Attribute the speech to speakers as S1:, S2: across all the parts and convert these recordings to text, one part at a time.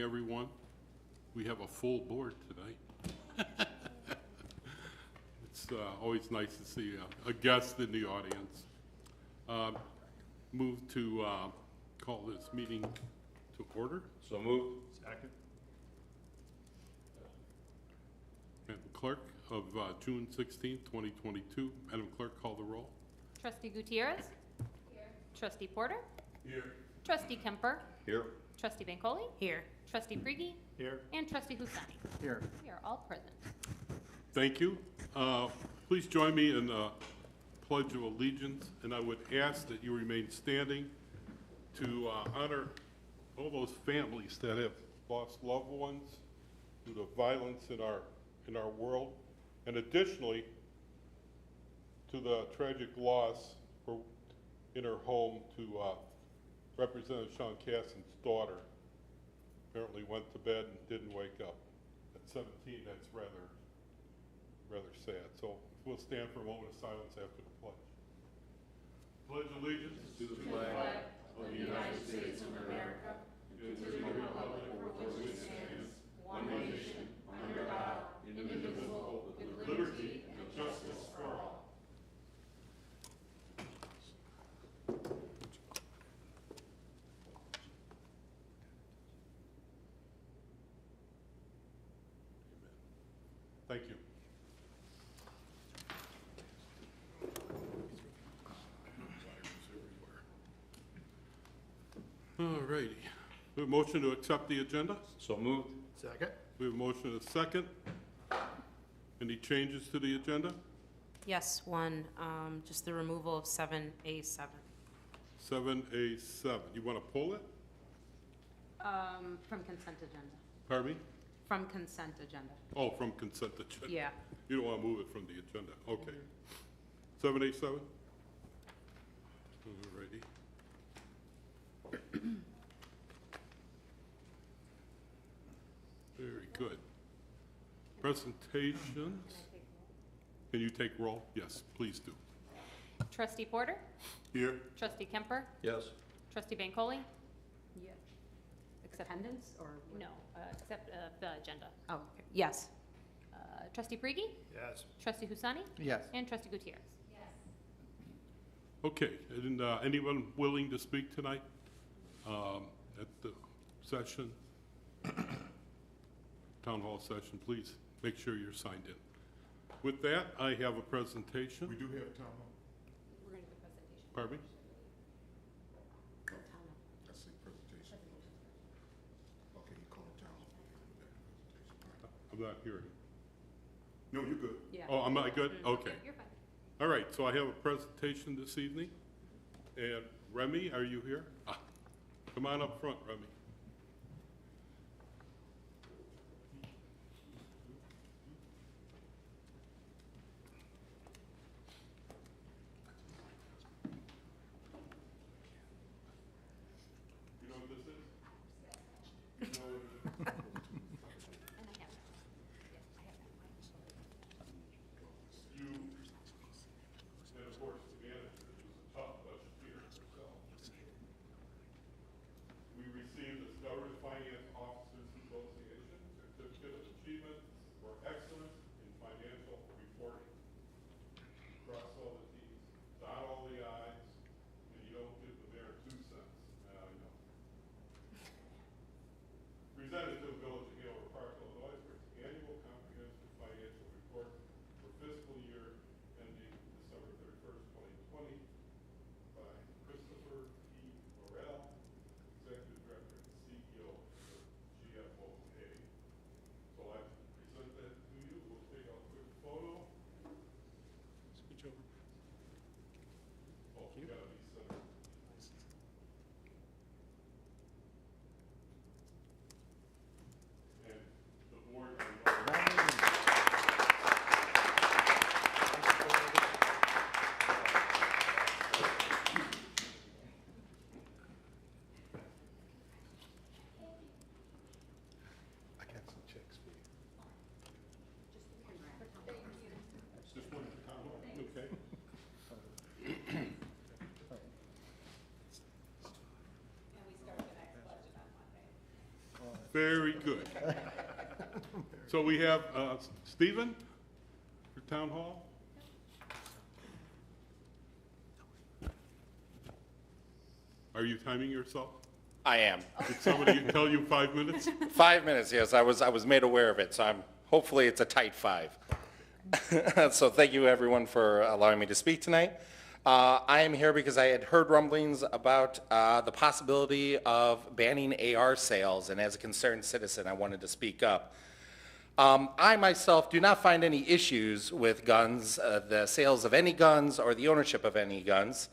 S1: Everyone, we have a full board tonight. It's always nice to see a guest in the audience. Move to call this meeting to order.
S2: So moved.
S3: Second.
S1: Madam Clerk of June 16, 2022. Madam Clerk, call the roll.
S4: Trustee Gutierrez? Here. Trustee Porter?
S1: Here.
S4: Trustee Kemper?
S2: Here.
S4: Trustee Bancoli? Here. Trustee Prigi?
S3: Here.
S4: And Trustee Husani?
S3: Here.
S4: We are all present.
S1: Thank you. Please join me in the Pledge of Allegiance, and I would ask that you remain standing to honor all those families that have lost loved ones due to violence in our world, and additionally to the tragic loss in her home to Representative Sean Caston's daughter. Apparently went to bed and didn't wake up. At 17, that's rather sad. So we'll stand for a moment of silence after the pledge. Pledge allegiance to the flag of the United States of America and to the republic for which it stands, one nation, under God, indivisible, with liberty and justice for all. Thank you. All righty. We have a motion to accept the agenda.
S2: So moved.
S3: Second.
S1: We have a motion and a second. Any changes to the agenda?
S5: Yes, one, just the removal of 7A7.
S1: 7A7. You want to pull it?
S5: From consent agenda.
S1: Pardon me?
S5: From consent agenda.
S1: Oh, from consent agenda.
S5: Yeah.
S1: You don't want to move it from the agenda. Okay. 7A7? All righty. Very good. Presentations. Can you take roll? Yes, please do.
S4: Trustee Porter?
S1: Here.
S4: Trustee Kemper?
S2: Yes.
S4: Trustee Bancoli?
S5: Yeah. Attendance or?
S4: No, except the agenda.
S5: Oh, okay. Yes.
S4: Trustee Prigi?
S3: Yes.
S4: Trustee Husani?
S3: Yes.
S4: And Trustee Gutierrez?
S1: Okay, and anyone willing to speak tonight at the session, town hall session, please make sure you're signed in. With that, I have a presentation.
S6: We do have town hall.
S4: We're going to do a presentation.
S1: Pardon me?
S6: That's the presentation. Okay, you call it town hall.
S1: I'm not hearing.
S6: No, you're good.
S5: Yeah.
S1: Oh, am I good? Okay.
S4: You're fine.
S1: All right, so I have a presentation this evening. And Remy, are you here? Come on up front, Remy. You know what this is? You know what it is?
S4: And I have that. Yeah, I have that.
S1: You, and of course, the manager, who's a tough budgeteer herself. We received Very good. So we have Stephen for Town Hall. Are you timing yourself?
S2: I am.
S1: Did somebody tell you 5 minutes?
S2: 5 minutes, yes. I was made aware of it, so hopefully it's a tight 5. So thank you, everyone, for allowing me to speak tonight. I am here because I had heard rumblings about the possibility of banning AR sales, and as a concerned citizen, I wanted to speak up. I myself do not find any issues with guns, the sales of any guns or the ownership of any guns.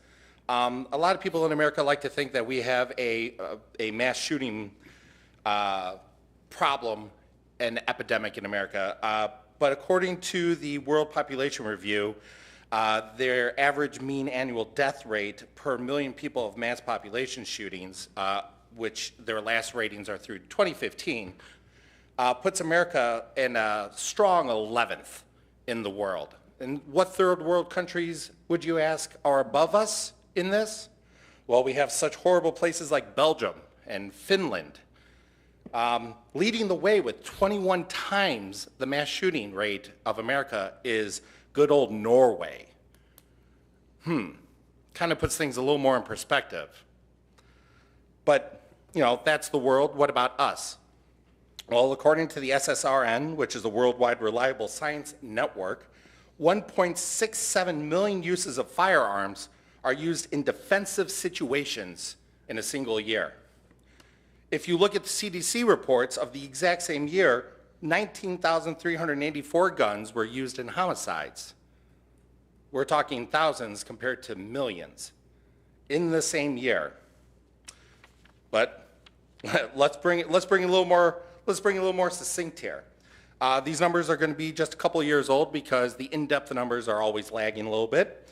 S2: A lot of people in America like to think that we have a mass shooting problem, an epidemic in America. But according to the World Population Review, their average mean annual death rate per million people of mass population shootings, which their last ratings are through 2015, puts America in a strong 11th in the world. And what third world countries, would you ask, are above us in this? Well, we have such horrible places like Belgium and Finland. Leading the way with 21 times the mass shooting rate of America is good old Norway. Kind of puts things a little more in perspective. But, you know, that's the world. What about us? Well, according to the SSRN, which is the Worldwide Reliable Science Network, 1.67 million uses of firearms are used in defensive situations in a single year. If you look at the CDC reports of the exact same year, 19,384 guns were used in homicides. We're talking thousands compared to millions in the same year. But let's bring it a little more succinct here. These numbers are going to be just a couple of years old because the in-depth numbers are always lagging a little bit.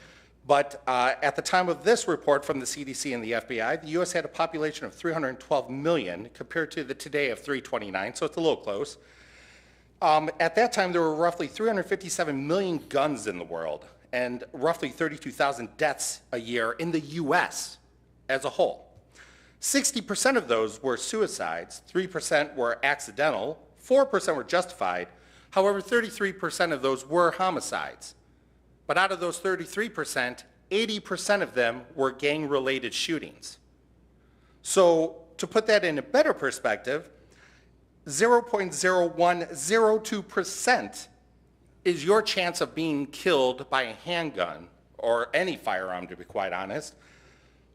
S2: But at the time of this report from the CDC and the FBI, the U.S. had a population of 312 million compared to the today of 329, so it's a little close. At that time, there were roughly 357 million guns in the world and roughly 32,000 deaths a year in the U.S. as a whole. 60% of those were suicides, 3% were accidental, 4% were justified. However, 33% of those were homicides. But out of those 33%, 80% of them were gang-related shootings. So to put that in a better perspective, 0.0102% is your chance of being killed by a handgun, or any firearm to be quite honest.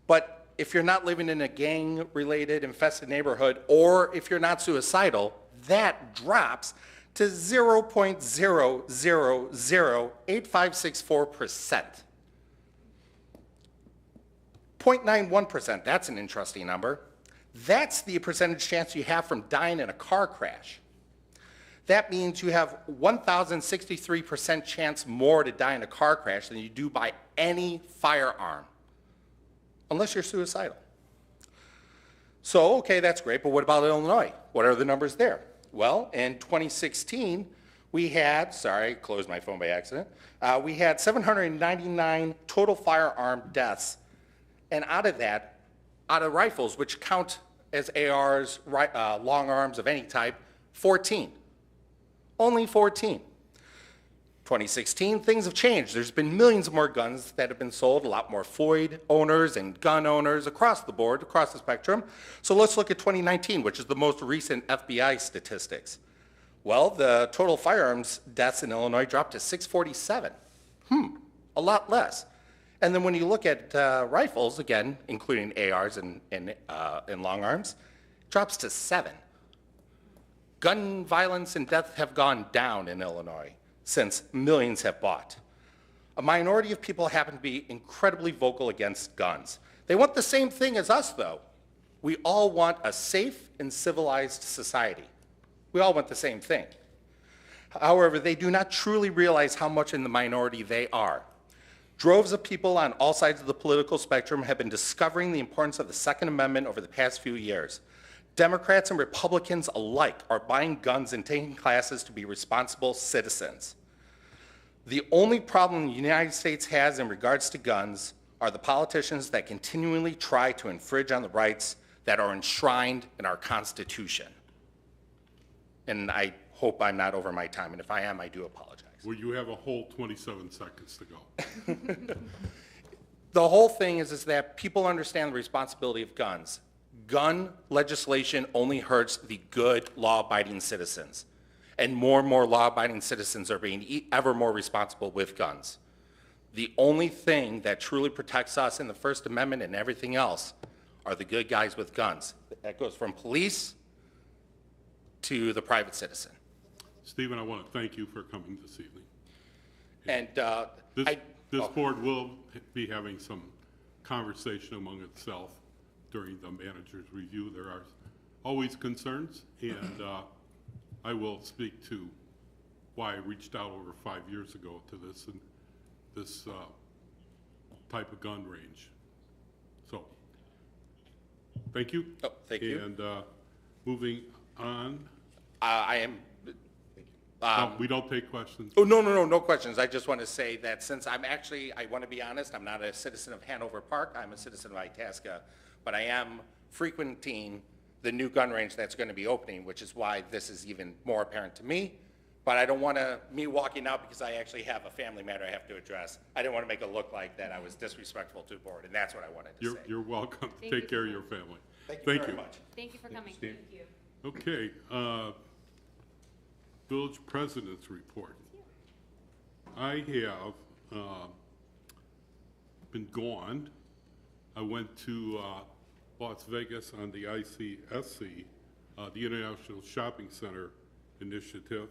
S2: But if you're not living in a gang-related infested neighborhood, or if you're not suicidal, that drops to 0.0008564%. 0.91%, that's an interesting number. That's the percentage chance you have from dying in a car crash. That means you have 1,063% chance more to die in a car crash than you do by any firearm, unless you're suicidal. So, okay, that's great, but what about Illinois? What are the numbers there? Well, in 2016, we had, sorry, I closed my phone by accident. We had 799 total firearm deaths. And out of that, out of rifles, which count as ARs, long arms of any type, 14. Only 14. 2016, things have changed. There's been millions more guns that have been sold, a lot more Floyd owners and gun owners across the board, across the spectrum. So let's look at 2019, which is the most recent FBI statistics. Well, the total firearms deaths in Illinois dropped to 647. A lot less. And then when you look at rifles, again, including ARs and long arms, it drops to 7. Gun violence and death have gone down in Illinois since millions have bought. A minority of people happen to be incredibly vocal against guns. They want the same thing as us, though. We all want a safe and civilized society. We all want the same thing. However, they do not truly realize how much in the minority they are. Droves of people on all sides of the political spectrum have been discovering the importance of the Second Amendment over the past few years. Democrats and Republicans alike are buying guns and taking classes to be responsible citizens. The only problem the United States has in regards to guns are the politicians that continually try to infringe on the rights that are enshrined in our Constitution. And I hope I'm not over my time, and if I am, I do apologize.
S1: Well, you have a whole 27 seconds to go.
S2: The whole thing is that people understand the responsibility of guns. Gun legislation only hurts the good, law-abiding citizens. And more law-abiding citizens are being ever more responsible with guns. The only thing that truly protects us in the First Amendment and everything else are the good guys with guns. That goes from police to the private citizen.
S1: Stephen, I want to thank you for coming this evening.
S2: And
S1: This board will be having some conversation among itself during the manager's review. There are always concerns, and I will speak to why I reached out over 5 years ago to this type of gun range. So, thank you.
S2: Oh, thank you.
S1: And moving on.
S2: I am.
S1: No, we don't take questions.
S2: Oh, no questions. I just want to say that since I want to be honest, I'm not a citizen of Hanover Park. I'm a citizen of Itasca, but I am frequenting the new gun range that's going to be opening, which is why this is even more apparent to me. But I don't want me walking out because I actually have a family matter I have to address. I didn't want to make it look like that I was disrespectful to the board, and that's what I wanted to say.
S1: You're welcome.
S4: Thank you
S1: Take care
S4: so
S1: of your
S4: much.
S1: family.
S2: Thank you very much.
S4: Thank you for coming.
S1: Steve.
S4: Thank you.
S1: Okay, village president's report. I have been gone. I went to Las Vegas on the ICSC, the International Shopping Center Initiative.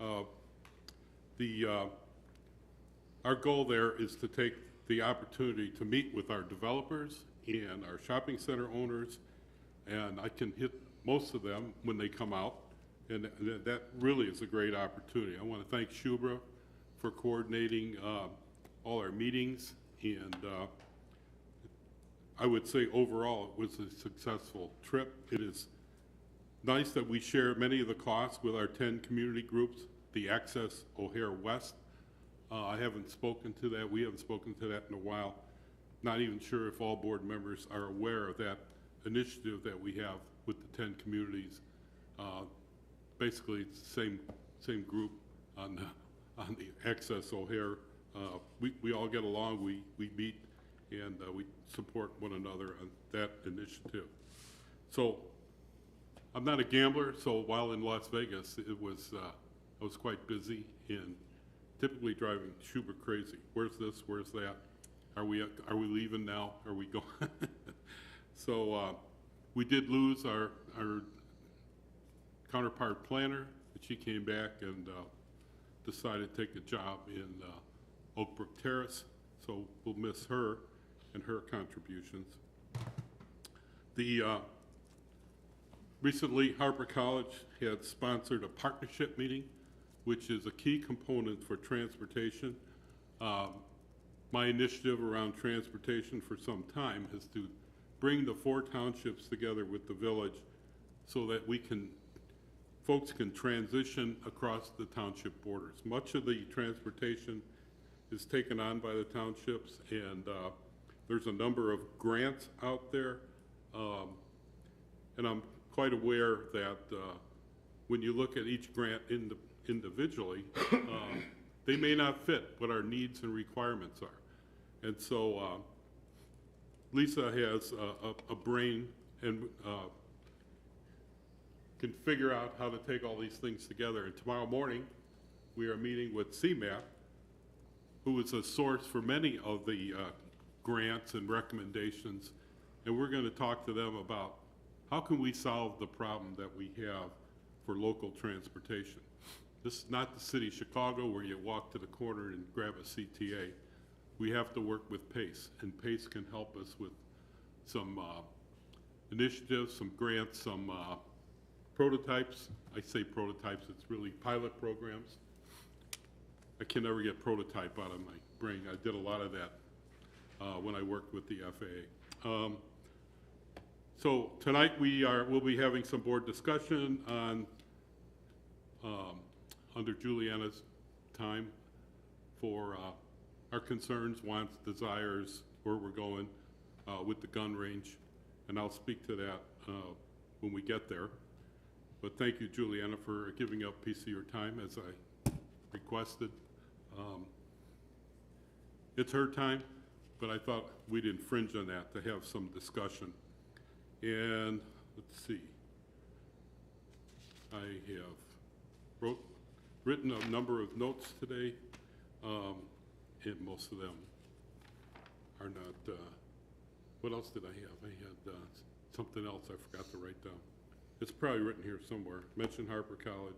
S1: Our goal there is to take the opportunity to meet with our developers and our shopping center owners, and I can hit most of them when they come out, and that really is a great opportunity. I want to thank Shubra for coordinating all our meetings, and I would say overall it was a successful trip. It is nice that we share many of the costs with our 10 community groups, the Access O'Hare West. I haven't spoken to that. We haven't spoken to that in a while. Not even sure if all board members are aware of that initiative that we have with the 10 communities. Basically, it's the same group on the Access O'Hare. We all get along. We meet and we support one another on that initiative. So I'm not a gambler, so while in Las Vegas, I was quite busy and typically driving Schubert crazy. Where's this? Where's that? Are we leaving now? Are we going? So we did lose our counterpart planner, but she came back and decided to take a job in Oak Brook Terrace. So we'll miss her and her contributions. Recently, Harper College had sponsored a partnership meeting, which is a key component for transportation. My initiative around transportation for some time is to bring the 4 townships together with the village so that folks can transition across the township borders. Much of the transportation is taken on by the townships, and there's a number of grants out there. And I'm quite aware that when you look at each grant individually, they may not fit what our needs and requirements are. And so Lisa has a brain and can figure out how to take all these things together. And tomorrow morning, we are meeting with CMAP, who is a source for many of the grants and recommendations. And we're going to talk to them about how can we solve the problem that we have for local transportation. This is not the city of Chicago where you walk to the corner and grab a CTA. We have to work with PACE, and PACE can help us with some initiatives, some grants, some prototypes. I say prototypes, it's really pilot programs. I can never get prototype out of my brain. I did a lot of that when I worked with the FAA. So tonight we'll be having some board discussion on under Juliana's time for our concerns, wants, desires, where we're going with the gun range, and I'll speak to that when we get there. But thank you, Juliana, for giving up a piece of your time as I requested. It's her time, but I thought we'd infringe on that to have some discussion. And let's see. I have written a number of notes today, and most of them are not, what else did I have? I had something else I forgot to write down. It's probably written here somewhere. Mention Harper College,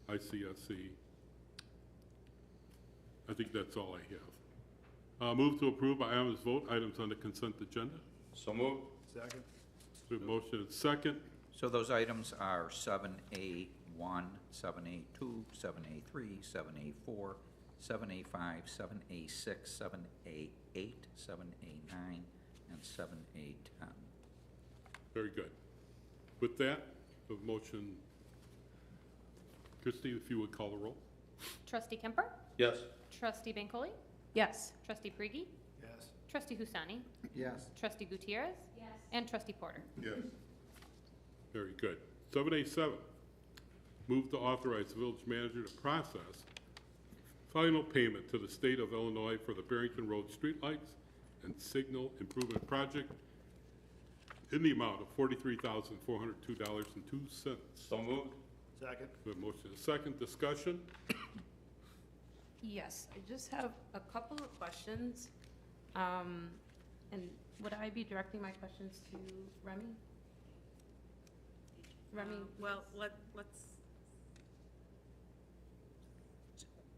S1: ICSC. I think that's all I have. Move to approve by unanimous vote items on the consent agenda.
S3: So moved.
S6: Second.
S1: We have motion and second.
S7: So those items are 7A1, 7A2, 7A3, 7A4, 7A5, 7A6, 7A8, 7A9, and 7A10.
S1: Very good. With that, the motion, Christie, if you would call the roll.
S4: Trustee Kemper?
S3: Yes.
S4: Trustee Bancole?
S5: Yes.
S4: Trustee Prigi?
S6: Yes.
S4: Trustee Husani?
S6: Yes.
S4: Trustee Gutierrez? Yes. And Trustee Porter?
S6: Yes.
S1: Very good. 7A7, move to authorize the village manager to process final payment to the state of Illinois for the Barrington Road streetlights and signal improvement project in the amount of $43,402.02.
S3: So moved.
S6: Second.
S1: We have motion and second. Discussion?
S5: Yes, I just have a couple of questions. And would I be directing my questions to Remy? Remy?
S8: Well, let's,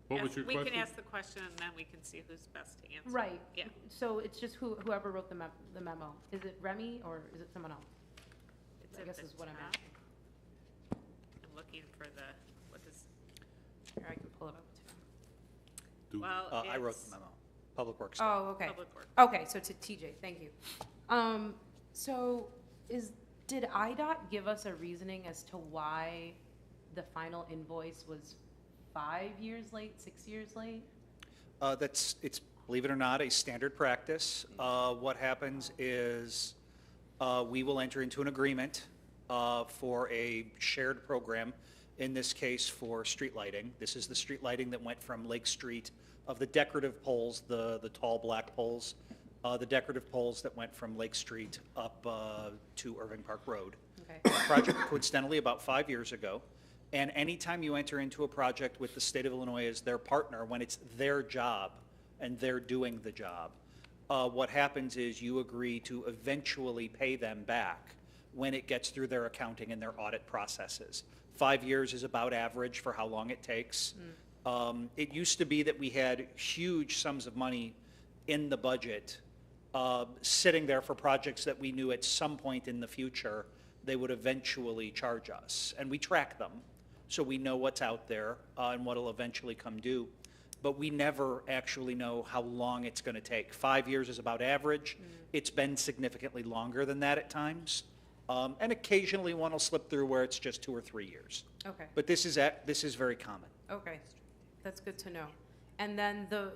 S1: What was your
S8: we
S1: question?
S8: can ask the question and then we can see who's best to answer.
S5: Right.
S8: Yeah.
S5: So it's just whoever wrote the memo. Is it Remy or is it someone else?
S8: It's
S5: I
S8: at
S5: guess
S8: the
S5: is what I'm
S8: top.
S5: asking.
S8: I'm looking for the, what is,
S5: Here, I can pull it up too.
S1: Do-
S8: well,
S9: I wrote
S8: it's
S9: the memo. Public Works.
S5: Oh, okay.
S8: Public Works.
S5: Okay, so to TJ, thank you. So did IDOT give us a reasoning as to why the final invoice was 5 years late, 6 years late?
S9: It's, believe it or not, a standard practice. What happens is we will enter into an agreement for a shared program, in this case for street lighting. This is the street lighting that went from Lake Street of the decorative poles, the tall black poles, the decorative poles that went from Lake Street up to Irving Park Road.
S5: Okay.
S9: Project coincidentally about 5 years ago. And anytime you enter into a project with the state of Illinois as their partner, when it's their job and they're doing the job, what happens is you agree to eventually pay them back when it gets through their accounting and their audit processes. 5 years is about average for how long it takes. It used to be that we had huge sums of money in the budget sitting there for projects that we knew at some point in the future they would eventually charge us. And we track them, so we know what's out there and what will eventually come due. But we never actually know how long it's going to take. 5 years is about average. It's been significantly longer than that at times. And occasionally one will slip through where it's just 2 or 3 years.
S5: Okay.
S9: But this is very common.
S5: Okay, that's good to know. And then the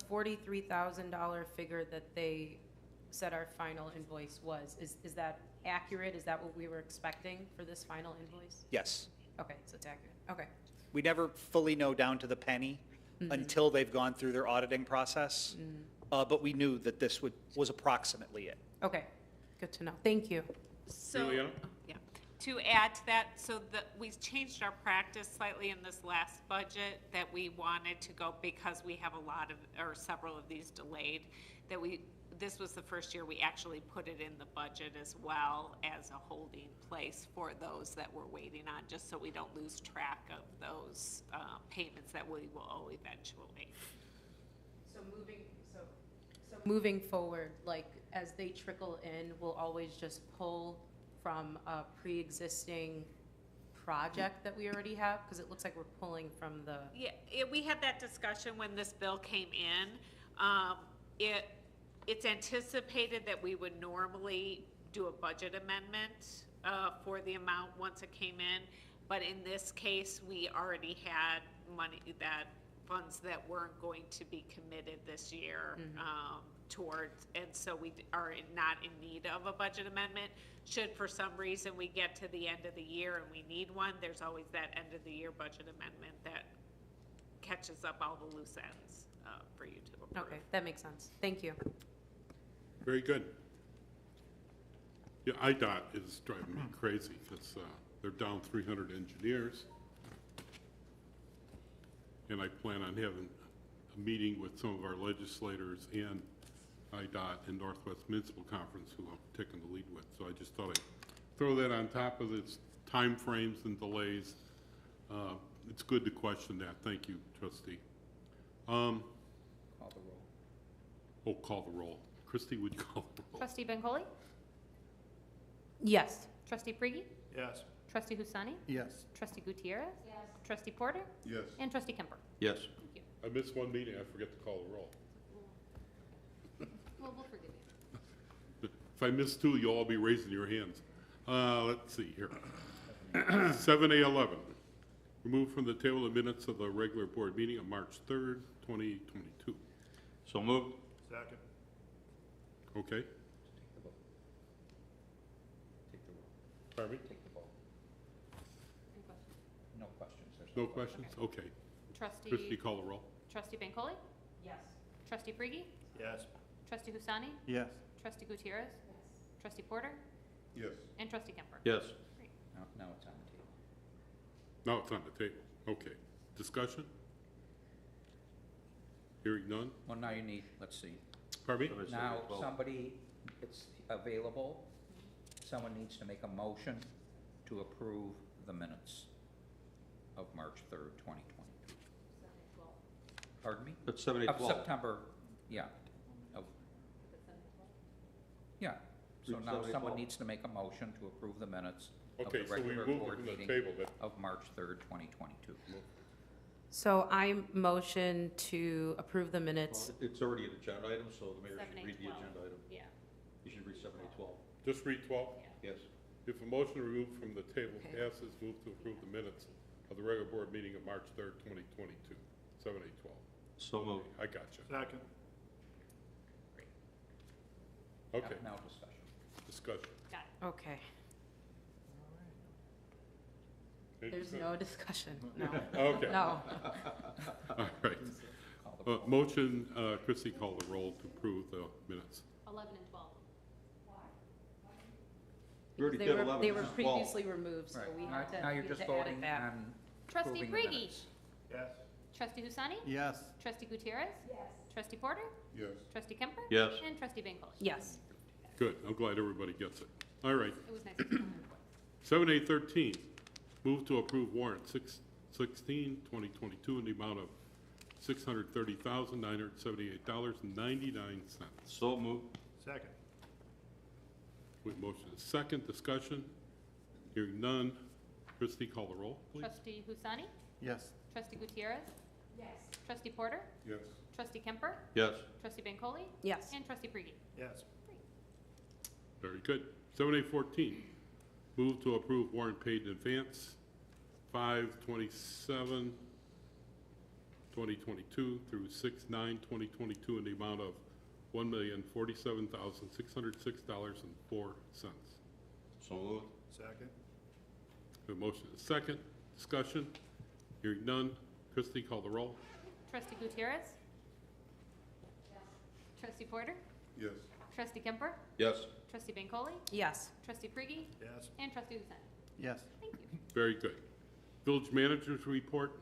S5: $43,000 figure that they said our final invoice was, is that accurate? Is that what we were expecting for this final invoice?
S9: Yes.
S5: Okay, so it's accurate. Okay.
S9: We never fully know down to the penny until they've gone through their auditing process. But we knew that this was approximately it.
S5: Okay, good to know. Thank you.
S8: So,
S1: Juliana?
S8: yeah, to add to that, so we changed our practice slightly in this last budget, that we wanted to go, because we have several of these delayed, that this was the first year we actually put it in the budget as well as a holding place for those that we're waiting on, just so we don't lose track of those payments that we will owe eventually.
S5: So moving forward, like as they trickle in, we'll always just pull from a pre-existing project that we already have? Because it looks like we're pulling from the.
S8: Yeah, we had that discussion when this bill came in. It's anticipated that we would normally do a budget amendment for the amount once it came in, but in this case, we already had funds that weren't going to be committed this year towards, and so we are not in need of a budget amendment. Should for some reason we get to the end of the year and we need one, there's always that end of the year budget amendment that catches up all the loose ends for you to approve.
S5: Okay, that makes sense. Thank you.
S1: Very good. Yeah, IDOT is driving me crazy because they're down 300 engineers. And I plan on having a meeting with some of our legislators and IDOT and Northwest Municipal Conference, who I'm taking the lead with. So I just thought I'd throw that on top of its timeframes and delays. It's good to question that. Thank you, trustee.
S7: Call the roll.
S1: Oh, call the roll. Christie, would you call the roll?
S4: Trustee Bancole?
S5: Yes.
S4: Trustee Frigie?
S6: Yes.
S4: Trustee Husani?
S6: Yes.
S4: Trustee Gutierrez? Yes. Trustee Porter?
S6: Yes.
S4: And Trustee Kemper?
S7: Yes.
S4: Thank you.
S1: I missed one meeting. I forget to call the roll.
S4: Well, we'll forgive you.
S1: If I miss two, you'll all be raising your hands. Let's see here. 7A11, removed from the table of minutes of the regular board meeting of March 3rd, 2022.
S7: So moved.
S6: Second.
S1: Okay,
S7: Take the roll.
S1: pardon me?
S7: Take the vote.
S4: Any questions?
S7: No questions. There's
S1: No questions? Okay. Christie,
S4: Trustee,
S1: call the roll.
S4: Trustee Bancole?
S5: Yes.
S4: Trustee Frigie?
S6: Yes.
S4: Trustee Husani?
S6: Yes.
S4: Trustee Gutierrez? Yes. Trustee Porter?
S6: Yes.
S4: And Trustee Kemper?
S7: Yes.
S4: Great.
S7: Now it's on the table.
S1: Now it's on the table. Okay. Discussion? Hearing none?
S7: Well, now you need, let's see.
S1: Pardon me?
S7: Now, somebody, it's available, someone needs to make a motion to approve the minutes of March 3rd, 2022. Pardon me?
S3: That's 7/8/12.
S7: Of September, yeah. Of- Yeah, so
S3: Read
S7: now
S3: 7/8/12.
S7: someone needs to make a motion to approve the minutes of
S1: Okay,
S7: the
S1: so we
S7: regular
S1: moved it
S7: board
S1: from the
S7: meeting
S1: table, but
S7: of March 3rd, 2022.
S5: So I motion to approve the minutes.
S3: It's already an agenda item, so the mayor should read the
S4: 7/8/12.
S3: agenda item.
S4: Yeah.
S3: You should read 7/8/12.
S1: just read 12.
S3: Yes.
S1: If a motion removed from the table
S5: Okay.
S1: passes, move to approve the minutes of the regular board meeting of March 3rd, 2022, 7/8/12.
S3: So moved.
S1: I got you.
S6: Second.
S1: Okay,
S7: Now discussion.
S1: discussion.
S4: Got it.
S5: Okay.
S1: Any
S5: There's
S1: discussion?
S5: no discussion. No.
S1: Okay.
S5: No.
S1: All right.
S7: Call the roll.
S1: Motion, Christie, call the roll to approve the minutes.
S4: 11 and 12.
S3: We already
S5: They
S3: did
S5: were,
S3: 11.
S5: they were
S3: This is 12.
S5: previously removed, so we
S7: Now-
S5: have to,
S7: Now
S5: we
S7: you're
S5: have
S7: just
S5: to add
S7: voting
S5: it back.
S7: on
S4: Trustee
S7: approving the
S4: Frigie?
S7: minutes.
S6: Yes.
S4: Trustee Husani?
S6: Yes.
S4: Trustee Gutierrez? Yes. Trustee Porter?
S6: Yes.
S4: Trustee Kemper?
S3: Yes.
S4: And Trustee Bancole?
S5: Yes.
S1: Good, I'm glad everybody gets it. All right,
S4: It was nice to see you.
S1: 7A13, move to approve warrant 616, 2022 in the amount of $630,978.99.
S3: So moved.
S6: Second.
S1: With motion is second, discussion. Hearing none. Christie, call the roll, please.
S4: Trustee Husani?
S6: Yes.
S4: Trustee Gutierrez? Yes. Trustee Porter?
S6: Yes.
S4: Trustee Kemper?
S3: Yes.
S4: Trustee Bancole?
S5: Yes.
S4: And Trustee Frigie?
S6: Yes.
S1: Very good. 7A14, move to approve warrant paid in advance, 5/27, 2022 through 6/9/2022 in the amount of $1,047,606.04.
S3: So moved.
S6: Second.
S1: The motion is second. Discussion. Hearing none. Christie, call the roll.
S4: Trustee Gutierrez? Yes. Trustee Porter?
S6: Yes.
S4: Trustee Kemper?
S3: Yes.
S4: Trustee Bancole?
S5: Yes.
S4: Trustee Frigie?
S6: Yes.
S4: And Trustee Husani?
S6: Yes.
S4: Thank you.
S1: Very good. Village manager's report.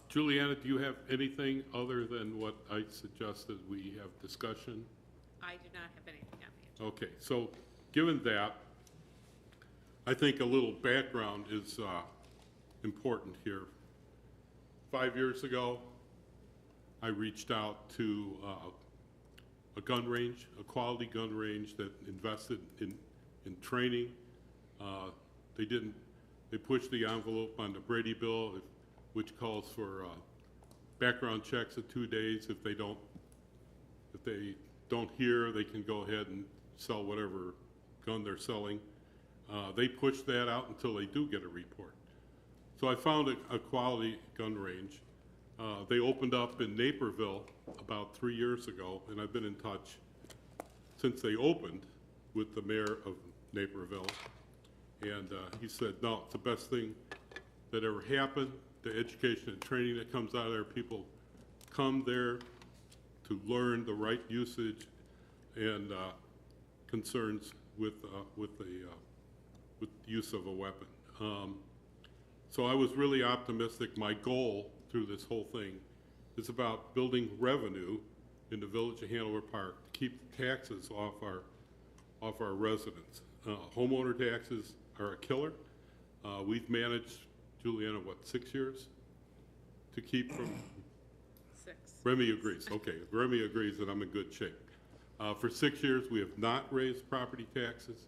S1: Juliana, do you have anything other than what I suggested we have discussion?
S8: I do not have anything on the agenda.
S1: Okay, so given that, I think a little background is important here. 5 years ago, I reached out to a gun range, a quality gun range that invested in training. They pushed the envelope on the Brady bill, which calls for background checks at 2 days. If they don't hear, they can go ahead and sell whatever gun they're selling. They push that out until they do get a report. So I found a quality gun range. They opened up in Naperville about 3 years ago, and I've been in touch since they opened with the mayor of Naperville. And he said, no, it's the best thing that ever happened. The education and training that comes out of there, people come there to learn the right usage and concerns with use of a weapon. So I was really optimistic. My goal through this whole thing is about building revenue in the village of Hanover Park to keep the taxes off our residents. Homeowner taxes are a killer. We've managed, Juliana, what, 6 years to keep from?
S8: 6.
S1: Remy agrees. Okay, if Remy agrees that I'm in good shape. For 6 years, we have not raised property taxes.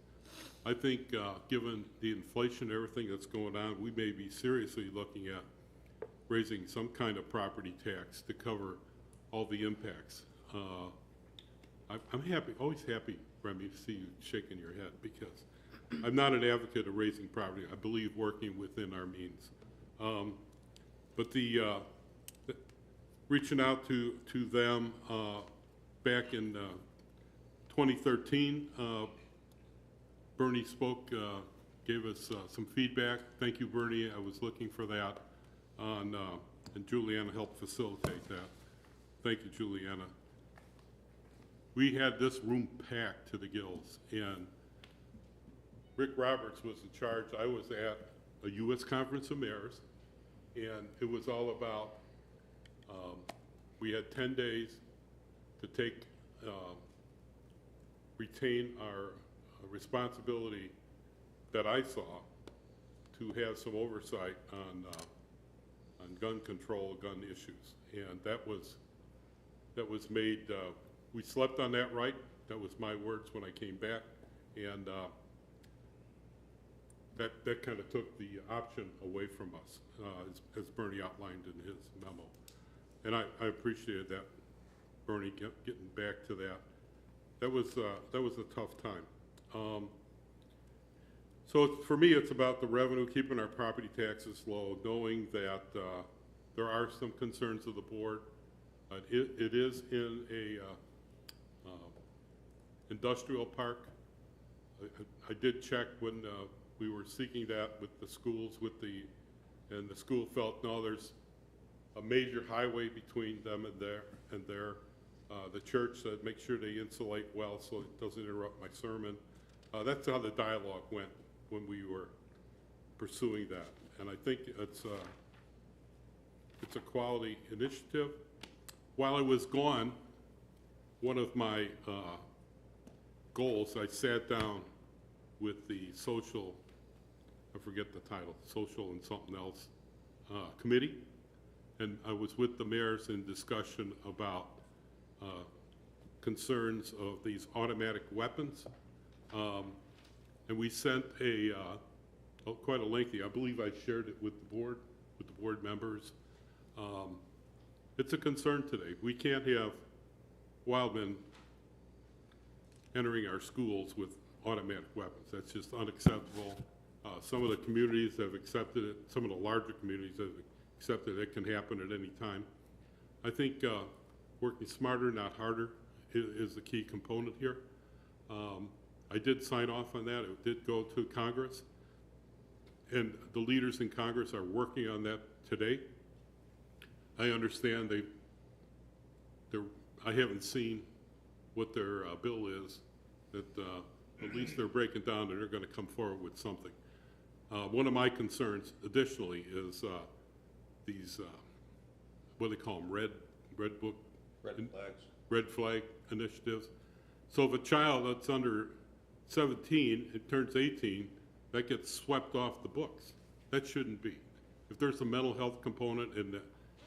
S1: I think, given the inflation and everything that's going on, we may be seriously looking at raising some kind of property tax to cover all the impacts. I'm happy, always happy, Remy, to see you shaking your head, because I'm not an advocate of raising property. I believe working within our means. But reaching out to them back in 2013, Bernie spoke, gave us some feedback. Thank you, Bernie. I was looking for that on, and Juliana helped facilitate that. Thank you, Juliana. We had this room packed to the gills, and Rick Roberts was in charge. I was at a U.S. Conference of Mayors, and it was all about, we had 10 days to take, retain our responsibility that I saw to have some oversight on gun control, gun issues. And that was made, we slept on that right. That was my words when I came back. And that kind of took the option away from us, as Bernie outlined in his memo. And I appreciated that, Bernie, getting back to that. That was a tough time. So for me, it's about the revenue, keeping our property taxes low, knowing that there are some concerns of the board. It is in a industrial park. I did check when we were seeking that with the schools, and the school felt, no, there's a major highway between them and there. The church said, make sure they insulate well so it doesn't interrupt my sermon. That's how the dialogue went when we were pursuing that. And I think it's a quality initiative. While I was gone, one of my goals, I sat down with the social, I forget the title, social and something else committee. And I was with the mayors in discussion about concerns of these automatic weapons. And we sent quite a lengthy, I believe I shared it with the board members. It's a concern today. We can't have wild men entering our schools with automatic weapons. That's just unacceptable. Some of the communities have accepted it. Some of the larger communities have accepted it can happen at any time. I think working smarter, not harder, is the key component here. I did sign off on that. It did go to Congress, and the leaders in Congress are working on that today. I understand I haven't seen what their bill is, that at least they're breaking down and they're going to come forward with something. One of my concerns additionally is these, what do they call them, red flag initiatives. So if a child that's under 17, it turns 18, that gets swept off the books. That shouldn't be. If there's a mental health component and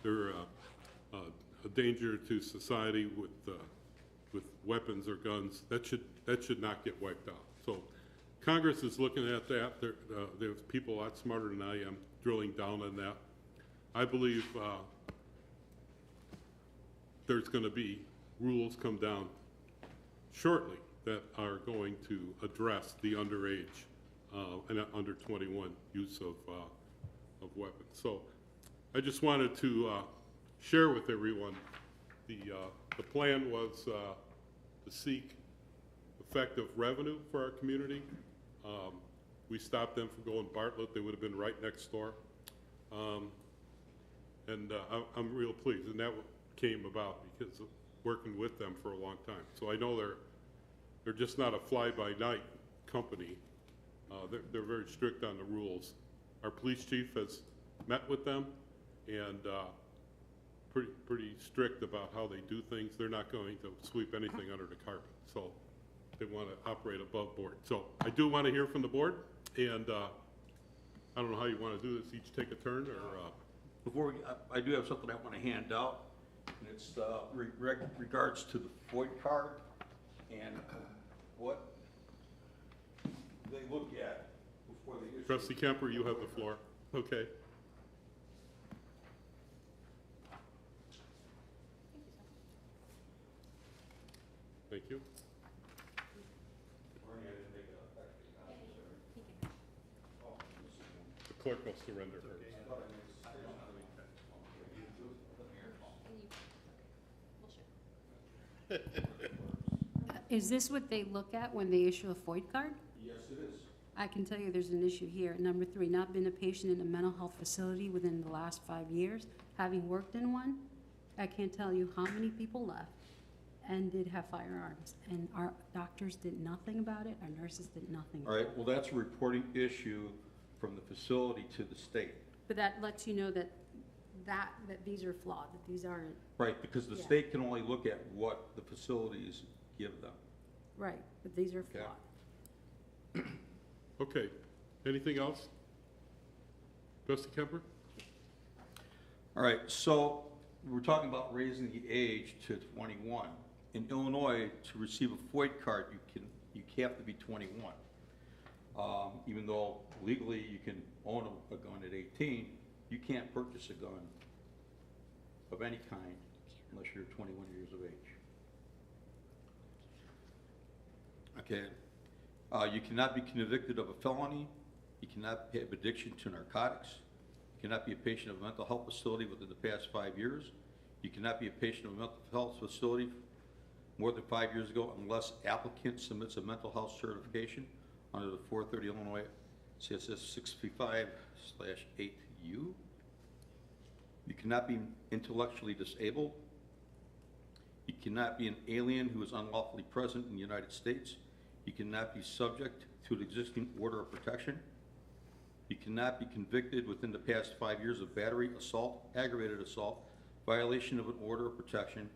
S1: they're a danger to society with weapons or guns, that should not get wiped out. So Congress is looking at that. There's people a lot smarter than I am drilling down on that. I believe there's going to be rules come down shortly that are going to address the underage and under 21 use of weapons. So I just wanted to share with everyone, the plan was to seek effective revenue for our community. We stopped them from going Bartlett. They would have been right next door. I'm real pleased, and that came about because of working with them for a long time. So I know they're just not a fly-by-night company. They're very strict on the rules. Our police chief has met with them and pretty strict about how they do things. They're not going to sweep anything under the carpet. So they want to operate above board. So I do want to hear from the board, and I don't know how you want to do this. Each take a turn, or
S3: Before I do have something I want to hand out, and it's regards to the FOID card and what they look at before they issue.
S1: Trustee Kemper, you have the floor. Okay. Thank you. The clerk will surrender hers.
S10: Is this what they look at when they issue a FOID card?
S3: Yes, it is.
S10: I can tell you there's an issue here. Number 3, not been a patient in a mental health facility within the last 5 years. Having worked in one, I can't tell you how many people left and did have firearms. And our doctors did nothing about it, our nurses did nothing
S3: All
S10: about
S3: right,
S10: it.
S3: well, that's a reporting issue from the facility to the state.
S10: But that lets you know that these are flawed, that these aren't,
S3: Right, because the
S10: Yeah.
S3: state can only look at what the facilities give them.
S10: right, but these are
S3: Okay.
S10: flawed.
S1: Okay. Anything else? Trustee Kemper?
S3: All right, so we're talking about raising the age to 21. In Illinois, to receive a FOID card, you have to be 21. Even though legally you can own a gun at 18, you can't purchase a gun of any kind unless you're 21 years of age. Okay. You cannot be convicted of a felony. You cannot have addiction to narcotics. You cannot be a patient of a mental health facility within the past 5 years. You cannot be a patient of a mental health facility more than 5 years ago unless applicant submits a mental health certification under the 430 Illinois CSS 655/8U. You cannot be intellectually disabled. You cannot be an alien who is unlawfully present in the United States. You cannot be subject to an existing order of protection. You cannot be convicted within the past 5 years of battery, assault, aggravated assault, violation of an order of protection,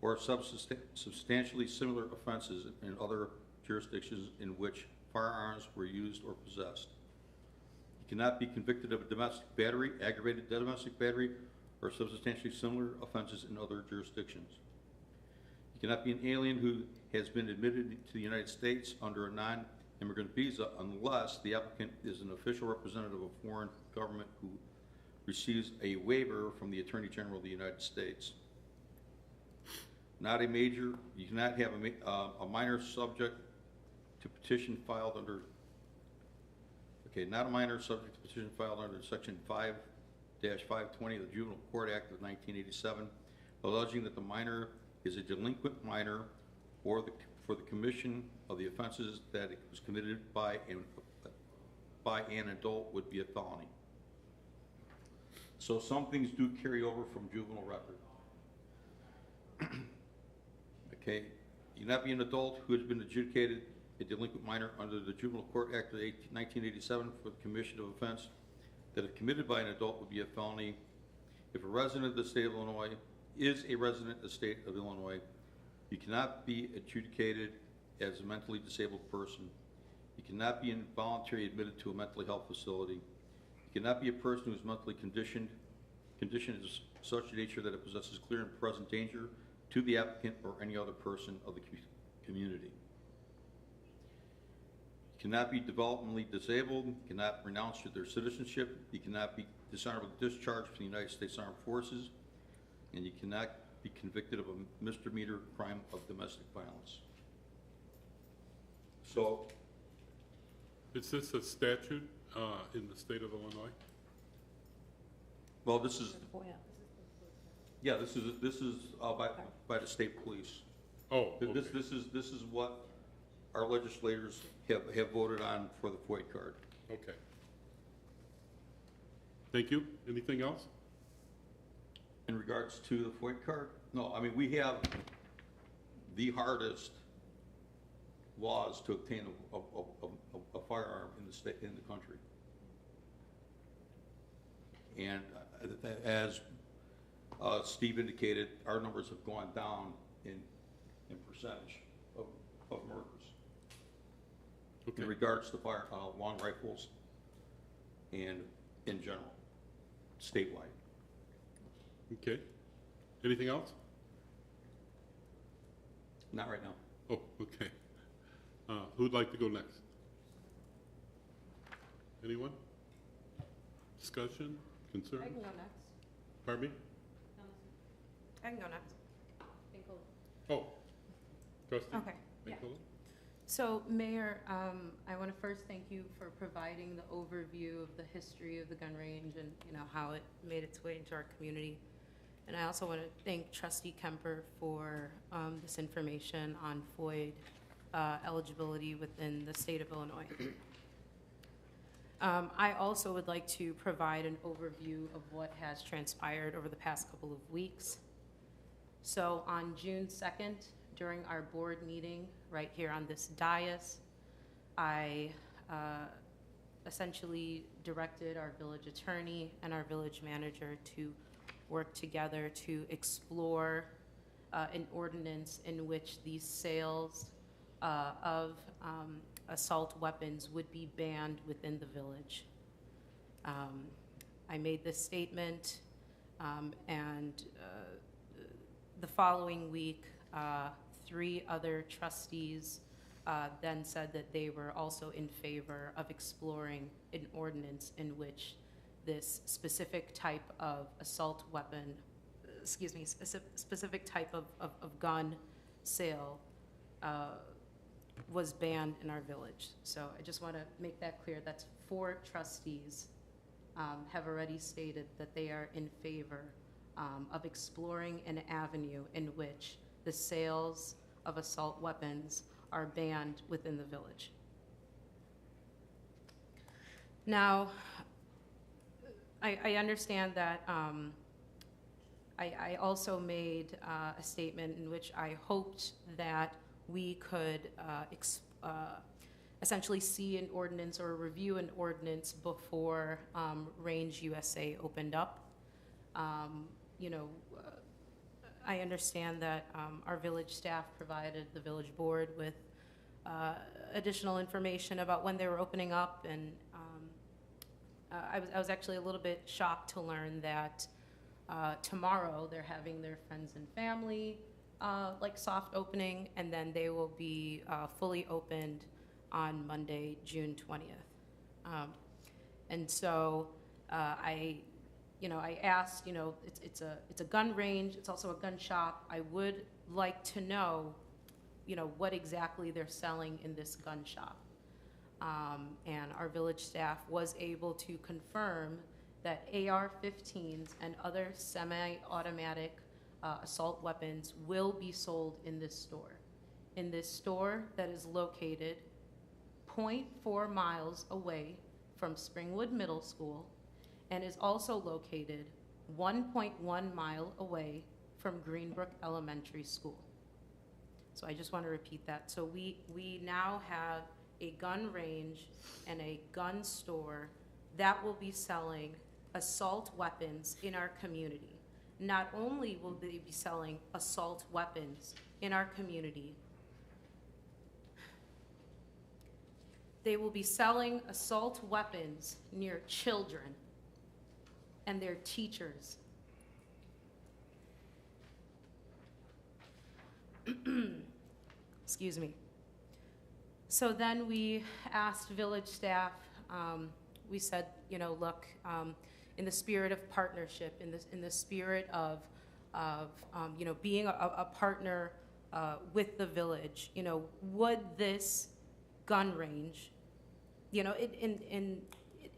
S3: or substantially similar offenses in other jurisdictions in which firearms were used or possessed. You cannot be convicted of a domestic battery, aggravated domestic battery, or substantially similar offenses in other jurisdictions. You cannot be an alien who has been admitted to the United States under a non-immigrant visa unless the applicant is an official representative of a foreign government who receives a waiver from the Attorney General of the United States. Not a major, you cannot have a minor subject to petition filed under, not a minor subject to petition filed under Section 5-520 of the Juvenile Court Act of 1987, alleging that the minor is a delinquent minor or for the commission of the offenses that it was committed by an adult would be a felony. So some things do carry over from juvenile record. Okay, you cannot be an adult who has been adjudicated a delinquent minor under the Juvenile Court Act of 1987 for the commission of offense that if committed by an adult would be a felony. If a resident of the state of Illinois is a resident of the state of Illinois, you cannot be adjudicated as a mentally disabled person. You cannot be involuntarily admitted to a mental health facility. You cannot be a person who is mentally conditioned is such a nature that it possesses clear and present danger to the applicant or any other person of the community. You cannot be developmentally disabled. You cannot renounce their citizenship. You cannot be dishonorably discharged from the United States Armed Forces. And you cannot be convicted of a misdemeanor crime of domestic violence. So,
S1: Is this a statute in the state of Illinois?
S3: well, this is, Yeah, this is by the state police.
S1: Oh, okay.
S3: This is what our legislators have voted on for the FOID card.
S1: Okay. Thank you. Anything else?
S3: In regards to the FOID card, no, I mean, we have the hardest laws to obtain a firearm in the state, in the country. And as Steve indicated, our numbers have gone down in percentage of murders.
S1: Okay.
S3: In regards to long rifles and in general, statewide.
S1: Okay. Anything else?
S3: Not right now.
S1: Oh, okay. Who'd like to go next? Anyone? Discussion, concern?
S5: I can go next.
S1: Pardon me?
S5: I can go next.
S1: Oh, trustee?
S5: Okay, yeah.
S1: Nicola?
S5: So, Mayor, I want to first thank you for providing the overview of the history of the gun range and, how it made its way into our community. And I also want to thank Trustee Kemper for this information on FOID eligibility within the state of Illinois. I also would like to provide an overview of what has transpired over the past couple of weeks. So on June 2nd, during our board meeting right here on this dais, I essentially directed our village attorney and our village manager to work together to explore an ordinance in which the sales of assault weapons would be banned within the village. I made this statement, and the following week, 3 other trustees then said that they were also in favor of exploring an ordinance in which this specific type of assault weapon, specific type of gun sale was banned in our village. So I just want to make that clear. That's 4 trustees have already stated that they are in favor of exploring an avenue in which the sales of assault weapons are banned within the village. Now, I understand that I also made a statement in which I hoped that we could essentially see an ordinance or review an ordinance before Range USA opened up. I understand that our village staff provided the village board with additional information about when they were opening up, and I was actually a little bit shocked to learn that tomorrow they're having their friends and family soft opening, and then they will be fully opened on Monday, June 20th. And so I asked, it's a gun range, it's also a gun shop. I would like to know, what exactly they're selling in this gun shop. And our village staff was able to confirm that AR-15s and other semi-automatic assault weapons will be sold in this store. In this store that is located 0.4 miles away from Springwood Middle School and is also located 1.1 mile away from Greenbrook Elementary School. So I just want to repeat that. So we now have a gun range and a gun store that will be selling assault weapons in our community. Not only will they be selling assault weapons in our community, they will be selling assault weapons near children and their teachers. Excuse me. So then we asked village staff, we said, look, in the spirit of partnership, in the spirit of being a partner with the village, would this gun range,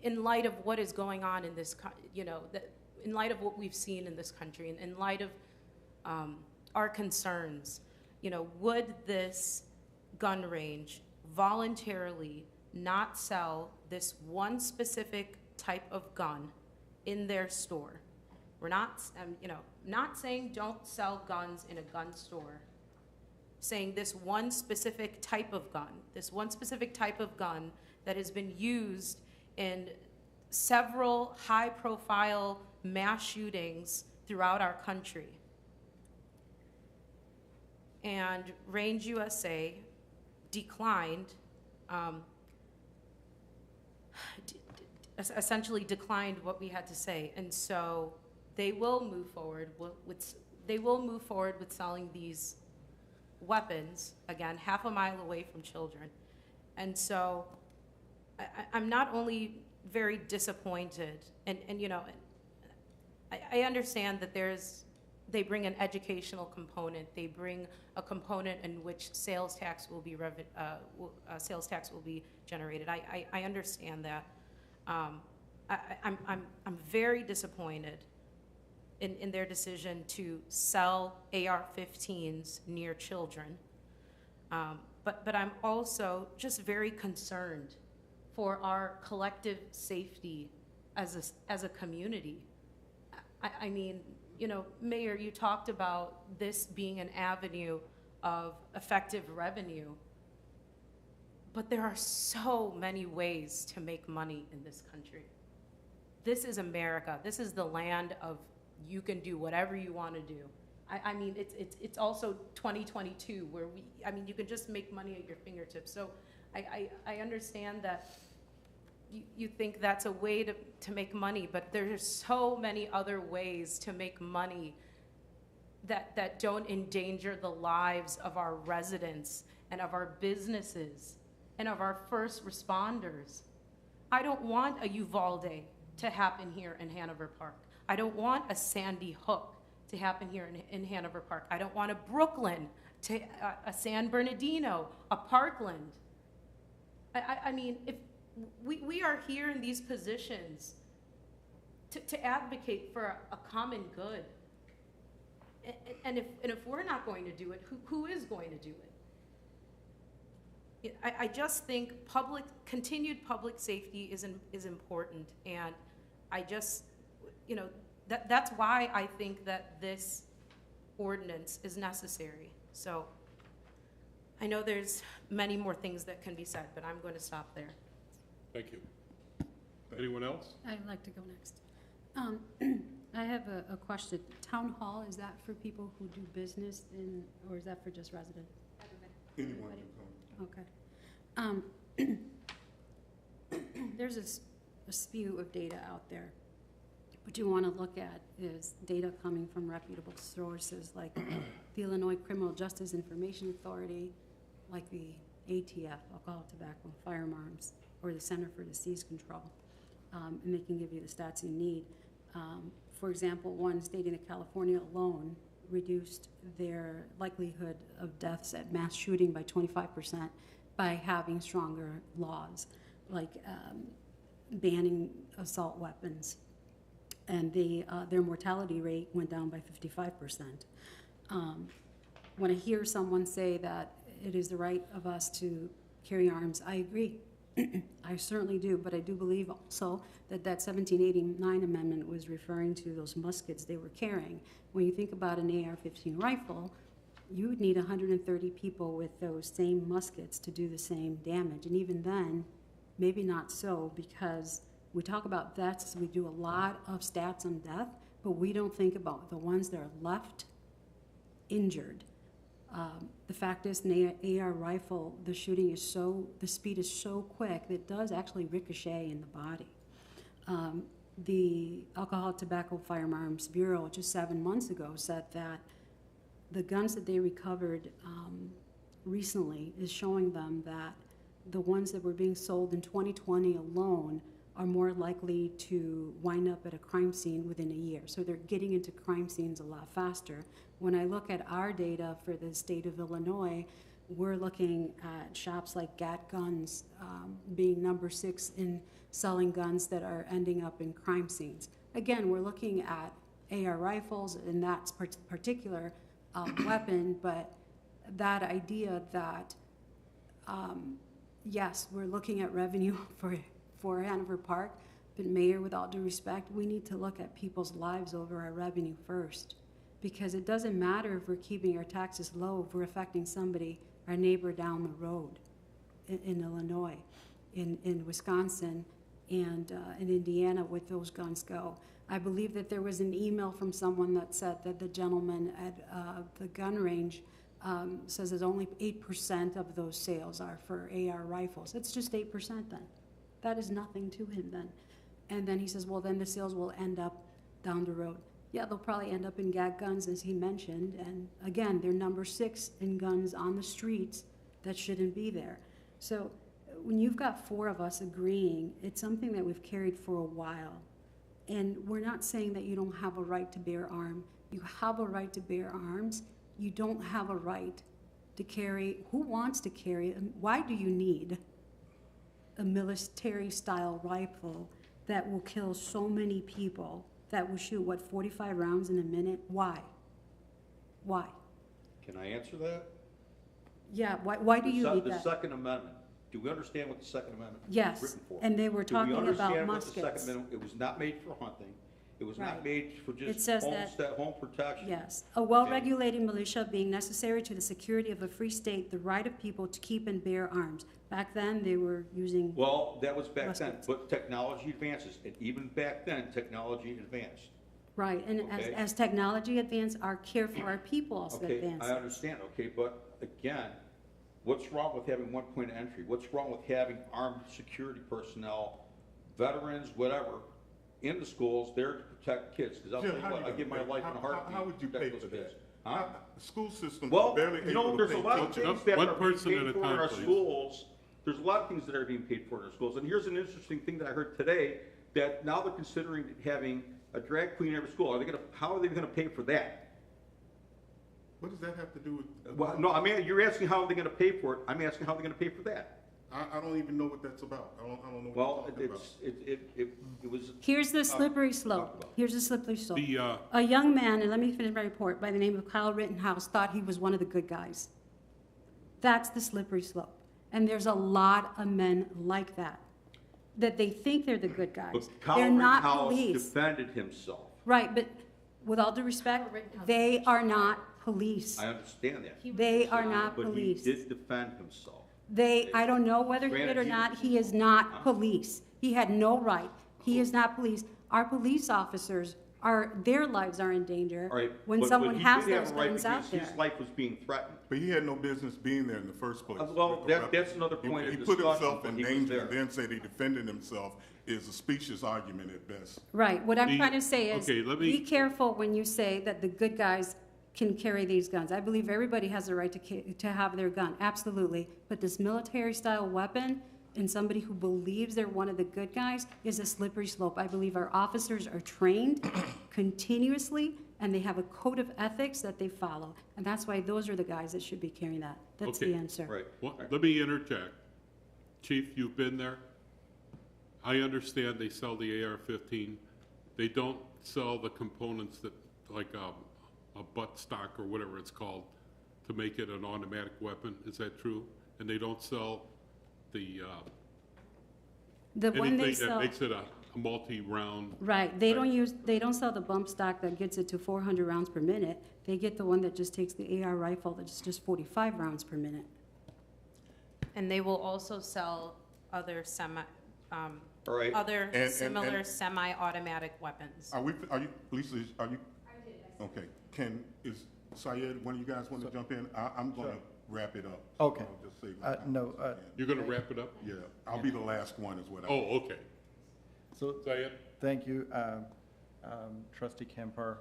S5: in light of what is going on in this, in light of what we've seen in this country, and in light of our concerns, would this gun range voluntarily not sell this one specific type of gun in their store? We're not, not saying don't sell guns in a gun store, saying this one specific type of gun, that has been used in several high-profile mass shootings throughout our country. And Range USA declined, essentially declined what we had to say, and so they will move forward with selling these weapons, again, half a mile away from children. And so I'm not only very disappointed, and I understand that they bring an educational component, they bring a component in which sales tax will be generated. I understand that. I'm very disappointed in their decision to sell AR-15s near children. But I'm also just very concerned for our collective safety as a community. I mean, Mayor, you talked about this being an avenue of effective revenue, but there are so many ways to make money in this country. This is America. This is the land of you can do whatever you want to do. I mean, it's also 2022 where you can just make money at your fingertips. So I understand that you think that's a way to make money, but there's so many other ways to make money that don't endanger the lives of our residents and of our businesses and of our first responders. I don't want a Uvalde to happen here in Hanover Park. I don't want a Sandy Hook to happen here in Hanover Park. I don't want a Brooklyn, a San Bernardino, a Parkland. I mean, if we are here in these positions to advocate for a common good. And if we're not going to do it, who is going to do it? I just think continued public safety is important, and I just, that's why I think that this ordinance is necessary. So I know there's many more things that can be said, but I'm going to stop there.
S1: Thank you. Anyone else?
S10: I'd like to go next. I have a question. Town hall, is that for people who do business or is that for just residents?
S6: Anyone can come.
S10: Okay. There's a spew of data out there. What you want to look at is data coming from reputable sources like the Illinois Criminal Justice Information Authority, like the ATF, Alcohol, Tobacco, and Firearms, or the Center for Disease Control, and they can give you the stats you need. For example, one stating that California alone reduced their likelihood of deaths at mass shooting by 25% by having stronger laws, like banning assault weapons. And their mortality rate went down by 55%. When I hear someone say that it is the right of us to carry arms, I agree. I certainly do, but I do believe also that 1789 amendment was referring to those muskets they were carrying. When you think about an AR-15 rifle, you would need 130 people with those same muskets to do the same damage. And even then, maybe not so, because we talk about deaths, we do a lot of stats on death, but we don't think about the ones that are left injured. The fact is, in an AR rifle, the speed is so quick that it does actually ricochet in the body. The Alcohol, Tobacco, Firearms Bureau just 7 months ago said that the guns that they recovered recently is showing them that the ones that were being sold in 2020 alone are more likely to wind up at a crime scene within a year. So they're getting into crime scenes a lot faster. When I look at our data for the state of Illinois, we're looking at shops like Gat Guns being number 6 in selling guns that are ending up in crime scenes. Again, we're looking at AR rifles and that particular weapon, but that idea that, yes, we're looking at revenue for Hanover Park, but Mayor, with all due respect, we need to look at people's lives over our revenue first. Because it doesn't matter if we're keeping our taxes low, if we're affecting somebody, our neighbor down the road in Illinois, in Wisconsin, and in Indiana with those guns go. I believe that there was an email from someone that said that the gentleman at the gun range says that only 8% of those sales are for AR rifles. It's just 8% then. That is nothing to him then. And then he says, well, then the sales will end up down the road. Yeah, they'll probably end up in gag guns, as he mentioned, and again, they're number 6 in guns on the streets that shouldn't be there. So when you've got 4 of us agreeing, it's something that we've carried for a while. And we're not saying that you don't have a right to bear arms. You have a right to bear arms. You don't have a right to carry. Who wants to carry? And why do you need a military-style rifle that will kill so many people, that will shoot, what, 45 rounds in a minute? Why? Why?
S3: Can I answer that?
S10: Yeah, why do you need
S3: The
S10: that?
S3: Second Amendment. Do we understand what the Second Amendment is
S10: Yes,
S3: written for?
S10: and they were talking
S3: Do we
S10: about
S3: understand what the Second
S10: muskets.
S3: Amendment, it was not made for hunting. It was not
S10: Right.
S3: made for
S10: It
S3: just
S10: says that-
S3: home protection.
S10: Yes, a well-regulated militia being necessary to the security of a free state, the right of people to keep and bear arms. Back then, they were using,
S3: Well, that was back then,
S10: Muskets.
S3: but technology advances, and even back then, technology advanced.
S10: right, and
S3: Okay.
S10: as technology advanced, our care for our people also
S3: Okay,
S10: advances.
S3: I understand, okay, but again, what's wrong with having one point of entry? What's wrong with having armed security personnel, veterans, whatever, in the schools there to protect kids? Because I'll tell
S6: Jim,
S3: you
S6: how
S3: what,
S6: you
S3: I
S6: gonna
S3: give my
S6: pay?
S3: life in a heartbeat.
S6: How would you
S3: to
S6: pay
S3: protect
S6: for
S3: those kids.
S6: that?
S3: Huh?
S6: The school system
S3: Well,
S6: is barely
S3: you know,
S6: able to
S3: there's a
S6: pay
S3: lot of
S6: teachers.
S3: things that
S1: One
S3: are being
S1: person at
S3: paid
S1: a
S3: for in
S1: time,
S3: our
S1: please.
S3: schools. There's a lot of things that are being paid for in our schools. And here's an interesting thing that I heard today, that now they're considering having a drag queen in every school. How are they gonna pay for that?
S6: What does that have to do with?
S3: Well, no, I mean, you're asking how are they gonna pay for it. I'm asking how they're gonna pay for that.
S6: I don't even know what that's about. I don't know
S3: Well,
S6: what you're talking about.
S3: it was.
S10: Here's the slippery
S3: talk
S10: slope.
S3: about.
S10: Here's the slippery slope.
S1: The,
S10: A young man, and let me finish my report, by the name of Kyle Rittenhouse, thought he was one of the good guys. That's the slippery slope. And there's a lot of men like that they think they're the good guys.
S3: But Kyle
S10: They're not
S3: Rittenhouse
S10: police.
S3: defended himself.
S10: Right, but with all due respect, they are not police.
S3: I understand that.
S10: They are not
S3: But he
S10: police.
S3: did defend himself.
S10: I don't know whether he did or
S3: Granted,
S10: not, he is not police. He had no right. He is not police. Our police officers their lives are in danger
S3: All right.
S10: when
S3: but
S10: someone
S3: he
S10: has
S3: did have
S10: those
S3: a right
S10: guns out
S3: because
S10: there.
S3: His life was being threatened.
S6: But he had no business being there in the first place.
S3: Well,
S6: with the weapon.
S3: that's another point of
S6: He put
S3: discussion,
S6: himself
S3: but
S6: in
S3: he was
S6: danger and
S3: there.
S6: then said he defended himself is a specious argument at best.
S10: Right, what I'm
S1: The-
S10: trying to say is,
S1: okay, let me-
S10: be careful when you say that the good guys can carry these guns. I believe everybody has a right to have their gun, absolutely. But this military-style weapon, and somebody who believes they're one of the good guys, is a slippery slope. I believe our officers are trained continuously, and they have a code of ethics that they follow. And that's why those are the guys that should be carrying that. That's the
S1: Okay.
S10: answer.
S3: Right.
S1: Well, let me interject. Chief, you've been there. I understand they sell the AR-15. They don't sell the components that, like a butt stock or whatever it's called, to make it an automatic weapon. Is that true? And they don't sell the,
S10: The one they
S1: anything that
S10: sell,
S1: makes it a multi-round.
S10: right, they don't sell the bump stock that gets it to 400 rounds per minute. They get the one that just takes the AR rifle that's just 45 rounds per minute.
S5: And they will also sell other
S3: All right.
S5: other
S6: And-
S5: similar semi-automatic weapons.
S6: Are you, Lisa, are you? Okay, is Syed, one of you guys want to jump in? I'm gonna wrap it up.
S11: Okay.
S6: I'll just say my
S11: No,
S6: comments.
S1: You're gonna wrap it up?
S6: Yeah, I'll be the last one is what I.
S1: Oh, okay.
S11: so
S1: Syed?
S11: thank you, Trustee Kemper,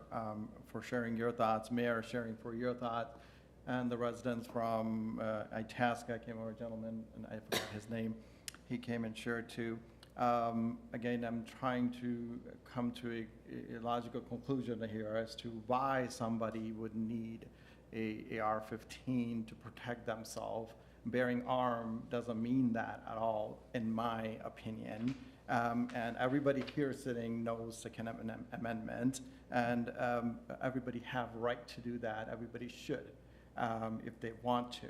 S11: for sharing your thoughts, Mayor sharing for your thoughts, and the residents from Itasca came over, a gentleman, and I forgot his name, he came and shared too. Again, I'm trying to come to a logical conclusion here as to why somebody would need a AR-15 to protect themselves. Bearing arm doesn't mean that at all, in my opinion. And everybody here sitting knows Second Amendment, and everybody have right to do that. Everybody should, if they want to.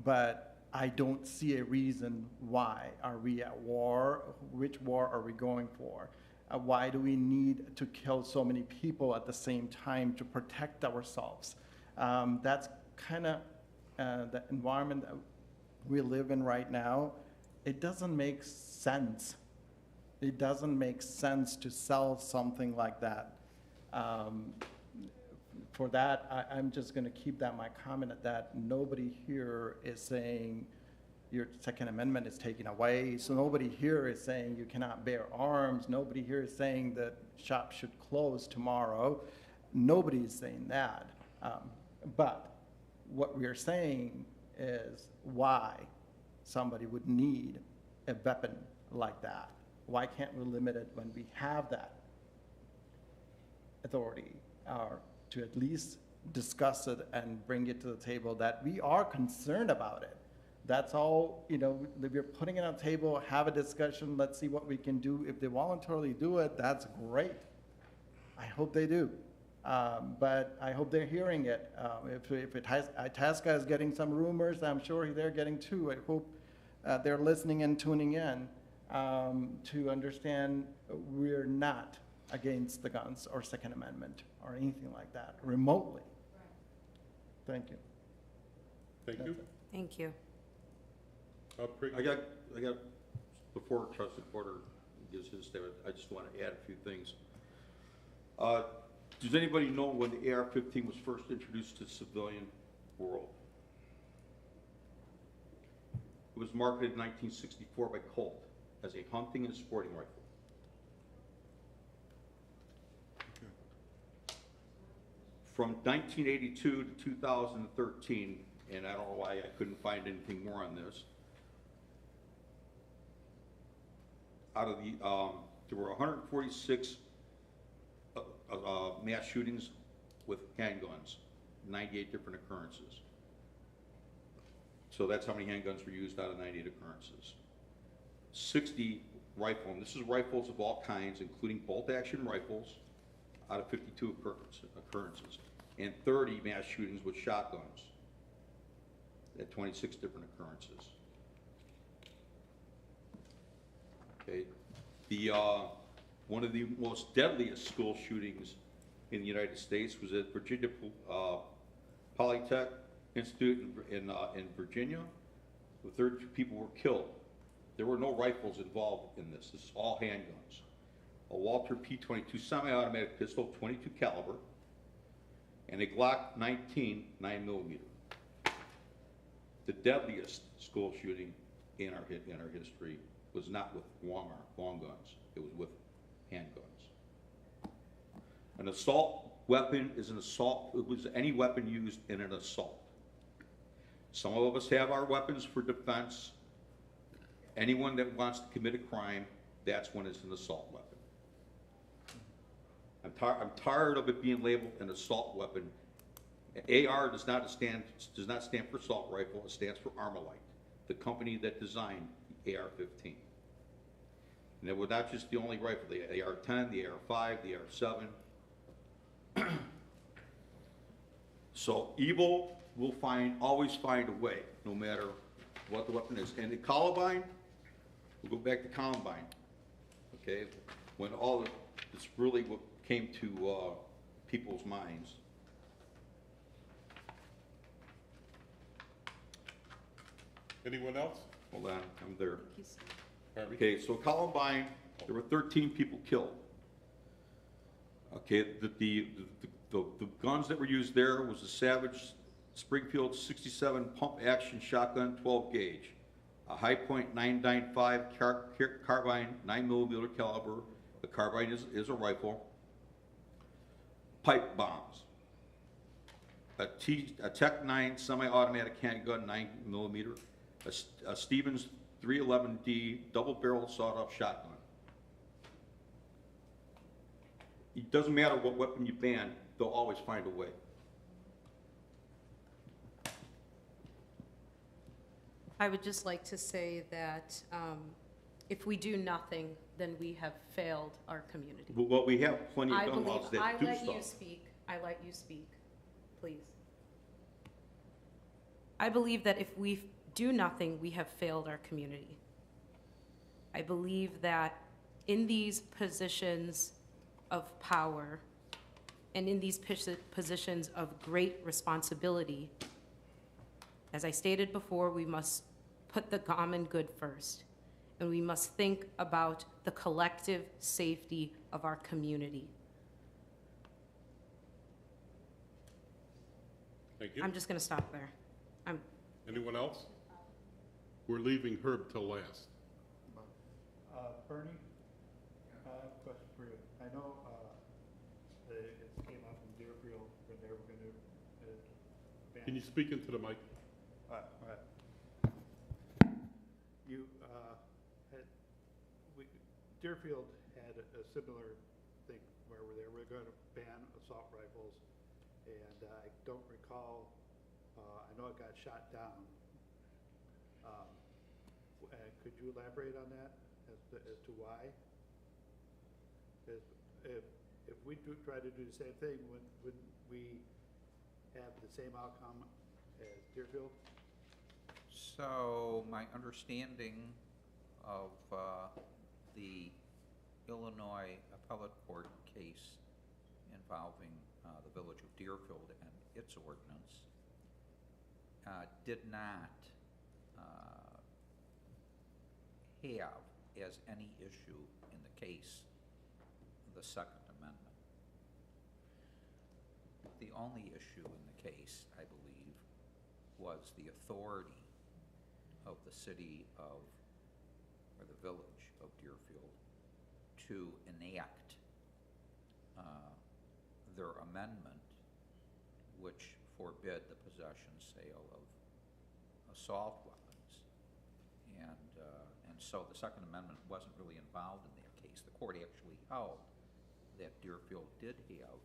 S11: But I don't see a reason why are we at war. Which war are we going for? Why do we need to kill so many people at the same time to protect ourselves? That's kind of the environment that we live in right now. It doesn't make sense. It doesn't make sense to sell something like that. For that, I'm just going to keep that my comment at that. Nobody here is saying your Second Amendment is taken away. So nobody here is saying you cannot bear arms. Nobody here is saying that shops should close tomorrow. Nobody is saying that. But what we are saying is why somebody would need a weapon like that. Why can't we limit it when we have that authority, or to at least discuss it and bring it to the table that we are concerned about it? That's all, we're putting it on the table, have a discussion, let's see what we can do. If they voluntarily do it, that's great. I hope they do. But I hope they're hearing it. If Itasca is getting some rumors, I'm sure they're getting too. I hope they're listening and tuning in to understand we're not against the guns or Second Amendment or anything like that, remotely. Thank you.
S1: Thank you.
S5: Thank you.
S3: I got, before Trustee Porter gives his statement, I just want to add a few things. Does anybody know when the AR-15 was first introduced to the civilian world? It was marketed in 1964 by Colt as a hunting and sporting rifle. From 1982 to 2013, and I don't know why I couldn't find anything more on this, out of the, there were 146 mass shootings with handguns, 98 different occurrences. So that's how many handguns were used out of 98 occurrences. 60 rifle, and this is rifles of all kinds, including bolt-action rifles, out of 52 occurrences, and 30 mass shootings with shotguns at 26 different occurrences. Okay, one of the most deadliest school shootings in the United States was at Virginia Polytech Institute in Virginia. 32 people were killed. There were no rifles involved in this. This is all handguns. A Walter P-22 semi-automatic pistol, 22 caliber, and a Glock 19 9mm. The deadliest school shooting in our history was not with long guns. It was with handguns. An assault weapon is an assault. It was any weapon used in an assault. Some of us have our weapons for defense. Anyone that wants to commit a crime, that's when it's an assault weapon. I'm tired of it being labeled an assault weapon. AR does not stand for assault rifle. It stands for Armalite, the company that designed the AR-15. And it was not just the only rifle, the AR-10, the AR-5, the AR-7. So evil will always find a way, no matter what the weapon is. And the Columbine, we'll go back to Columbine, okay? When it's really what came to people's minds.
S1: Anyone else?
S3: Hold on, I'm there.
S5: Thank you, sir.
S3: Okay, so Columbine, there were 13 people killed. Okay, the guns that were used there was a Savage Springfield 67 pump action shotgun 12 gauge, a High Point 995 carbine 9mm caliber. The carbine is a rifle. Pipe bombs. A Tech 9 semi-automatic handgun 9mm. A Stevens 311D double-barrel sawed-off shotgun. It doesn't matter what weapon you ban, they'll always find a way.
S5: I would just like to say that If we do nothing, then we have failed our community.
S3: Well, we have plenty of
S5: I
S3: gun
S5: believe,
S3: laws
S5: I
S3: that do
S5: let you
S3: stuff.
S5: speak, I let you speak, please. I believe that if we do nothing, we have failed our community. I believe that in these positions of power and in these positions of great responsibility, as I stated before, we must put the common good first, and we must think about the collective safety of our community.
S1: Thank you.
S5: I'm just gonna stop there.
S1: Anyone else? We're leaving Herb till last.
S11: Bernie, I have a question for you. I know, it came up in Deerfield when they were gonna, ban.
S1: Can you speak into the mic?
S11: Right. You, Deerfield had a similar thing where they were gonna ban assault rifles, and I don't recall, I know it got shot down. Could you elaborate on that as to why? If we do try to do the same thing, wouldn't we have the same outcome as Deerfield?
S7: So my understanding of the Illinois appellate court case involving the village of Deerfield and its ordinance did not have as any issue in the case the Second Amendment. The only issue in the case, I believe, was the authority of the city of, or the village of Deerfield to enact their amendment, which forbid the possession, sale of assault weapons. And so the Second Amendment wasn't really involved in that case. The court actually held that Deerfield did have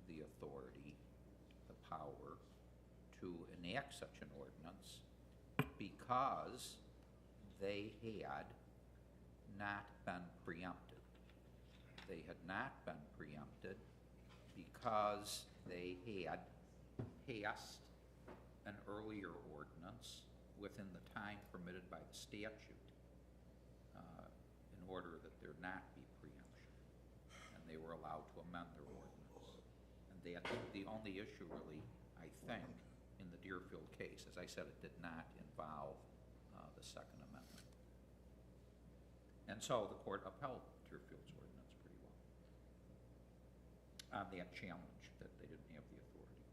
S7: the authority, the power, to enact such an ordinance because they had not been preempted. They had not been preempted because they had passed an earlier ordinance within the time permitted by the statute in order that there not be preemption, and they were allowed to amend their ordinance. And that's the only issue really, I think, in the Deerfield case. As I said, it did not involve the Second Amendment. And so the court upheld Deerfield's ordinance pretty well on that challenge that they didn't have the authority.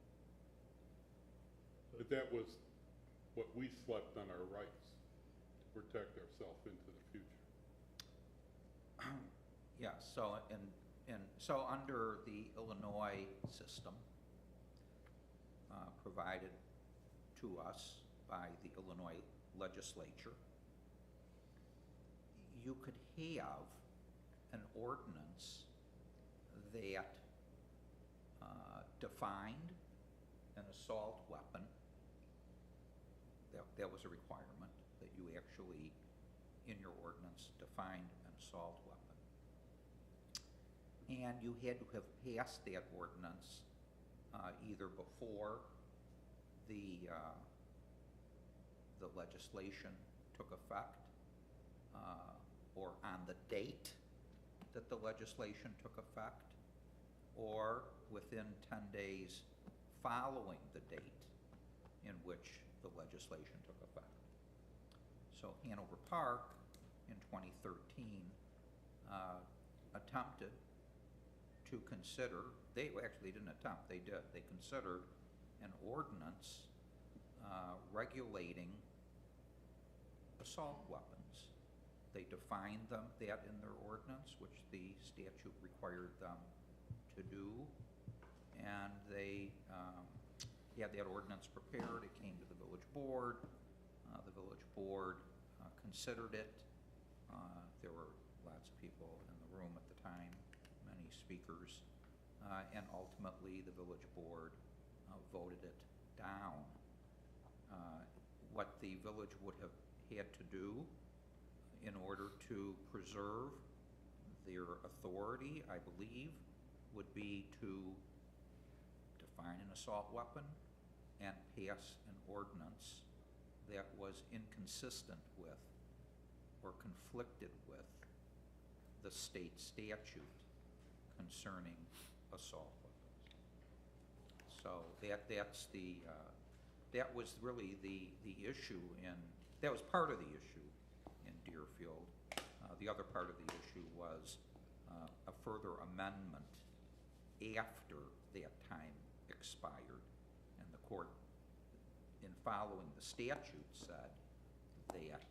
S1: But that was what we slept on our rights to protect ourselves into the future.
S7: Yeah, so so under the Illinois system provided to us by the Illinois legislature, you could have an ordinance that defined an assault weapon. That was a requirement, that you actually, in your ordinance, defined an assault weapon. And you had to have passed that ordinance either before the legislation took effect or on the date that the legislation took effect, or within 10 days following the date in which the legislation took effect. So Hanover Park in 2013 attempted to consider, they actually didn't attempt, they did, they considered an ordinance regulating assault weapons. They defined that in their ordinance, which the statute required them to do, and they had that ordinance prepared. It came to the village board. The village board considered it. There were lots of people in the room at the time, many speakers, and ultimately the village board voted it down. What the village would have had to do in order to preserve their authority, I believe, would be to define an assault weapon and pass an ordinance that was inconsistent with or conflicted with the state statute concerning assault weapons. So that's the, that was really the issue that was part of the issue in Deerfield. The other part of the issue was a further amendment after that time expired. And the court, in following the statute, said that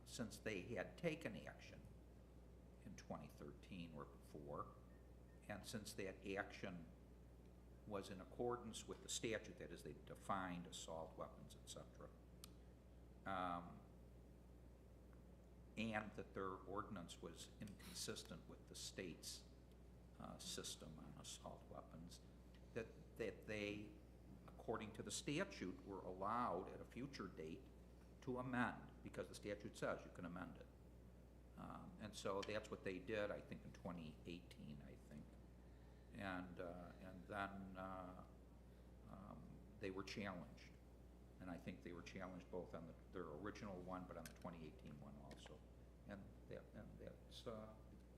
S7: since they had taken action in 2013 or before, and since that action was in accordance with the statute, that is, they defined assault weapons, etc., and that their ordinance was inconsistent with the state's system on assault weapons, that they, according to the statute, were allowed at a future date to amend, because the statute says you can amend it. And so that's what they did, I think, in 2018, I think. And then they were challenged. And I think they were challenged both on their original one, but on the 2018 one also. And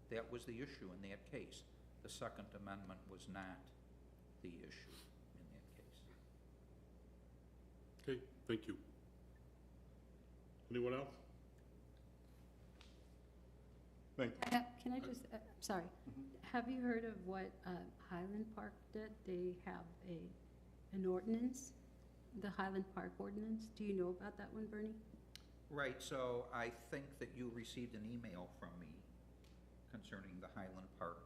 S7: that was the issue in that case. The Second Amendment was not the issue in that case.
S1: Okay, thank you. Anyone else?
S6: Thank you.
S10: Can I just, sorry, have you heard of what Highland Park did? They have an ordinance, the Highland Park ordinance. Do you know about that one, Bernie?
S7: Right, so I think that you received an email from me concerning the Highland Park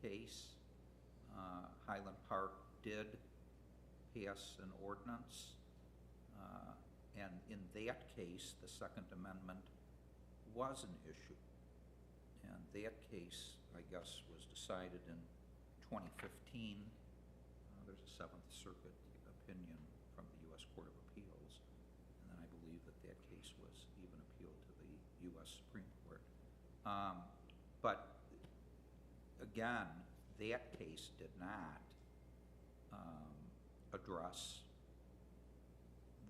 S7: case. Highland Park did pass an ordinance, and in that case, the Second Amendment was an issue. And that case, I guess, was decided in 2015. There's a Seventh Circuit opinion from the U.S. Court of Appeals, and then I believe that case was even appealed to the U.S. Supreme Court. But again, that case did not address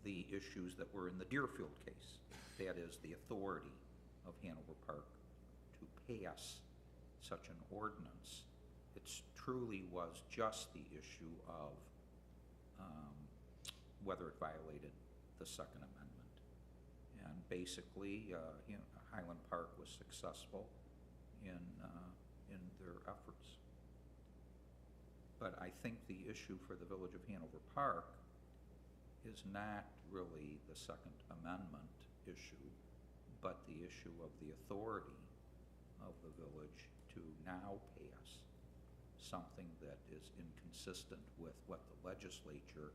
S7: the issues that were in the Deerfield case. That is, the authority of Hanover Park to pass such an ordinance. It truly was just the issue of whether it violated the Second Amendment. And basically, Highland Park was successful in their efforts. But I think the issue for the Village of Hanover Park is not really the Second Amendment issue, but the issue of the authority of the village to now pass something that is inconsistent with what the legislature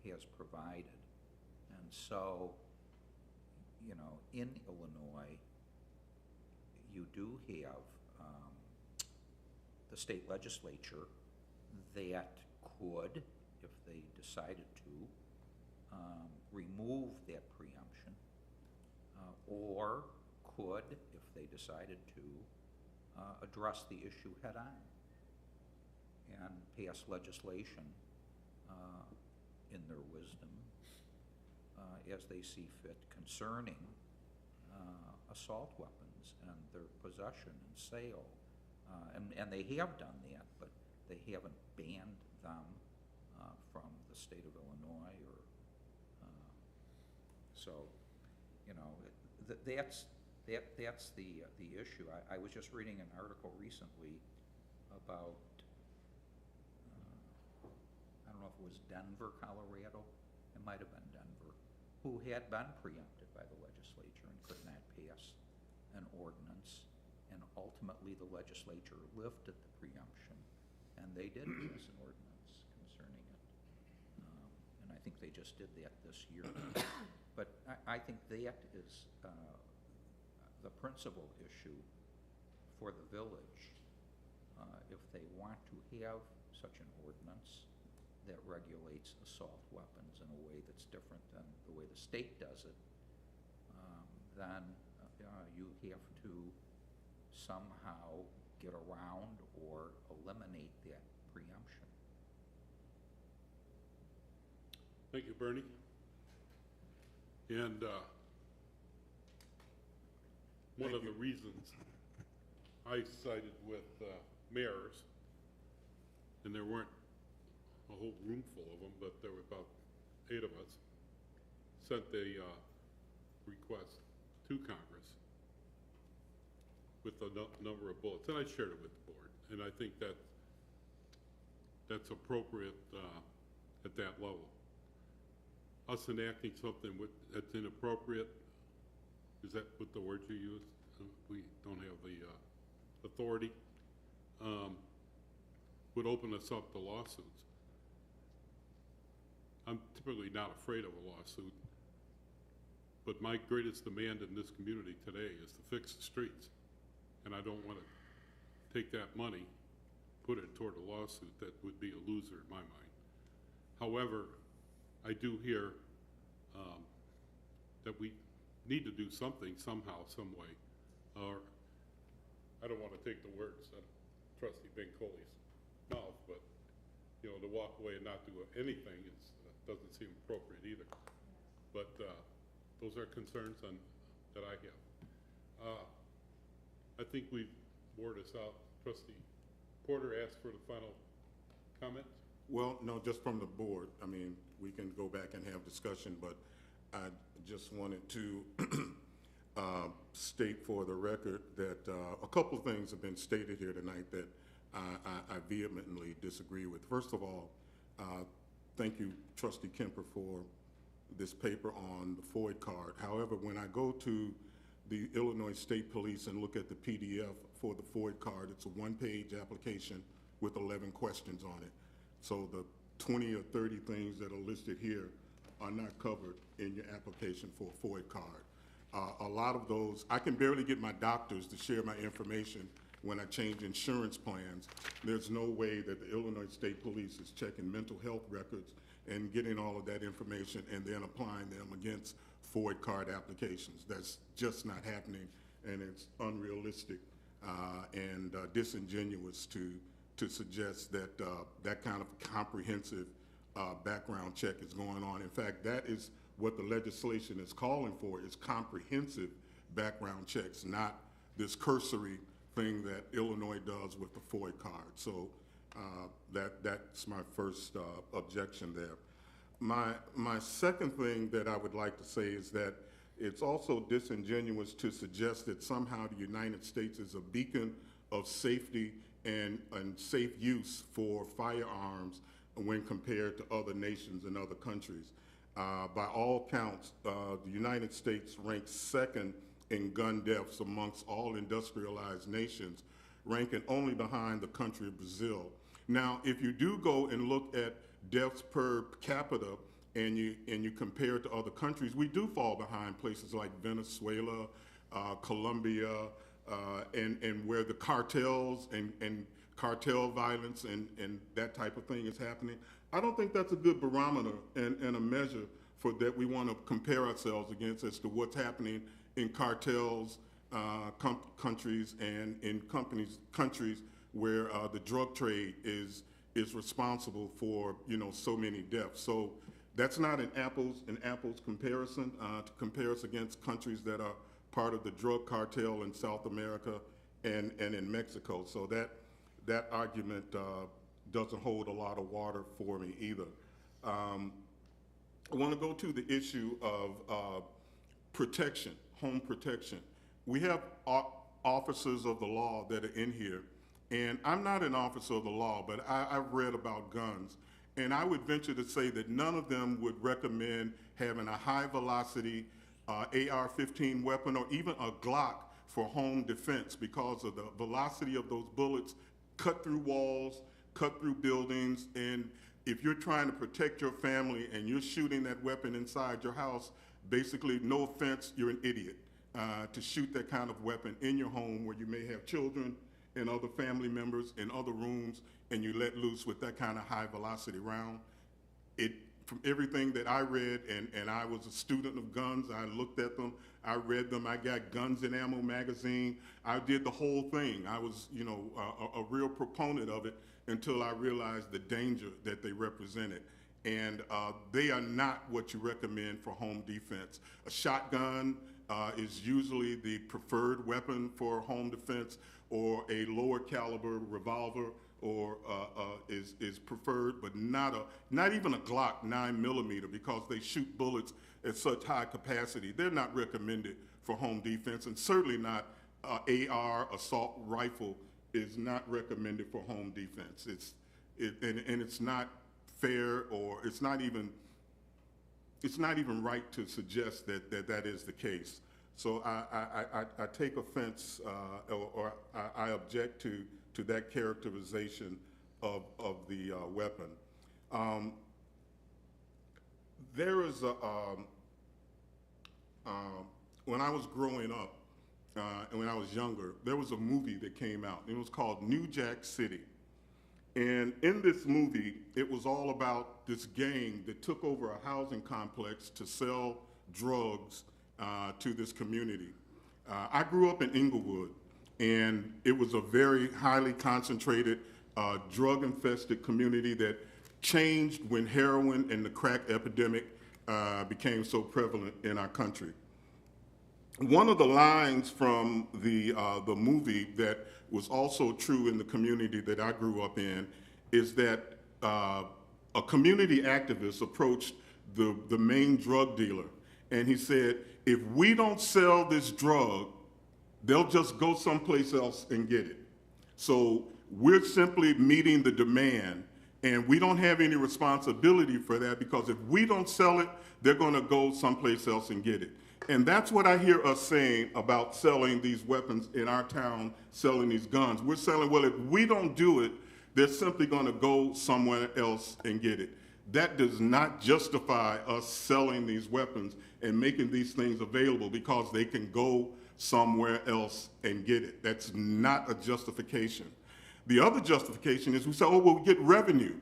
S7: has provided. And so, you know, in Illinois, you do have the state legislature that could, if they decided to, remove that preemption, or could, if they decided to, address the issue head-on and pass legislation in their wisdom as they see fit concerning assault weapons and their possession and sale. And they have done that, but they haven't banned them from the state of Illinois, or so, you know, that's the issue. I was just reading an article recently about I don't know if it was Denver, Colorado, it might have been Denver, who had been preempted by the legislature and could not pass an ordinance, and ultimately the legislature lifted the preemption, and they did pass an ordinance concerning it. And I think they just did that this year. But I think that is the principal issue for the village. If they want to have such an ordinance that regulates assault weapons in a way that's different than the way the state does it, then you have to somehow get around or eliminate that preemption.
S1: Thank you, Bernie. And one of the reasons I sided with mayors, and there weren't a whole room full of them, but there were about 8 of us, sent a request to Congress with a number of bullets, and I shared it with the board, and I think that that's appropriate at that level. Us enacting something that's inappropriate, is that what the word you used? We don't have the authority, would open us up to lawsuits. I'm typically not afraid of a lawsuit, but my greatest demand in this community today is to fix the streets. And I don't want to take that money, put it toward a lawsuit that would be a loser in my mind. However, I do hear that we need to do something somehow, some way. Or I don't want to take the words out of Trustee Bencoley's mouth, but you know, to walk away and not do anything doesn't seem appropriate either. But those are concerns that I have. I think we've wore this out. Trustee Porter asked for the final comment.
S6: Well, no, just from the board. I mean, we can go back and have discussion, but I just wanted to state for the record that a couple of things have been stated here tonight that I vehemently disagree with. First of all, thank you, Trustee Kemper, for this paper on the FOID card. However, when I go to the Illinois State Police and look at the PDF for the FOID card, it's a one-page application with 11 questions on it. So the 20 or 30 things that are listed here are not covered in your application for a FOID card. A lot of those, I can barely get my doctors to share my information when I change insurance plans. There's no way that the Illinois State Police is checking mental health records and getting all of that information and then applying them against FOID card applications. That's just not happening, and it's unrealistic and disingenuous to suggest that that kind of comprehensive background check is going on. In fact, that is what the legislation is calling for, is comprehensive background checks, not this cursory thing that Illinois does with the FOID card. So that's my first objection there. My second thing that I would like to say is that it's also disingenuous to suggest that somehow the United States is a beacon of safety and safe use for firearms when compared to other nations and other countries. By all counts, the United States ranks second in gun deaths amongst all industrialized nations, ranking only behind the country of Brazil. Now, if you do go and look at deaths per capita and you compare it to other countries, we do fall behind places like Venezuela, Colombia, and where the cartels and cartel violence and that type of thing is happening. I don't think that's a good barometer and a measure for that we want to compare ourselves against as to what's happening in cartels, countries, and in countries where the drug trade is responsible for, you know, so many deaths. So that's not an apples comparison to compare us against countries that are part of the drug cartel in South America and in Mexico. So that argument doesn't hold a lot of water for me either. I want to go to the issue of protection, home protection. We have officers of the law that are in here, and I'm not an officer of the law, but I've read about guns, and I would venture to say that none of them would recommend having a high-velocity AR-15 weapon or even a Glock for home defense because of the velocity of those bullets cut through walls, cut through buildings, and if you're trying to protect your family and you're shooting that weapon inside your house, basically, no offense, you're an idiot to shoot that kind of weapon in your home where you may have children and other family members in other rooms and you let loose with that kind of high velocity round. from everything that I read, and I was a student of guns, I looked at them, I read them, I got Guns and Ammo magazine, I did the whole thing. I was, you know, a real proponent of it until I realized the danger that they represented. And they are not what you recommend for home defense. A shotgun is usually the preferred weapon for home defense, or a lower caliber revolver or is preferred, but not even a Glock 9mm, because they shoot bullets at such high capacity. They're not recommended for home defense, and certainly not AR assault rifle is not recommended for home defense. And it's not fair, or it's not even right to suggest that is the case. So I take offense, or I object to that characterization of the weapon. There is when I was growing up, and when I was younger, there was a movie that came out. It was called New Jack City. And in this movie, it was all about this gang that took over a housing complex to sell drugs to this community. I grew up in Inglewood, and it was a very highly concentrated, drug-infested community that changed when heroin and the crack epidemic became so prevalent in our country. One of the lines from the movie that was also true in the community that I grew up in is that a community activist approached the main drug dealer, and he said, if we don't sell this drug, they'll just go someplace else and get it. So we're simply meeting the demand, and we don't have any responsibility for that, because if we don't sell it, they're going to go someplace else and get it. And that's what I hear us saying about selling these weapons in our town, selling these guns. We're selling, well, if we don't do it, they're simply going to go somewhere else and get it. That does not justify us selling these weapons and making these things available because they can go somewhere else and get it. That's not a justification. The other justification is we say, oh, well, we get revenue.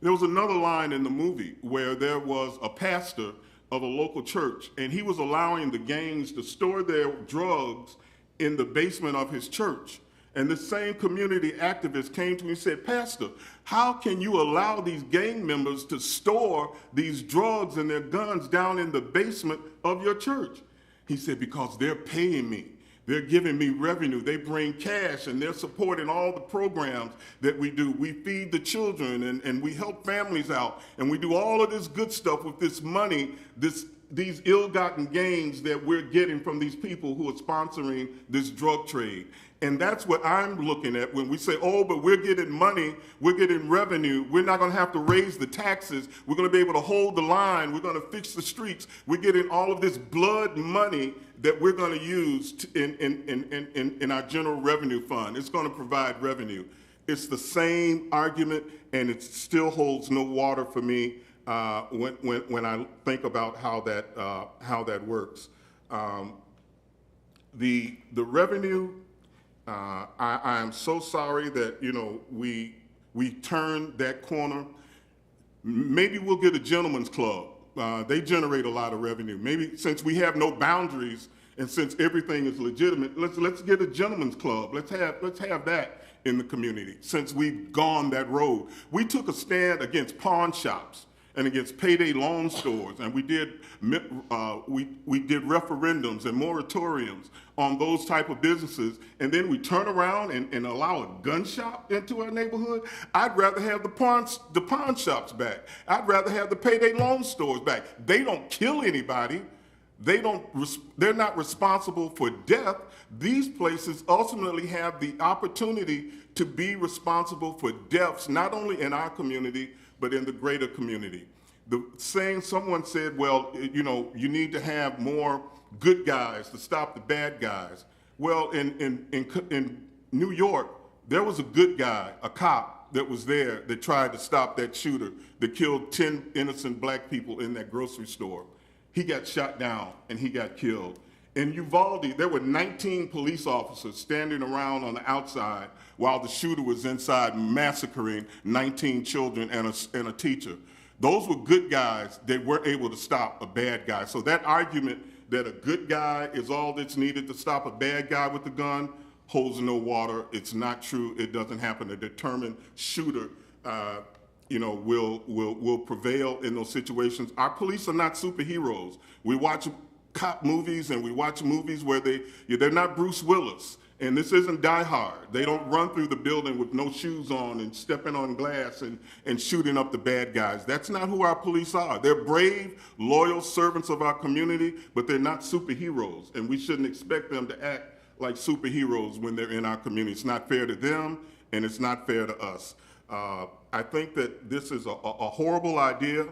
S6: There was another line in the movie where there was a pastor of a local church, and he was allowing the gangs to store their drugs in the basement of his church. And the same community activist came to me and said, Pastor, how can you allow these gang members to store these drugs and their guns down in the basement of your church? He said, because they're paying me. They're giving me revenue. They bring cash, and they're supporting all the programs that we do. We feed the children, and we help families out, and we do all of this good stuff with this money, these ill-gotten gains that we're getting from these people who are sponsoring this drug trade. And that's what I'm looking at when we say, oh, but we're getting money, we're getting revenue, we're not going to have to raise the taxes, we're going to be able to hold the line, we're going to fix the streets, we're getting all of this blood money that we're going to use in our general revenue fund. It's going to provide revenue. It's the same argument, and it still holds no water for me when I think about how that works. The revenue. I am so sorry that, you know, we turned that corner. Maybe we'll get a gentleman's club. They generate a lot of revenue. Maybe since we have no boundaries and since everything is legitimate, let's get a gentleman's club. Let's have that in the community. Since we've gone that road, we took a stand against pawn shops and against payday loan stores, and we did referendums and moratoriums on those type of businesses, and then we turn around and allow a gun shop into our neighborhood. I'd rather have the pawn shops back. I'd rather have the payday loan stores back. They don't kill anybody. They're not responsible for death. These places ultimately have the opportunity to be responsible for deaths, not only in our community, but in the greater community. Someone said, well, you know, you need to have more good guys to stop the bad guys. Well, in New York, there was a good guy, a cop that was there that tried to stop that shooter that killed 10 innocent black people in that grocery store. He got shot down and he got killed. In Uvalde, there were 19 police officers standing around on the outside while the shooter was inside massacring 19 children and a teacher. Those were good guys that were able to stop a bad guy. So that argument that a good guy is all that's needed to stop a bad guy with a gun holds no water. It's not true. It doesn't happen. A determined shooter, will prevail in those situations. Our police are not superheroes. We watch cop movies and we watch movies where they're not Bruce Willis. And this isn't Die Hard. They don't run through the building with no shoes on and stepping on glass and shooting up the bad guys. That's not who our police are. They're brave, loyal servants of our community, but they're not superheroes. And we shouldn't expect them to act like superheroes when they're in our community. It's not fair to them, and it's not fair to us. I think that this is a horrible idea.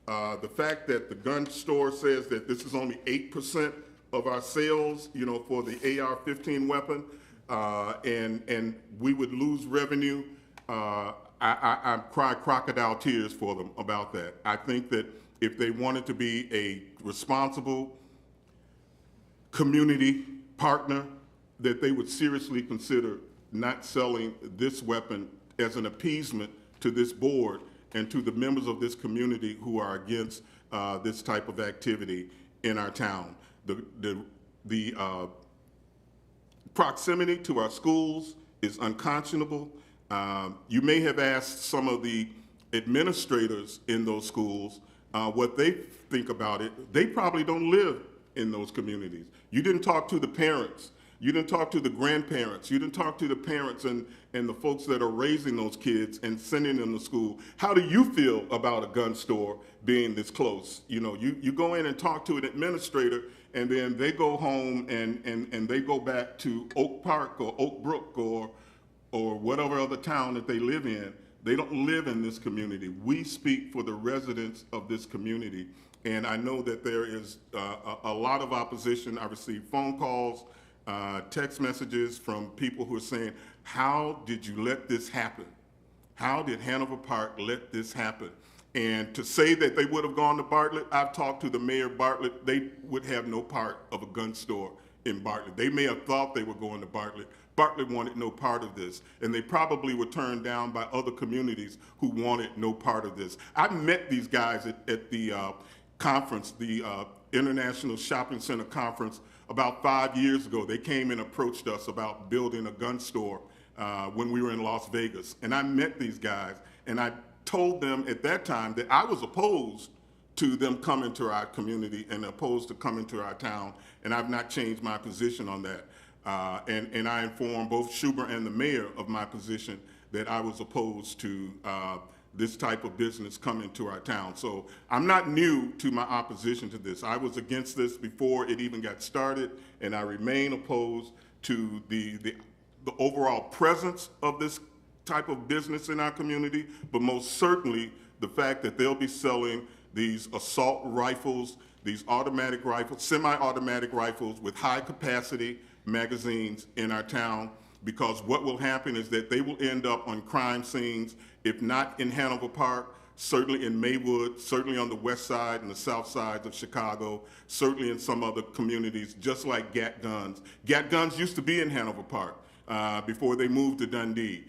S6: The fact that the gun store says that this is only 8% of our sales, for the AR-15 weapon, and we would lose revenue. I cry crocodile tears for them about that. I think that if they wanted to be a responsible community partner, that they would seriously consider not selling this weapon as an appeasement to this board and to the members of this community who are against this type of activity in our town. The proximity to our schools is unconscionable. You may have asked some of the administrators in those schools what they think about it. They probably don't live in those communities. You didn't talk to the parents. You didn't talk to the grandparents. You didn't talk to the parents and the folks that are raising those kids and sending them to school. How do you feel about a gun store being this close? You go in and talk to an administrator, and then they go home and they go back to Oak Park or Oak Brook or whatever other town that they live in. They don't live in this community. We speak for the residents of this community. And I know that there is a lot of opposition. I received phone calls, text messages from people who are saying, how did you let this happen? How did Hanover Park let this happen? And to say that they would have gone to Bartlett, I've talked to the mayor of Bartlett, they would have no part of a gun store in Bartlett. They may have thought they were going to Bartlett. Bartlett wanted no part of this, and they probably were turned down by other communities who wanted no part of this. I met these guys at the conference, the International Shopping Center Conference, about 5 years ago. They came and approached us about building a gun store when we were in Las Vegas. And I met these guys, and I told them at that time that I was opposed to them coming to our community and opposed to coming to our town, and I've not changed my position on that. And I informed both Schubert and the mayor of my position that I was opposed to this type of business coming to our town. So I'm not new to my opposition to this. I was against this before it even got started, and I remain opposed to the overall presence of this type of business in our community, but most certainly the fact that they'll be selling these assault rifles, these automatic rifles, semi-automatic rifles with high capacity magazines in our town, because what will happen is that they will end up on crime scenes, if not in Hanover Park, certainly in Maywood, certainly on the west side and the south sides of Chicago, certainly in some other communities, just like Gat Guns. Gat Guns used to be in Hanover Park before they moved to Dundee.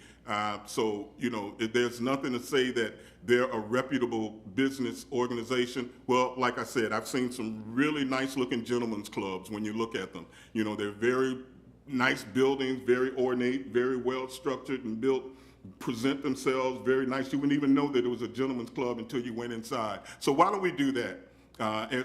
S6: So, there's nothing to say that they're a reputable business organization. Well, like I said, I've seen some really nice-looking gentlemen's clubs when you look at them. They're very nice buildings, very ornate, very well-structured and built, present themselves very nice. You wouldn't even know that it was a gentleman's club until you went inside. So why don't we do that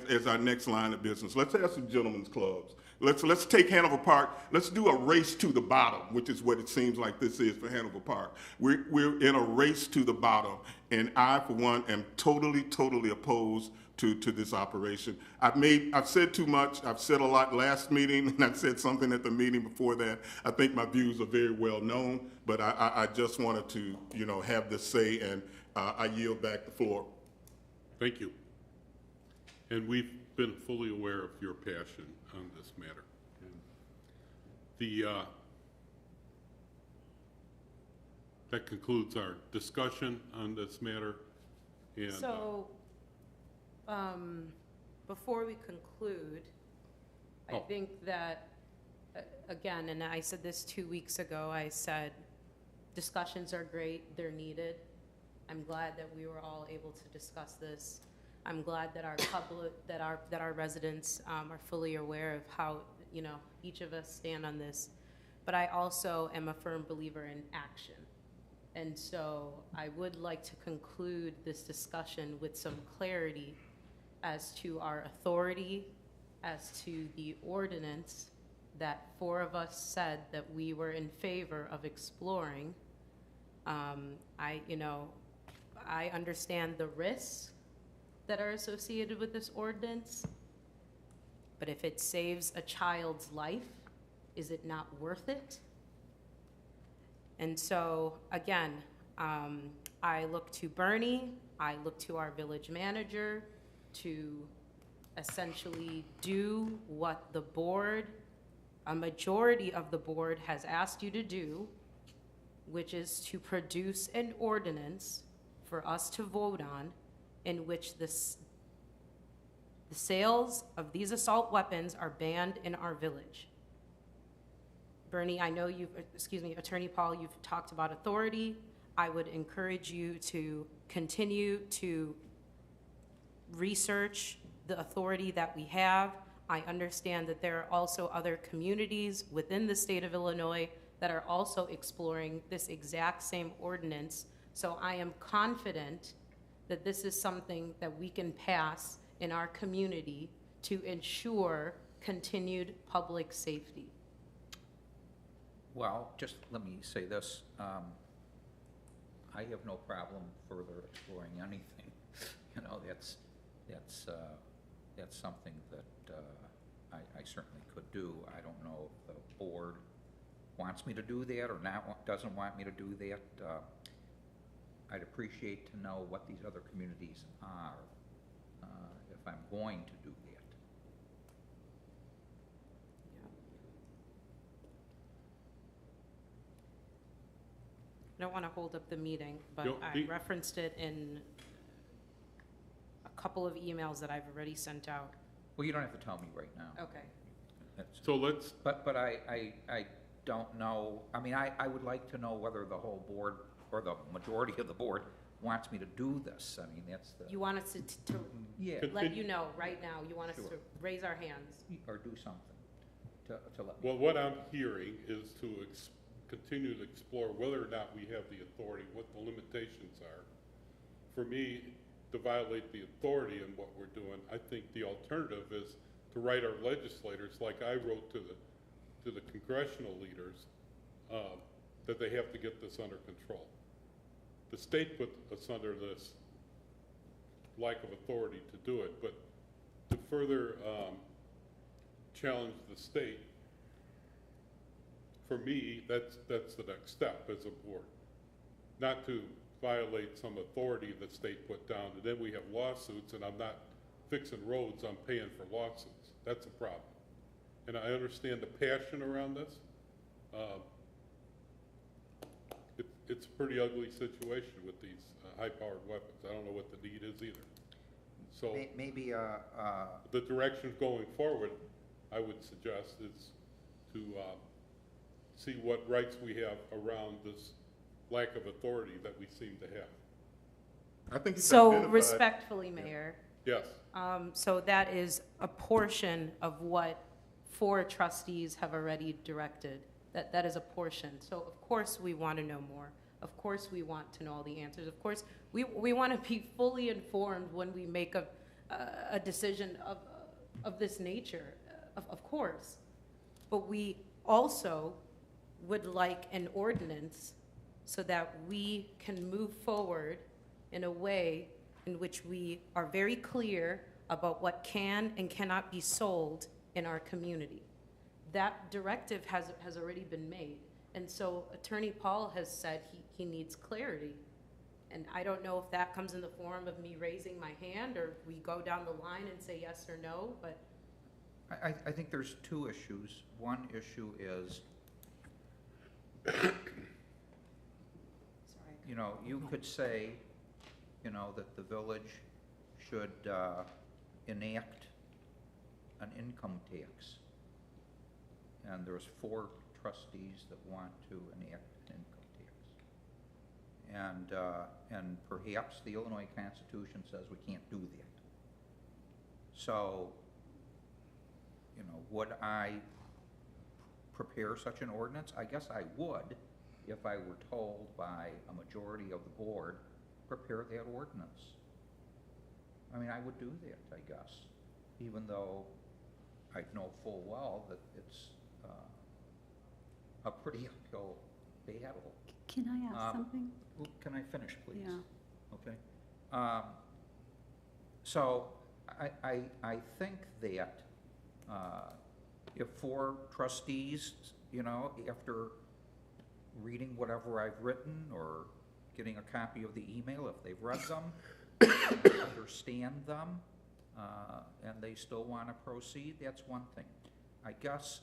S6: as our next line of business? Let's have some gentlemen's clubs. Let's take Hanover Park. Let's do a race to the bottom, which is what it seems like this is for Hanover Park. We're in a race to the bottom, and I, for one, am totally opposed to this operation. I've said too much. I've said a lot last meeting, and I've said something at the meeting before that. I think my views are very well known, but I just wanted to, have this say, and I yield back the floor.
S1: Thank you. And we've been fully aware of your passion on this matter. That concludes our discussion on this matter. And,
S5: So, before we conclude, I think that, again, and I said this 2 weeks ago, I said, discussions are great, they're needed, I'm glad that we were all able to discuss this. I'm glad that our public, that our residents are fully aware of how, each of us stand on this. But I also am a firm believer in action. And so I would like to conclude this discussion with some clarity as to our authority, as to the ordinance that 4 of us said that we were in favor of exploring. I understand the risks that are associated with this ordinance, but if it saves a child's life, is it not worth it? And so, again, I look to Bernie, I look to our village manager to essentially do what the board, a majority of the board has asked you to do, which is to produce an ordinance for us to vote on in which the sales of these assault weapons are banned in our village. Bernie, I know Attorney Paul, you've talked about authority. I would encourage you to continue to research the authority that we have. I understand that there are also other communities within the state of Illinois that are also exploring this exact same ordinance. So I am confident that this is something that we can pass in our community to ensure continued public safety.
S7: Well, just let me say this. I have no problem further exploring anything. That's something that I certainly could do. I don't know if the board wants me to do that or not, doesn't want me to do that. I'd appreciate to know what these other communities are if I'm going to do that.
S5: I don't want to hold up the meeting, but
S1: No,
S5: I referenced it in a couple of emails that I've already sent out.
S7: Well, you don't have to tell me right now.
S5: Okay.
S7: That's-
S1: So let's,
S7: But I don't know, I mean, I would like to know whether the whole board, or the majority of the board, wants me to do this. I mean, that's the,
S5: You want us to
S7: yeah,
S5: let you know right now, you want us
S7: Sure.
S5: to raise our hands.
S7: or do something to let me.
S1: well, what I'm hearing is to continue to explore whether or not we have the authority, what the limitations are. For me, to violate the authority in what we're doing, I think the alternative is to write our legislators, like I wrote to the congressional leaders, that they have to get this under control. The state put us under this lack of authority to do it, but to further challenge the state, for me, that's the next step as a board. Not to violate some authority the state put down, and then we have lawsuits, and I'm not fixing roads, I'm paying for lawsuits. That's a problem. And I understand the passion around this. It's a pretty ugly situation with these high-powered weapons. I don't know what the need is either. So
S7: Maybe,
S1: the direction going forward, I would suggest, is to see what rights we have around this lack of authority that we seem to have.
S6: I think you've
S5: So
S6: identified-
S5: respectfully, Mayor,
S1: Yes,
S5: so that is a portion of what 4 trustees have already directed. That is a portion. So of course we want to know more. Of course we want to know all the answers. Of course we want to be fully informed when we make a decision of this nature, of course. But we also would like an ordinance so that we can move forward in a way in which we are very clear about what can and cannot be sold in our community. That directive has already been made. And so Attorney Paul has said he needs clarity. And I don't know if that comes in the form of me raising my hand or we go down the line and say yes or no, but
S7: I think there's 2 issues. One issue is,
S5: sorry.
S7: you could say, that the village should enact an income tax. And there's 4 trustees that want to enact an income tax. and perhaps the Illinois Constitution says we can't do that. So, you know, would I prepare such an ordinance? I guess I would, if I were told by a majority of the board, prepare that ordinance. I mean, I would do that, I guess, even though I know full well that it's a pretty uphill battle.
S10: Can I ask something?
S7: Can I finish, please?
S10: Yeah.
S7: Okay. So I think that if four trustees, you know, after reading whatever I've written or getting a copy of the email, if they've read them, understand them, and they still want to proceed, that's one thing. I guess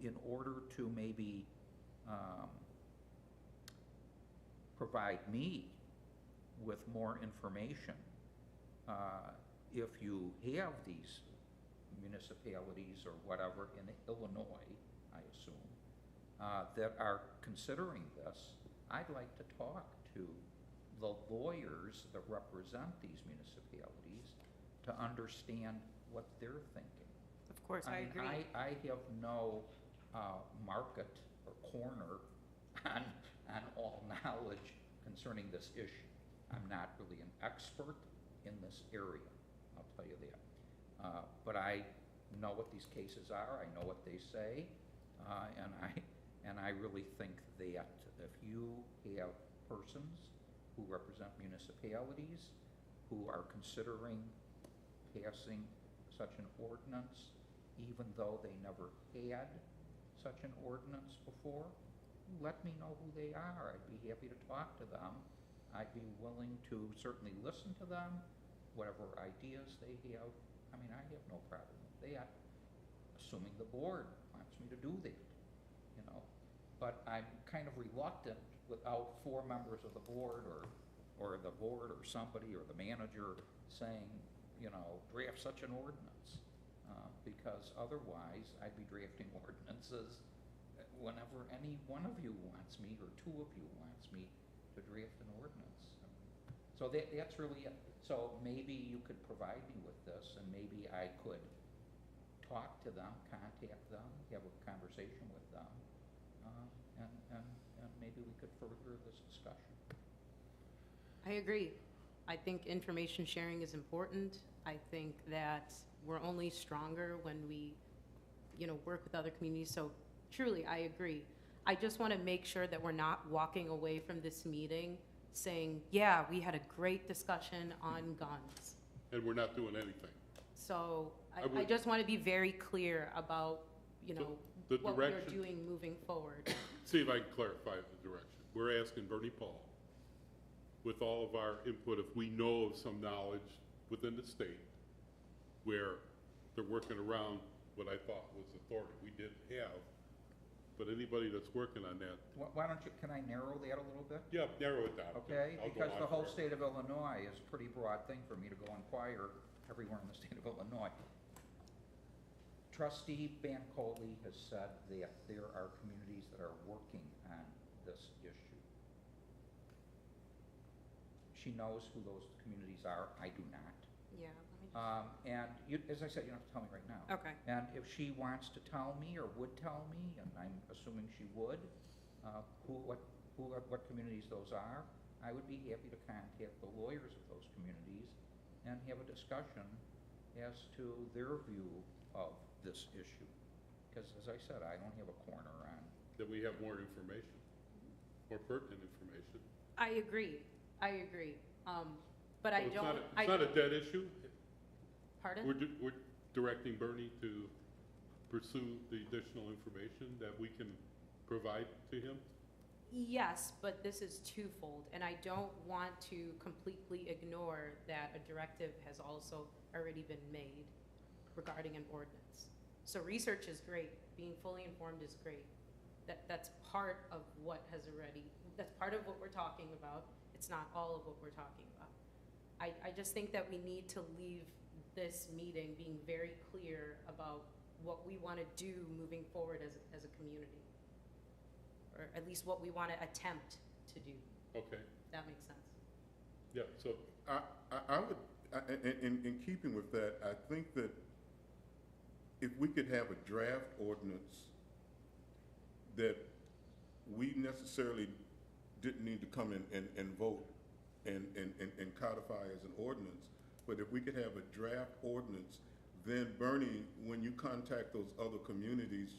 S7: in order to maybe provide me with more information, if you have these municipalities or whatever in Illinois, I assume, that are considering this, I'd like to talk to the lawyers that represent these municipalities to understand what they're thinking.
S5: Of course, I
S7: mean,
S5: agree.
S7: I have no market or corner on all knowledge concerning this issue. I'm not really an expert in this area, I'll tell you that. But I know what these cases are, I know what they say, and I really think that if you have persons who represent municipalities who are considering passing such an ordinance, even though they never had such an ordinance before, let me know who they are. I'd be happy to talk to them. I'd be willing to certainly listen to them, whatever ideas they have. I mean, I have no problem with that, assuming the board wants me to do that, you know. But I'm kind of reluctant without four members of the board or the board or somebody or the manager saying, you know, draft such an ordinance. Because otherwise I'd be drafting ordinances whenever any one of you wants me or two of you wants me to draft an ordinance. So that's really it. So maybe you could provide me with this and maybe I could talk to them, contact them, have a conversation with them, and maybe we could further this discussion.
S5: I agree. I think information sharing is important. I think that we're only stronger when we, you know, work with other communities. So truly, I agree. I just want to make sure that we're not walking away from this meeting saying, yeah, we had a great discussion on guns.
S1: And we're not doing anything.
S5: So I
S1: would-
S5: just want to be very clear about, you know,
S1: The
S5: what we're
S1: direction-
S5: doing moving forward.
S1: See if I can clarify the direction. We're asking Bernie Paul, with all of our input, if we know of some knowledge within the state where they're working around what I thought was authority. We didn't have, but anybody that's working on that,
S7: Why don't you, can I narrow that a little bit?
S1: yeah, narrow it down.
S7: Okay,
S1: I'll go
S7: because
S1: on
S7: the whole
S1: forever.
S7: state of Illinois is a pretty broad thing for me to go inquire everywhere in the state of Illinois. Trustee Bancoli has said that there are communities that are working on this issue. She knows who those communities are, I do not.
S5: Yeah.
S7: And you, as I said, you don't have to tell me right now.
S5: Okay.
S7: And if she wants to tell me or would tell me, and I'm assuming she would, what communities those are, I would be happy to contact the lawyers of those communities and have a discussion as to their view of this issue. Because as I said, I don't have a corner on.
S1: That we have more information, more pertinent information.
S5: I agree. I agree. But I
S1: So
S5: don't.
S1: It's not a dead issue.
S5: Pardon?
S1: We're directing Bernie to pursue the additional information that we can provide to him.
S5: Yes, but this is twofold, and I don't want to completely ignore that a directive has also already been made regarding an ordinance. So research is great, being fully informed is great. That's part of what has already, that's part of what we're talking about. It's not all of what we're talking about. I just think that we need to leave this meeting being very clear about what we want to do moving forward as a community. Or at least what we want to attempt to do.
S1: Okay,
S5: that makes sense.
S1: Yeah, so,
S6: I would, in keeping with that, I think that if we could have a draft ordinance that we necessarily didn't need to come in and vote and codify as an ordinance, but if we could have a draft ordinance, then Bernie, when you contact those other communities,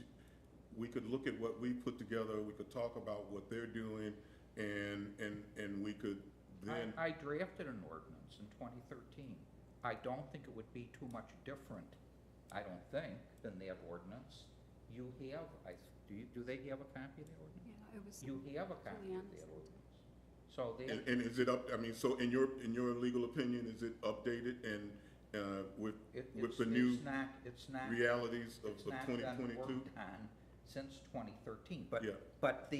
S6: we could look at what we put together, we could talk about what they're doing, and we could then.
S7: I drafted an ordinance in 2013. I don't think it would be too much different, I don't think, than that ordinance. You have, do they have a copy of the ordinance?
S10: Yeah, it was.
S7: You have a copy of that ordinance. So they.
S6: And is it up, I mean, so in your legal opinion, is it updated and, with the new
S7: It's not.
S6: realities of
S7: It's not
S6: 2022?
S7: been worked on since 2013, but,
S6: Yeah.
S7: but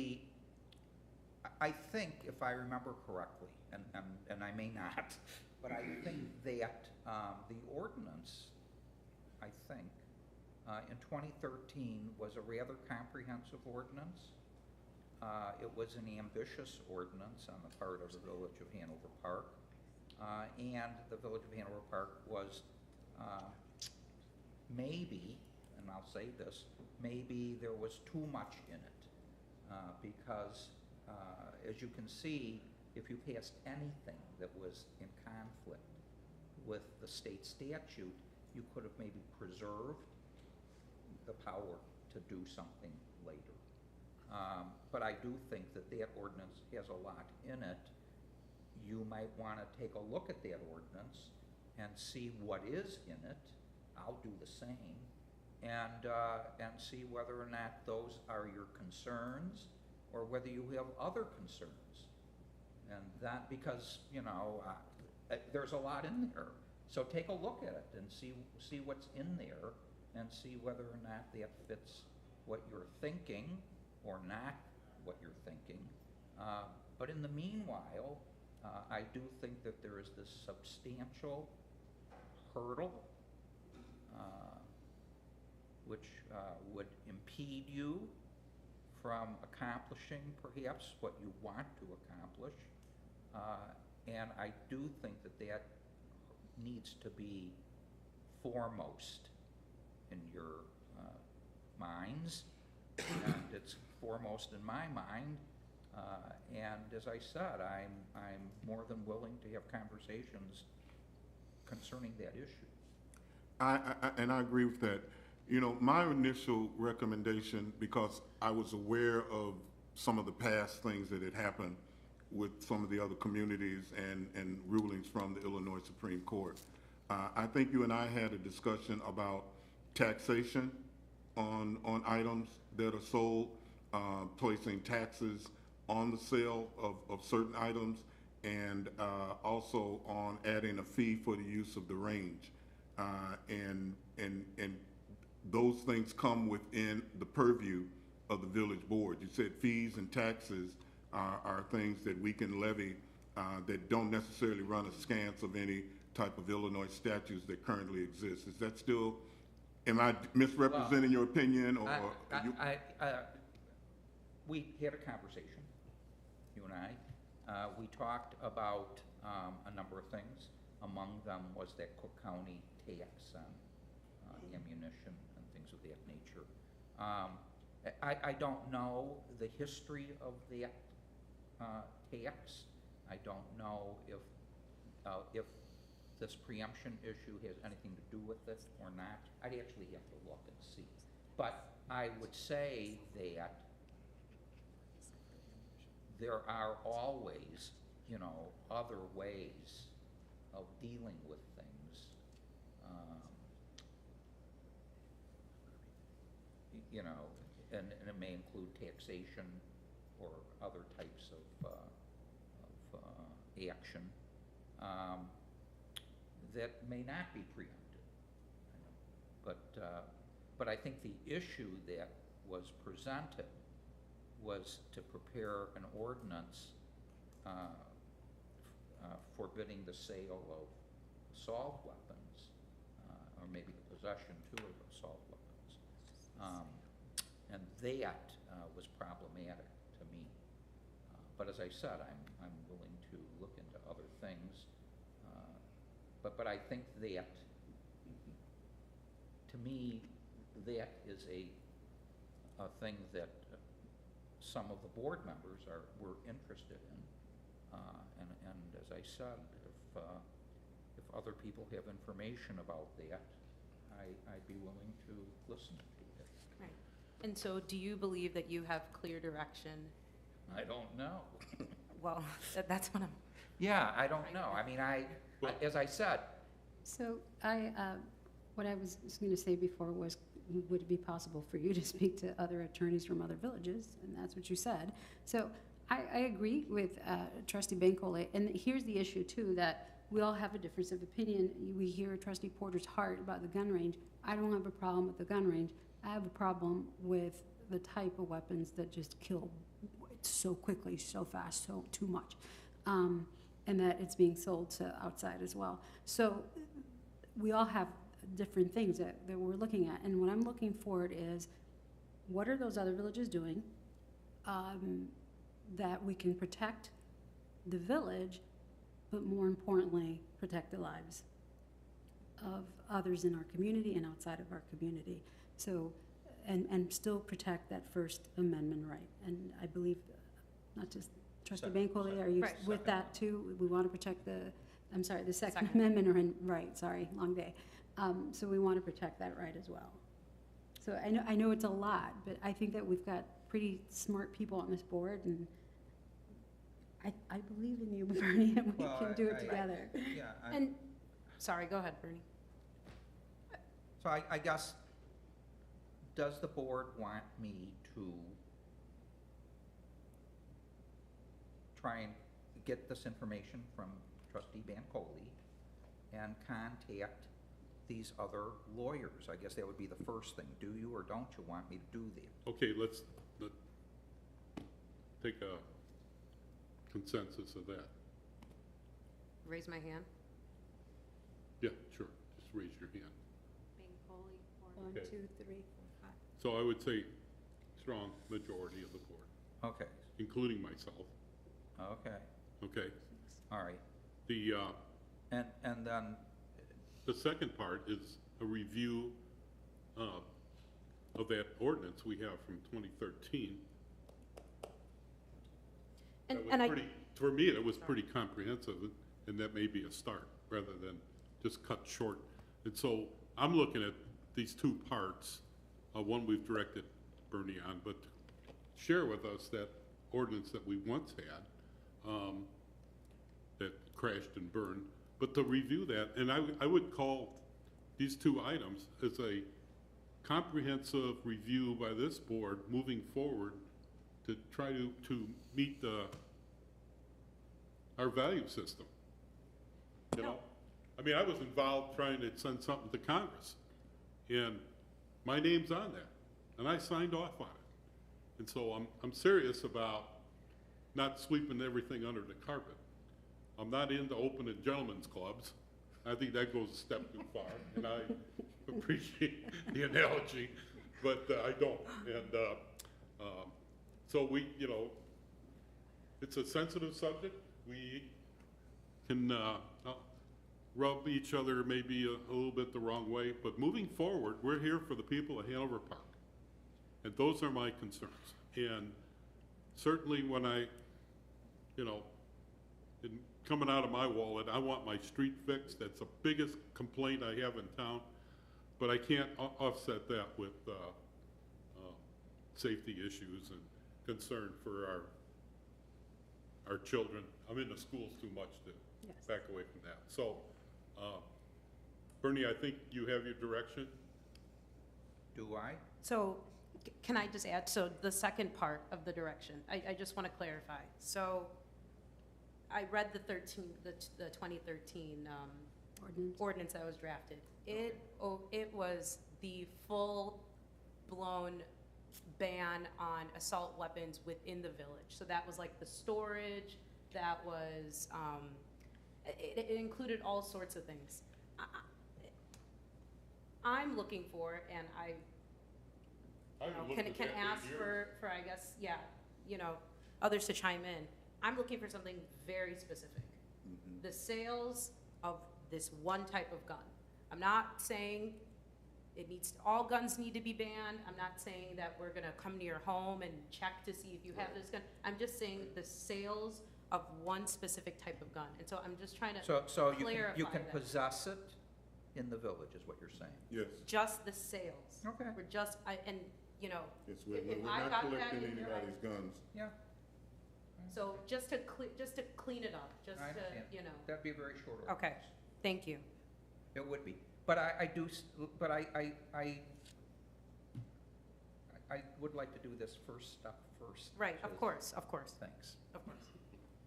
S7: I think, if I remember correctly, and I may not, but I think that, the ordinance, I think, in 2013 was a rather comprehensive ordinance. It was an ambitious ordinance on the part of the Village of Hanover Park. And the Village of Hanover Park was, maybe, and I'll say this, maybe there was too much in it. Because, as you can see, if you passed anything that was in conflict with the state statute, you could have maybe preserved the power to do something later. But I do think that that ordinance has a lot in it. You might want to take a look at that ordinance and see what is in it. I'll do the same. And see whether or not those are your concerns or whether you have other concerns. And that, because, you know, there's a lot in there. So take a look at it and see what's in there and see whether or not that fits what you're thinking or not what you're thinking. But in the meanwhile, I do think that there is this substantial hurdle which would impede you from accomplishing perhaps what you want to accomplish. And I do think that that needs to be foremost in your minds, and it's foremost in my mind. And as I said, I'm more than willing to have conversations concerning that issue.
S6: And I agree with that. You know, my initial recommendation, because I was aware of some of the past things that had happened with some of the other communities and rulings from the Illinois Supreme Court, I think you and I had a discussion about taxation on items that are sold, placing taxes on the sale of certain items, and also on adding a fee for the use of the range. And those things come within the purview of the village board. You said fees and taxes are things that we can levy that don't necessarily run askance of any type of Illinois statutes that currently exist. Is that still, am I misrepresenting your opinion, or?
S7: We had a conversation, you and I. We talked about a number of things. Among them was that Cook County tax on ammunition and things of that nature. I don't know the history of that tax. I don't know if this preemption issue has anything to do with this or not. I'd actually have to look and see. But I would say that there are always, you know, other ways of dealing with things. You know, and it may include taxation or other types of action that may not be preempted. But I think the issue that was presented was to prepare an ordinance forbidding the sale of assault weapons, or maybe the possession too of assault weapons. And that was problematic to me. But as I said, I'm willing But I think that, to me, that is a thing that some of the board members were interested in. And as I said, if other people have information about that, I'd be willing to listen to it.
S5: Right. And so do you believe that you have clear direction?
S7: I don't know.
S5: Well, that's what I'm,
S7: Yeah, I don't know. I mean, as I said,
S10: So what I was going to say before was, would it be possible for you to speak to other attorneys from other villages? And that's what you said. So I agree with Trustee Bancole, and here's the issue too, that we all have a difference of opinion. We hear Trustee Porter's heart about the gun range. I don't have a problem with the gun range. I have a problem with the type of weapons that just kill so quickly, so fast, so too much. And that it's being sold to outside as well. So we all have different things that we're looking at. And what I'm looking for is, what are those other villages doing that we can protect the village, but more importantly, protect the lives of others in our community and outside of our community. So, and still protect that First Amendment right. And I believe, not just Trustee Bancole, are you
S5: Right.
S10: with that too? We want to protect the Second Amendment right, sorry, long day. So we want to protect that right as well. So I know it's a lot, but I think that we've got pretty smart people on this board, and I believe in you, Bernie, and we can do it together.
S7: Yeah.
S5: and, sorry, go ahead, Bernie.
S7: So I guess, does the board want me to try and get this information from Trustee Bancole and contact these other lawyers? I guess that would be the first thing. Do you or don't you want me to do that?
S1: Okay, let's take a consensus of that.
S5: Raise my hand.
S1: Yeah, sure, just raise your hand.
S10: One,
S1: Okay.
S10: 2, 3, 4, 5.
S1: So I would say strong majority of the board,
S7: Okay,
S1: including myself,
S7: okay,
S1: okay?
S7: all right.
S1: The,
S7: And then,
S1: the second part is a review of that ordinance we have from 2013.
S5: And
S1: That was
S5: I,
S1: pretty, for me, it was pretty comprehensive, and that may be a start, rather than just cut short. And so I'm looking at these two parts, one we've directed Bernie on, but share with us that ordinance that we once had, that crashed and burned, but to review that, and I would call these two items as a comprehensive review by this board moving forward to try to meet our value system. You know? I mean, I was involved trying to send something to Congress, and my name's on that, and I signed off on it. And so I'm serious about not sweeping everything under the carpet. I'm not into opening gentlemen's clubs. I think that goes a step too far, and I appreciate the analogy, but I don't. And so we, you know, it's a sensitive subject. We can rub each other maybe a little bit the wrong way, but moving forward, we're here for the people of Hanover Park. And those are my concerns. And certainly when I, you know, coming out of my wallet, I want my street fixed. That's the biggest complaint I have in town. But I can't offset that with safety issues and concern for our children. I'm in the schools too much to back away from that. So, Bernie, I think you have your direction.
S7: do I?
S5: so, can I just add, so the second part of the direction, I just want to clarify. So, I read the 2013 ordinance that was drafted. It was the full-blown ban on assault weapons within the village. So that was like the storage, that was, it included all sorts of things. I'm looking for, and can ask for, I guess, yeah, you know, others to chime in. I'm looking for something very specific. The sales of this one type of gun. I'm not saying all guns need to be banned. I'm not saying that we're gonna come to your home and check to see if you have this gun. I'm just saying the sales of one specific type of gun. And so I'm just trying to
S7: So you
S5: clarify
S7: can
S5: that.
S7: possess it in the village, is what you're saying?
S6: Yes,
S5: Just the sales.
S7: Okay.
S5: We're just, and, you know,
S6: yes, we're
S5: if
S6: we're
S5: I
S6: not
S5: got that
S6: collecting
S5: in here,
S6: anybody's guns.
S7: Yeah,
S5: so just to clean it up, just
S7: I
S5: to,
S7: understand.
S5: you know.
S7: That'd be a very short order.
S5: Okay, thank you.
S7: It would be. But I would like to do this first step first.
S5: Right,
S7: which
S5: of
S7: is-
S5: course, of course,
S7: Thanks.
S5: of course.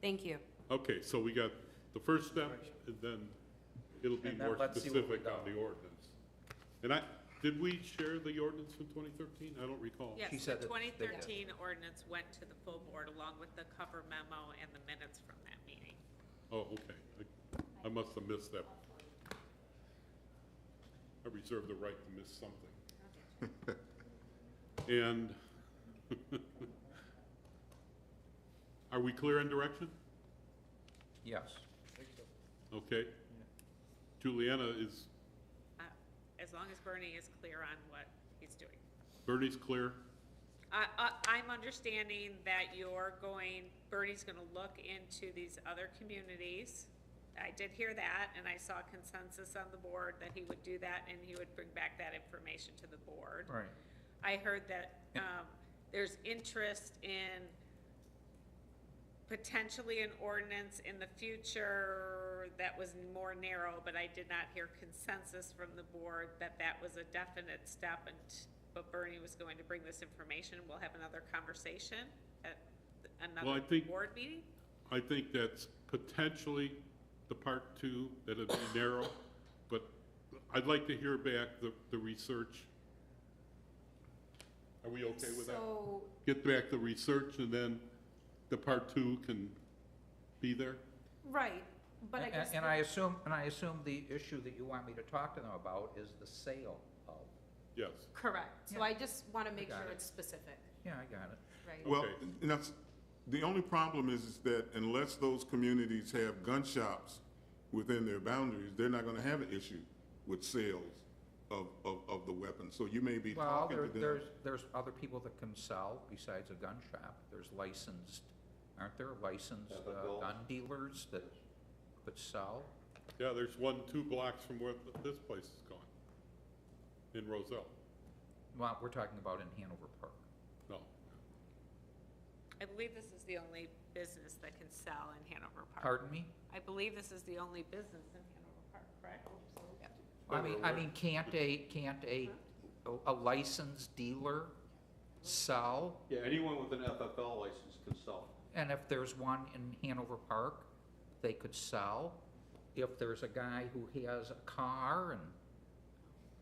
S5: Thank you.
S1: Okay, so we got the first step, and then it'll be
S7: And then
S1: more
S7: let's see where we
S1: specific
S7: go.
S1: on the ordinance. And did we share the ordinance from 2013? I don't recall.
S7: She
S8: Yes,
S7: said
S8: the
S7: that they-
S8: 2013 ordinance went to the full board along with the cover memo and the minutes from that meeting.
S1: Oh, okay. I must have missed that. I reserve the right to miss something. And are we clear on direction?
S7: Yes.
S1: Okay. Juliana is,
S8: As long as Bernie is clear on what he's doing.
S1: Bernie's clear?
S8: I'm understanding that Bernie's gonna look into these other communities. I did hear that, and I saw consensus on the board that he would do that, and he would bring back that information to the board.
S7: Right.
S8: I heard that, there's interest in potentially an ordinance in the future that was more narrow, but I did not hear consensus from the board that that was a definite step, but Bernie was going to bring this information. We'll have another conversation at
S1: Well, I
S8: another
S1: think-
S8: board meeting.
S1: I think that's potentially the part two, that it'd be narrow, but I'd like to hear back the research. Are we okay with that?
S5: So,
S1: Get back the research, and then the part two can be there?
S5: right, but I guess.
S7: And I assume the issue that you want me to talk to them about is the sale of,
S1: Yes.
S5: Correct, so
S7: Yeah.
S5: I just wanna make
S7: Got
S5: sure
S7: it.
S5: it's specific,
S7: yeah, I got it.
S5: right?
S6: Well,
S1: Okay.
S6: and that's, the only problem is that unless those communities have gun shops within their boundaries, they're not gonna have an issue with sales of the weapons. So you may be
S7: Well,
S6: talking to them.
S7: there's other people that can sell besides a gun shop. There's licensed, aren't there licensed gun dealers that could sell?
S1: Yeah, there's one 2 blocks from where this place is gone, in Roselle.
S7: Well, we're talking about in Hanover Park.
S1: No.
S8: I believe this is the only business that can sell in Hanover Park.
S7: Pardon me?
S8: I believe this is the only business in Hanover Park, correct?
S7: I mean, can't a licensed dealer sell?
S3: Yeah, anyone with an FFL license can sell.
S7: And if there's one in Hanover Park, they could sell. If there's a guy who has a car and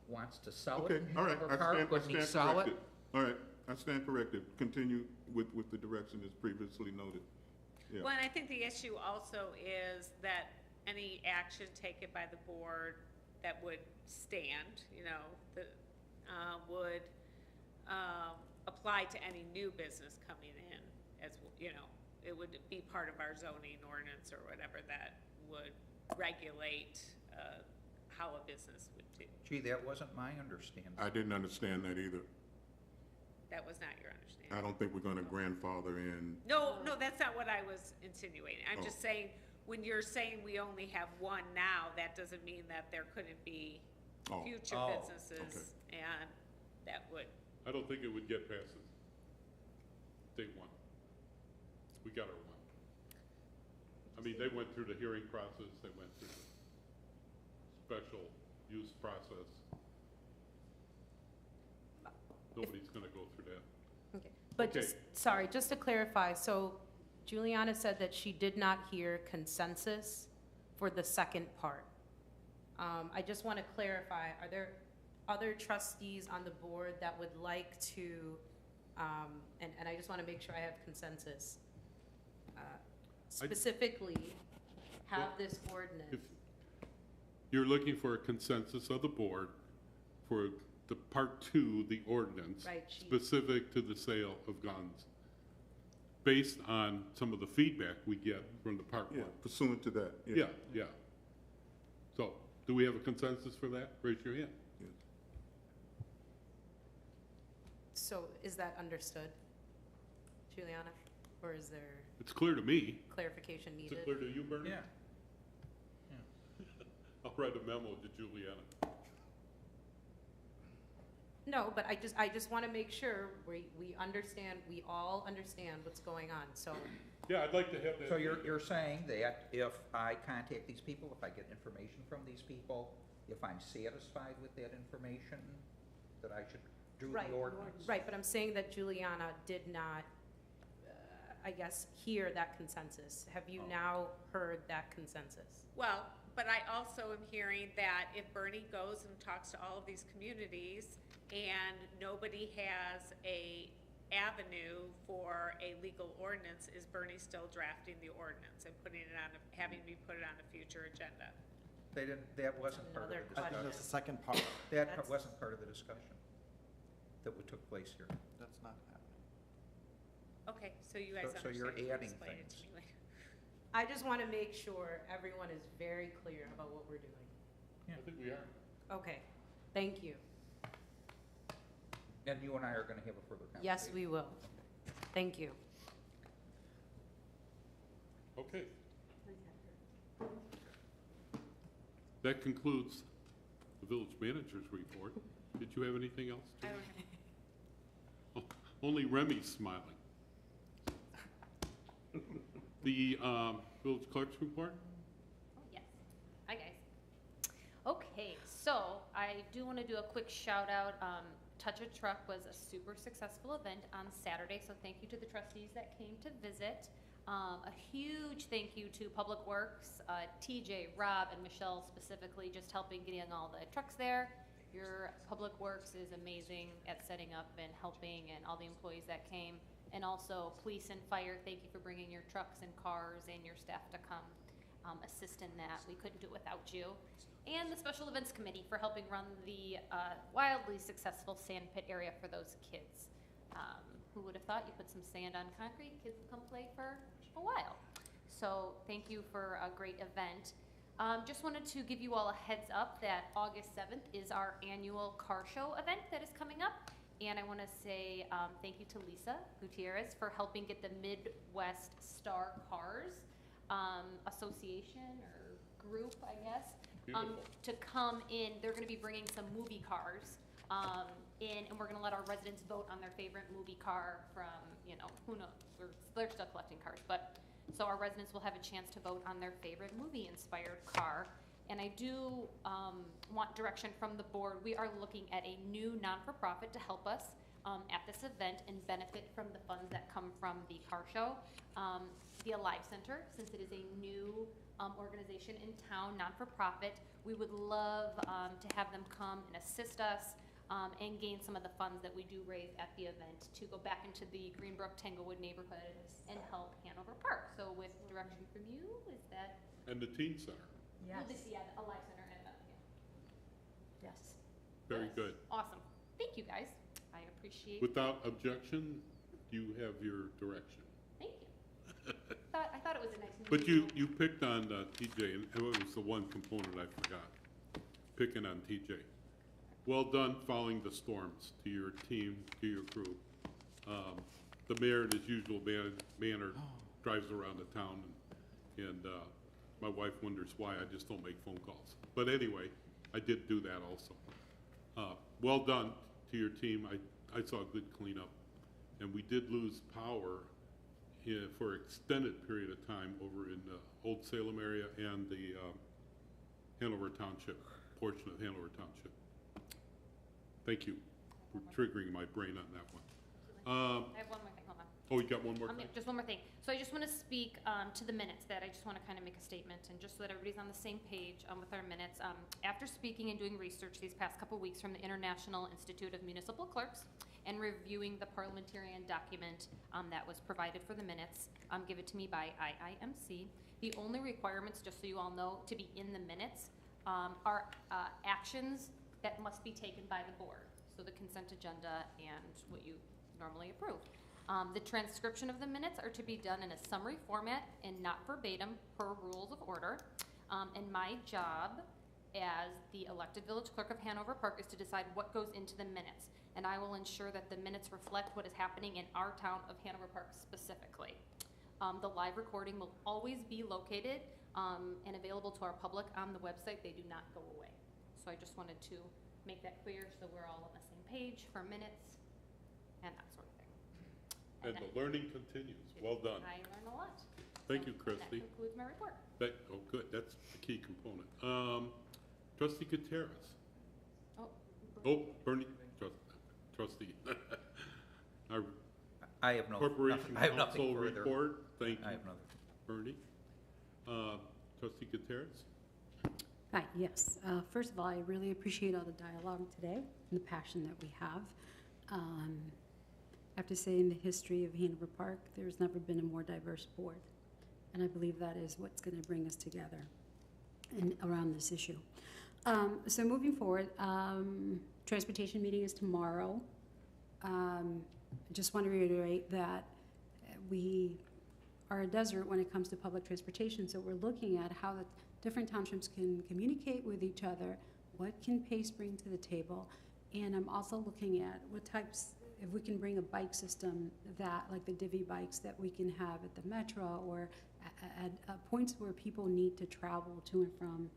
S7: wants to sell it
S6: Okay,
S7: in
S6: all right,
S7: Hanover Park,
S6: I
S7: couldn't he
S6: stand
S7: sell it?
S6: corrected. All right, I stand corrected. Continue with the direction as previously noted. Yeah.
S8: Well, and I think the issue also is that any action taken by the board that would stand, would apply to any new business coming in as, it would be part of our zoning ordinance or whatever that would regulate how a business would do.
S7: Gee, that wasn't my understanding.
S6: I didn't understand that either.
S8: That was not your understanding.
S6: I don't think we're gonna grandfather in.
S8: No, that's not what I was insinuating. I'm
S6: Oh.
S8: just saying, when you're saying we only have one now, that doesn't mean that there couldn't be
S6: Oh.
S8: future
S7: Oh,
S8: businesses, and that would,
S1: I don't think it would get past day one. We got our one. I mean, they went through the hearing process, they went through the special use process. Nobody's gonna go through that.
S5: Okay. But
S1: Okay.
S5: just to clarify, so Juliana said that she did not hear consensus for the second part. I just want to clarify, are there other trustees on the board that would like to, and I just want to make sure I have consensus, specifically have this ordinance?
S1: If you're looking for a consensus of the board for the part two, the ordinance,
S5: Right, she-
S1: specific to the sale of guns, based on some of the feedback we get from the part
S6: Yeah,
S1: one.
S6: pursuant to that.
S1: Yeah, yeah. So, do we have a consensus for that? Raise your hand.
S5: So is that understood, Juliana? Or is there
S1: It's clear to me.
S5: clarification
S1: Is
S5: needed?
S1: it clear to you, Bernie?
S7: Yeah.
S1: I'll write a memo to Juliana.
S5: No, but I just want to make sure we understand, we all understand what's going on, so.
S1: Yeah, I'd like to have that.
S7: So you're saying that if I contact these people, if I get information from these people, if I'm satisfied with that information, that I should do
S5: Right,
S7: the ordinance?
S5: Right, but I'm saying that Juliana did not, I guess, hear that consensus. Have you now heard that consensus?
S8: Well, but I also am hearing that if Bernie goes and talks to all of these communities and nobody has a avenue for a legal ordinance, is Bernie still drafting the ordinance and putting it on, having me put it on a future agenda?
S7: They didn't, that wasn't part of the
S5: Another
S11: I think
S7: discussion.
S11: that's the second part.
S7: That
S5: That's-
S7: wasn't part of the discussion that took place here.
S11: That's not happening.
S8: Okay, so you guys
S7: So
S8: understand.
S7: you're
S8: You
S7: adding
S8: explain it to
S7: things.
S8: me later.
S5: I just want to make sure everyone is very clear about what we're doing.
S1: I think we are.
S5: Okay, thank you.
S7: And you and I are gonna have a further conversation.
S5: Yes, we will. Thank you.
S1: Okay. That concludes the village manager's report. Did you have anything else?
S8: I
S1: Julie?
S8: don't have,
S1: Oh, only Remy's smiling. The village clerk's report?
S4: Oh, yes. Hi, guys. Okay, so I do want to do a quick shout out. Touch a Truck was a super successful event on Saturday, so thank you to the trustees that came to visit. A huge thank you to Public Works, TJ, Rob, and Michelle specifically, just helping getting all the trucks there. Your Public Works is amazing at setting up and helping, and all the employees that came. And also police and fire, thank you for bringing your trucks and cars and your staff to come assist in that. We couldn't do it without you. And the Special Events Committee for helping run the wildly successful sand pit area for those kids. Who would have thought you put some sand on concrete, kids will come play for a while. So thank you for a great event. Just wanted to give you all a heads up that August 7th is our annual car show event that is coming up. And I want to say thank you to Lisa Gutierrez for helping get the Midwest Star Cars Association or group, I guess,
S1: Beautiful.
S4: to come in. They're going to be bringing some movie cars in, and we're going to let our residents vote on their favorite movie car from, you know, who knows, they're still collecting cars, but so our residents will have a chance to vote on their favorite movie-inspired car. And I do want direction from the board. We are looking at a new non-for-profit to help us at this event and benefit from the funds that come from the car show. The Alive Center, since it is a new organization in town, non-for-profit, we would love to have them come and assist us and gain some of the funds that we do raise at the event to go back into the Greenbrook Tanglewood neighborhood and help Hanover Park. So with direction from you, is that?
S1: And the teen center.
S4: Well, yeah, the Alive Center and yeah.
S5: Yes.
S1: Very
S4: Yes.
S1: good.
S4: Awesome. Thank you, guys. I appreciate.
S1: Without objection, you have your direction.
S4: Thank you. I thought it was a nice.
S1: But you picked on TJ, and it was the one component I forgot, picking on TJ. Well done following the storms to your team, to your crew. The mayor, in his usual manner, drives around the town, and my wife wonders why I just don't make phone calls. But anyway, I did do that also. Well done to your team. I saw a good cleanup, and we did lose power for an extended period of time over in the Old Salem area and the Hanover Township, portion of Hanover Township. Thank you for triggering my brain on that one.
S4: I have one more thing. Hold on.
S1: Oh, you got one more thing?
S4: Just one more thing. So I just want to speak to the minutes that I just want to kind of make a statement and just so that everybody's on the same page with our minutes. After speaking and doing research these past couple weeks from the International Institute of Municipal Clerks and reviewing the parliamentarian document that was provided for the minutes given to me by IIMC, the only requirements, just so you all know, to be in the minutes are actions that must be taken by the board. So the consent agenda and what you normally approve. The transcription of the minutes are to be done in a summary format and not verbatim per rules of order. And my job as the elected village clerk of Hanover Park is to decide what goes into the minutes. And I will ensure that the minutes reflect what is happening in our town of Hanover Park specifically. The live recording will always be located and available to our public on the website. They do not go away. So I just wanted to make that clear so we're all on the same page for minutes and that sort of thing.
S1: And the learning continues. Well done.
S4: I learned a lot.
S1: Thank you,
S4: And
S1: Christie.
S4: that concludes my report.
S1: Oh, good, that's the key component. Trustee Gutierrez. Oh, Bernie, trustee. Our
S7: I have no,
S1: Corporation
S7: I have nothing
S1: Council
S7: further.
S1: report, thank
S7: I
S1: you,
S7: have nothing.
S1: Bernie. Trustee Gutierrez?
S10: Hi, yes. First of all, I really appreciate all the dialogue today and the passion that we have. I have to say, in the history of Hanover Park, there's never been a more diverse board. And I believe that is what's going to bring us together around this issue. So moving forward, transportation meeting is tomorrow. I just want to reiterate that we are a desert when it comes to public transportation, so we're looking at how the different townships can communicate with each other, what can PACE bring to the table, and I'm also looking at what types, if we can bring a bike system that, like the divvy bikes that we can have at the Metro or at points where people need to travel to and from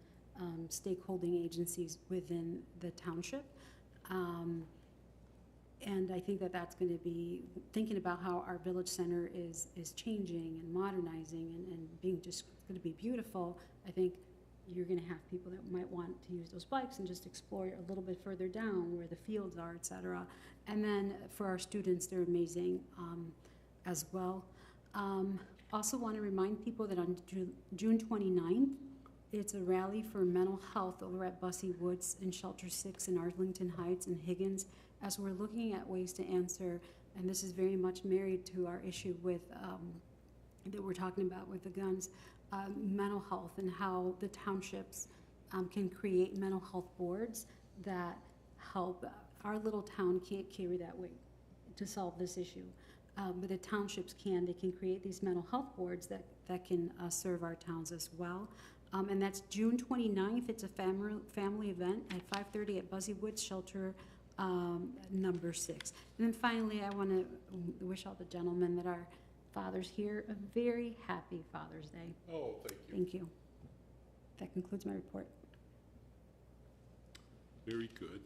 S10: stakeholding agencies within the township. And I think that that's going to be thinking about how our village center is changing and modernizing and being just going to be beautiful. I think you're going to have people that might want to use those bikes and just explore a little bit further down where the fields are, et cetera. And then for our students, they're amazing as well. Also want to remind people that on June 29th, it's a rally for mental health over at Bussey Woods and Shelter 6 in Arlington Heights and Higgins, as we're looking at ways to answer, and this is very much married to our issue with, that we're talking about with the guns, mental health and how the townships can create mental health boards that help. Our little town can't carry that weight to solve this issue, but the townships can. They can create these mental health boards that can serve our towns as well. And that's June 29th. It's a family event at 5:30 at Bussey Woods Shelter number 6. And then finally, I want to wish all the gentlemen that are fathers here a very happy Father's Day.
S1: Oh, thank you.
S10: Thank you. That concludes my report.
S1: Very good.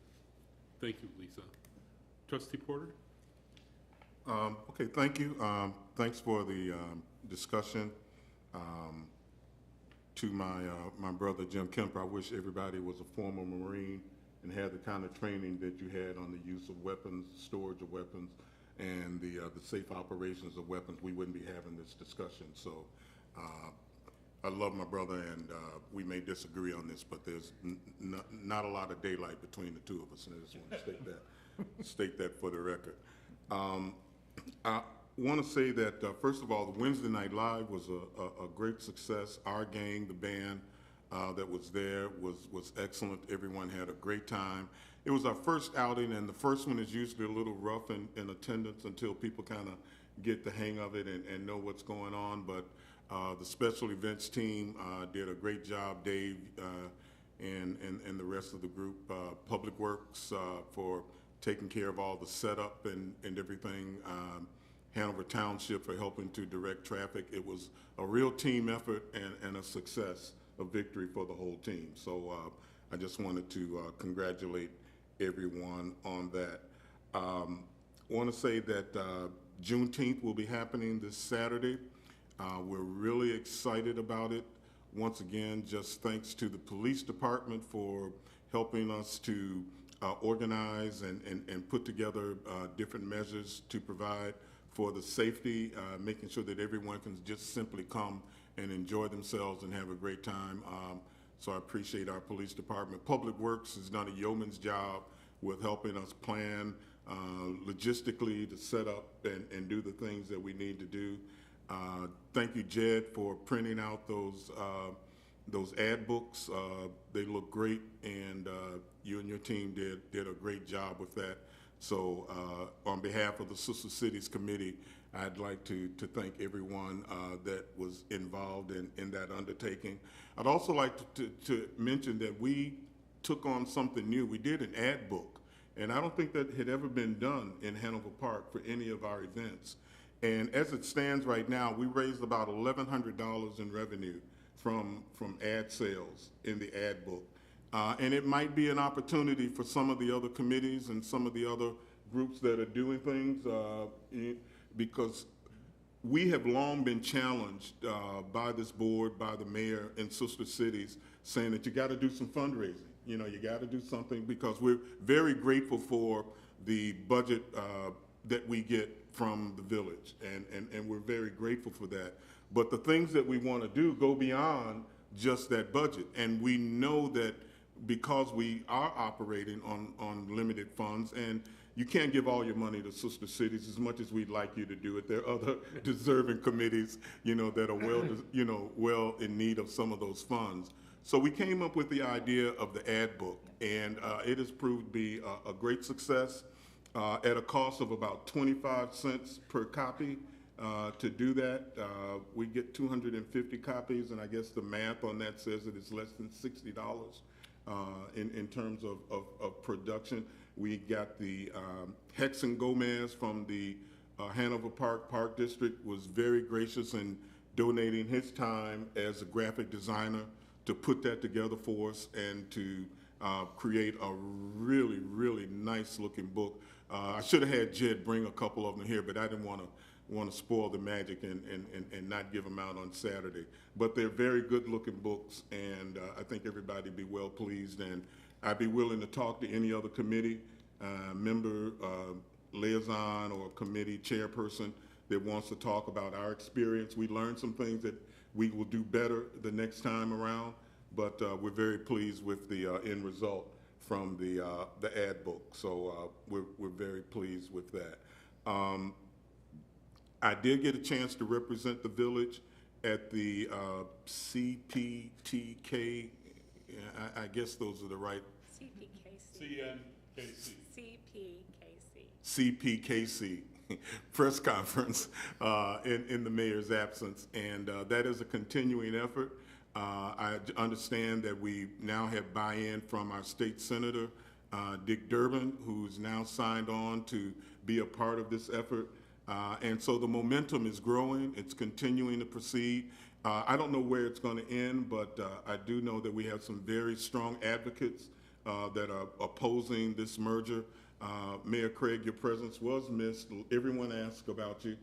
S1: Thank you, Lisa. Trustee Porter?
S6: Okay, thank you. Thanks for the discussion. To my brother Jim Kemper, I wish everybody was a former Marine and had the kind of training that you had on the use of weapons, storage of weapons, and the safe operations of weapons. We wouldn't be having this discussion. So I love my brother, and we may disagree on this, but there's not a lot of daylight between the two of us, and I just want to state that for the record. I want to say that, first of all, the Wednesday Night Live was a great success. Our gang, the band that was there, was excellent. Everyone had a great time. It was our first outing, and the first one is usually a little rough in attendance until people kind of get the hang of it and know what's going on. But the special events team did a great job, Dave and the rest of the group. Public Works for taking care of all the setup and everything. Hanover Township for helping to direct traffic. It was a real team effort and a success, a victory for the whole team. So I just wanted to congratulate everyone on that. I want to say that Juneteenth will be happening this Saturday. We're really excited about it. Once again, just thanks to the police department for helping us to organize and put together different measures to provide for the safety, making sure that everyone can just simply come and enjoy themselves and have a great time. So I appreciate our police department. Public Works has done a yeoman's job with helping us plan logistically to set up and do the things that we need to do. Thank you, Jed, for printing out those ad books. They look great, and you and your team did a great job with that. So on behalf of the Sister Cities Committee, I'd like to thank everyone that was involved in that undertaking. I'd also like to mention that we took on something new. We did an ad book, and I don't think that had ever been done in Hanover Park for any of our events. And as it stands right now, we raised about $1,100 in revenue from ad sales in the ad book. And it might be an opportunity for some of the other committees and some of the other groups that are doing things, because we have long been challenged by this board, by the mayor and sister cities, saying that you got to do some fundraising. You know, you got to do something, because we're very grateful for the budget that we get from the village, and we're very grateful for that. But the things that we want to do go beyond just that budget, and we know that because we are operating on limited funds, and you can't give all your money to sister cities as much as we'd like you to do it. There are other deserving committees, you know, that are well in need of some of those funds. So we came up with the idea of the ad book, and it has proved to be a great success at a cost of about 25 cents per copy. To do that, we get 250 copies, and I guess the math on that says that it's less than $60 in terms of production. We got the Hexon Gomez from the Hanover Park District was very gracious in donating his time as a graphic designer to put that together for us and to create a really, really nice looking book. I should have had Jed bring a couple of them here, but I didn't want to spoil the magic and not give them out on Saturday. But they're very good looking books, and I think everybody be well pleased. And I'd be willing to talk to any other committee member, liaison, or committee chairperson that wants to talk about our experience. We learned some things that we will do better the next time around, but we're very pleased with the end result from the ad book. So we're very pleased with that. I did get a chance to represent the village at the CPTK. I guess those are the right.
S8: CPKC.
S6: CPKC press conference in the mayor's absence, and that is a continuing effort. I understand that we now have buy-in from our state senator, Dick Durbin, who's now signed on to be a part of this effort. And so the momentum is growing. It's continuing to proceed. I don't know where it's going to end, but I do know that we have some very strong advocates that are opposing this merger. Mayor Craig, your presence was missed. Everyone asked about you.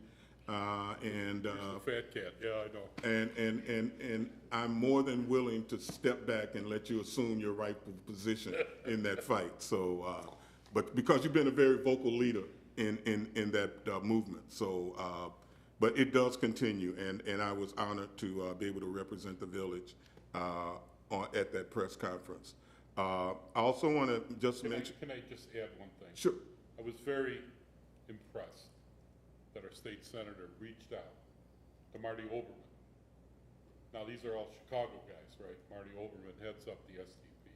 S6: And
S1: Fat cat, yeah, I know.
S6: And I'm more than willing to step back and let you assume your rightful position in that fight. So, but because you've been a very vocal leader in that movement. So, but it does continue, and I was honored to be able to represent the village at that press conference. I also want to just mention.
S1: Can I just add one thing?
S6: Sure.
S1: I was very impressed that our state senator reached out to Marty Oberman. Now, these are all Chicago guys, right? Marty Oberman heads up the SDP.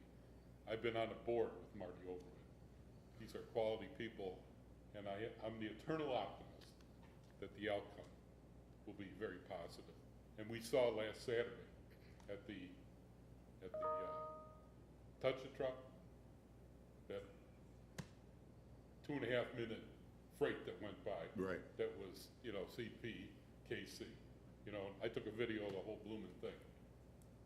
S1: I've been on a board with Marty Oberman. These are quality people, and I'm the eternal optimist that the outcome will be very positive. And we saw last Saturday at the Touch a Truck, that 2.5 minute freight that went by.
S6: Right.
S1: That was, CPKC. I took a video of the whole blooming thing.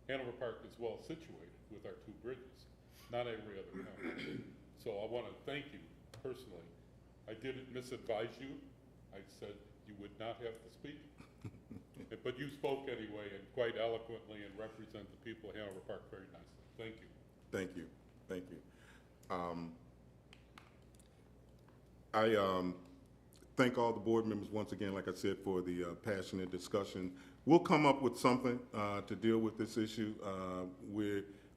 S1: Hanover Park is well situated with our 2 bridges, not every other county. So I want to thank you personally. I didn't misadvise you. I said you would not have to speak. But you spoke anyway, and quite eloquently, and represent the people of Hanover Park very nicely. Thank you.
S6: Thank you. Thank you. I thank all the board members once again, like I said, for the passionate discussion. We'll come up with something to deal with this issue.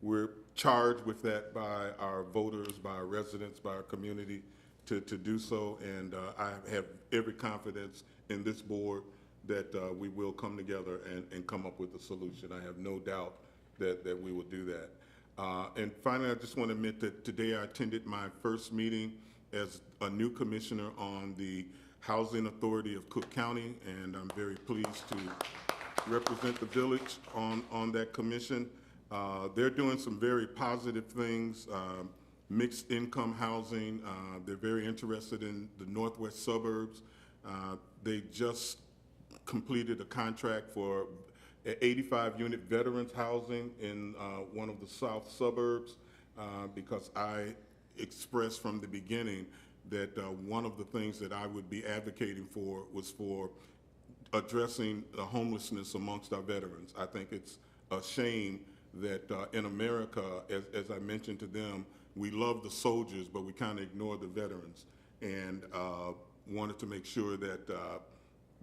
S6: We're charged with that by our voters, by our residents, by our community to do so, and I have every confidence in this board that we will come together and come up with a solution. I have no doubt that we will do that. And finally, I just want to admit that today I attended my first meeting as a new commissioner on the Housing Authority of Cook County, and I'm very pleased to represent the village on that commission. They're doing some very positive things, mixed income housing. They're very interested in the northwest suburbs. They just completed a contract for 85-unit veterans housing in one of the south suburbs, because I expressed from the beginning that one of the things that I would be advocating for was for addressing the homelessness amongst our veterans. I think it's a shame that in America, as I mentioned to them, we love the soldiers, but we kind of ignore the veterans, and wanted to make sure that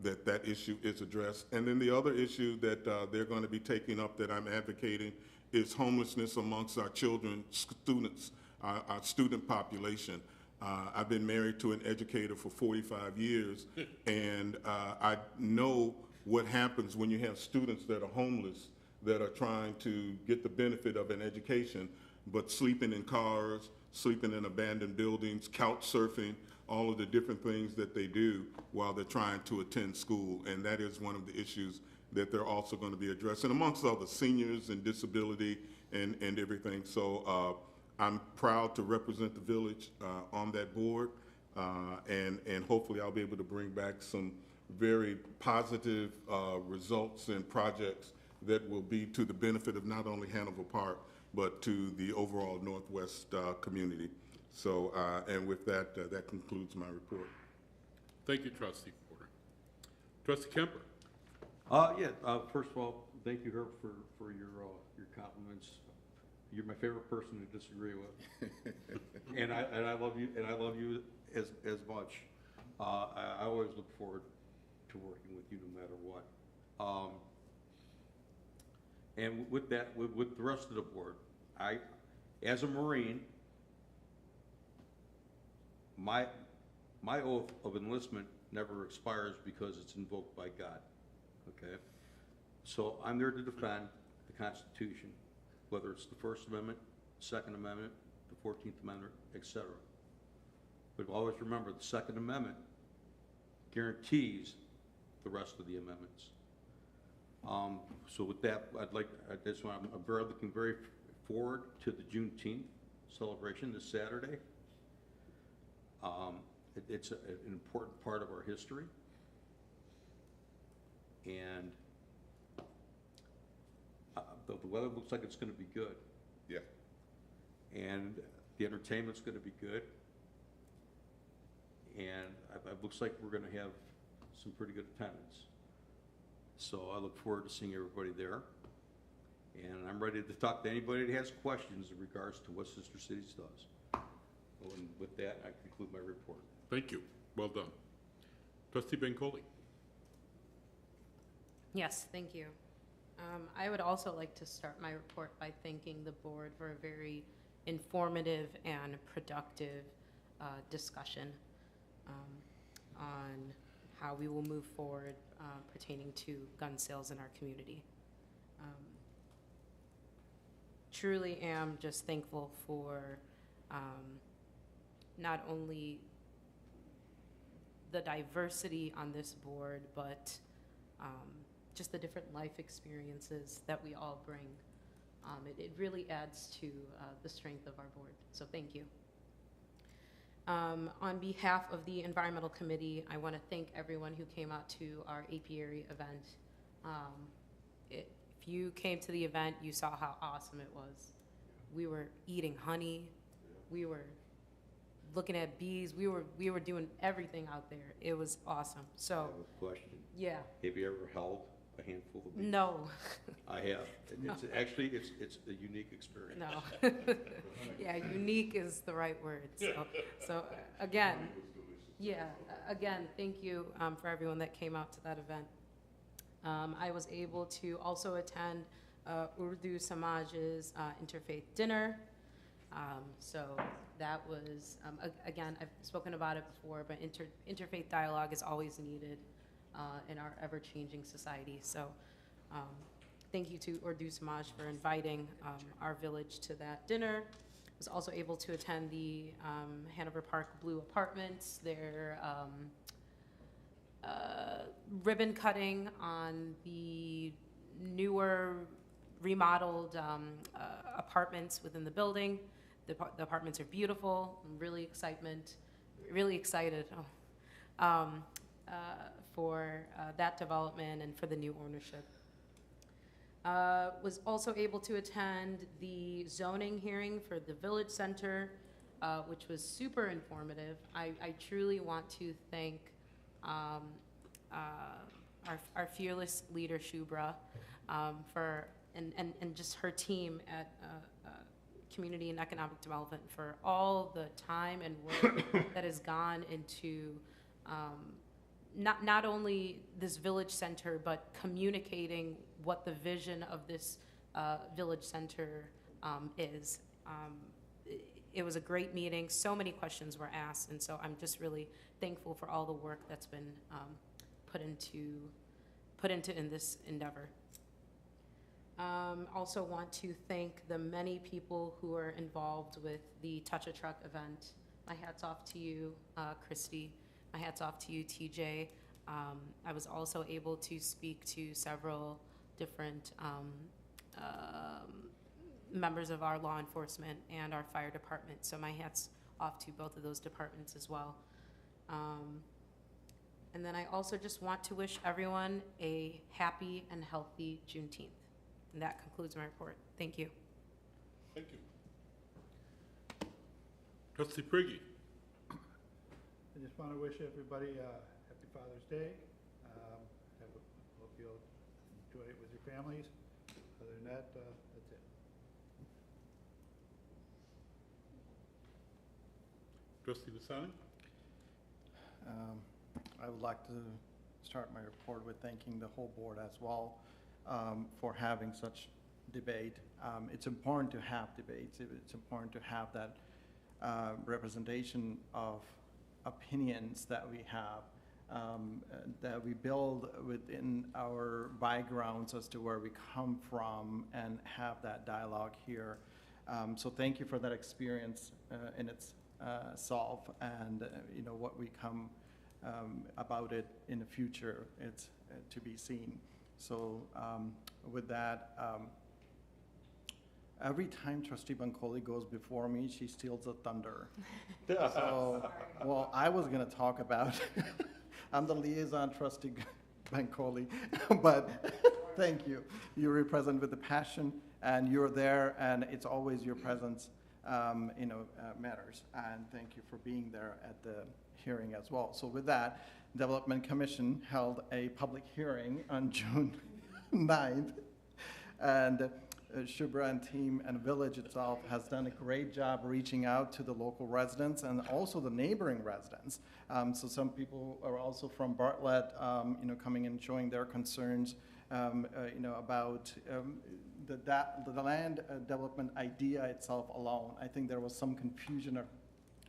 S6: that issue is addressed. And then the other issue that they're going to be taking up that I'm advocating is homelessness amongst our children, students, our student population. I've been married to an educator for 45 years, and I know what happens when you have students that are homeless, that are trying to get the benefit of an education, but sleeping in cars, sleeping in abandoned buildings, couch surfing, all of the different things that they do while they're trying to attend school. And that is one of the issues that they're also going to be addressing, amongst other seniors and disability and everything. So I'm proud to represent the village on that board, and hopefully I'll be able to bring back some very positive results and projects that will be to the benefit of not only Hanover Park, but to the overall Northwest community. So, and with that, that concludes my report.
S1: Thank you, Trustee Porter. Trustee Kemper.
S3: First of all, thank you, Herb, for your compliments. You're my favorite person to disagree with, and I love you, and I love you as much. I always look forward to working with you, no matter what. And with that, with the rest of the board, as a Marine, my oath of enlistment never expires because it's invoked by God, okay? So I'm there to defend the Constitution, whether it's the First Amendment, Second Amendment, the 14th Amendment, etc. But always remember, the Second Amendment guarantees the rest of the amendments. So with that, I'm looking very forward to the Juneteenth celebration this Saturday. It's an important part of our history, and the weather looks like it's going to be good.
S6: Yeah.
S3: And the entertainment's going to be good, and it looks like we're going to have some pretty good attendance. So I look forward to seeing everybody there, and I'm ready to talk to anybody that has questions in regards to what Sister Cities does. And with that, I conclude my report.
S1: Thank you. Well done. Trustee Bancole.
S5: Yes, thank you. I would also like to start my report by thanking the board for a very informative and productive discussion on how we will move forward pertaining to gun sales in our community. Truly am just thankful for not only the diversity on this board, but just the different life experiences that we all bring. It really adds to the strength of our board, so thank you. On behalf of the Environmental Committee, I want to thank everyone who came out to our apiary event. If you came to the event, you saw how awesome it was. We were eating honey. We were looking at bees. We were doing everything out there. It was awesome. So,
S3: I have a question.
S5: Yeah.
S3: Have you ever held a handful of bees?
S5: No.
S3: I have. It's actually, it's a unique experience.
S5: No. Yeah, unique is the right word. So again, thank you for everyone that came out to that event. I was able to also attend Urdu Samaj's interfaith dinner. So that was, again, I've spoken about it before, but interfaith dialogue is always needed in our ever-changing society. So thank you to Urdu Samaj for inviting our village to that dinner. Was also able to attend the Hanover Park Blue Apartments, their ribbon cutting on the newer remodeled apartments within the building. The apartments are beautiful. I'm really excited for that development and for the new ownership. Was also able to attend the zoning hearing for the Village Center, which was super informative. I truly want to thank our fearless leader, Shubra, for and just her team at Community and Economic Development for all the time and work that has gone into not only this Village Center, but communicating what the vision of this Village Center is. It was a great meeting. So many questions were asked, and so I'm just really thankful for all the work that's been put into in this endeavor. Also want to thank the many people who are involved with the Touch a Truck event. My hat's off to you, Christy. My hat's off to you, TJ. I was also able to speak to several different members of our law enforcement and our fire department, so my hat's off to both of those departments as well. And then I also just want to wish everyone a happy and healthy Juneteenth. And that concludes my report. Thank you.
S1: Thank you. Trustee Prigge.
S12: I just want to wish everybody happy Father's Day. Hope you'll enjoy it with your families. Other than that, that's it.
S1: Trustee Bassani.
S11: I would like to start my report with thanking the whole board as well for having such debate. It's important to have debates. It's important to have that representation of opinions that we have, that we build within our backgrounds as to where we come from and have that dialogue here. So thank you for that experience in itself, and what we come about it in the future, it's to be seen. So with that, every time Trustee Bancoli goes before me, she steals the thunder. So, well, I was going to talk about, I'm the liaison, Trustee Bancoli, but thank you. You represent with the passion, and you're there, and it's always your presence, matters. And thank you for being there at the hearing as well. So with that, Development Commission held a public hearing on June 9th, and Shubra and team and village itself has done a great job reaching out to the local residents and also the neighboring residents. So some people are also from Bartlett, coming and showing their concerns, about the land development idea itself alone. I think there was some confusion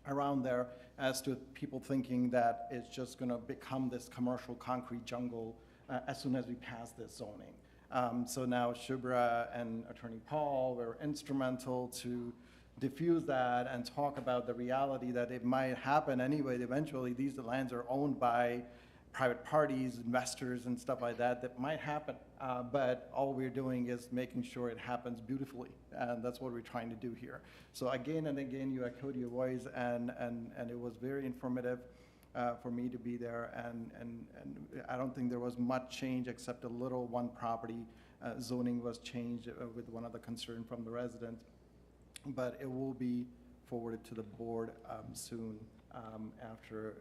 S11: around there as to people thinking that it's just going to become this commercial concrete jungle as soon as we pass this zoning. So now Shubra and Attorney Paul were instrumental to diffuse that and talk about the reality that it might happen anyway. Eventually, these lands are owned by private parties, investors, and stuff like that. That might happen, but all we're doing is making sure it happens beautifully, and that's what we're trying to do here. So again and again, you echoed your voice, and it was very informative for me to be there, and I don't think there was much change except a little one property zoning was changed with one of the concern from the residents, but it will be forwarded to the board soon after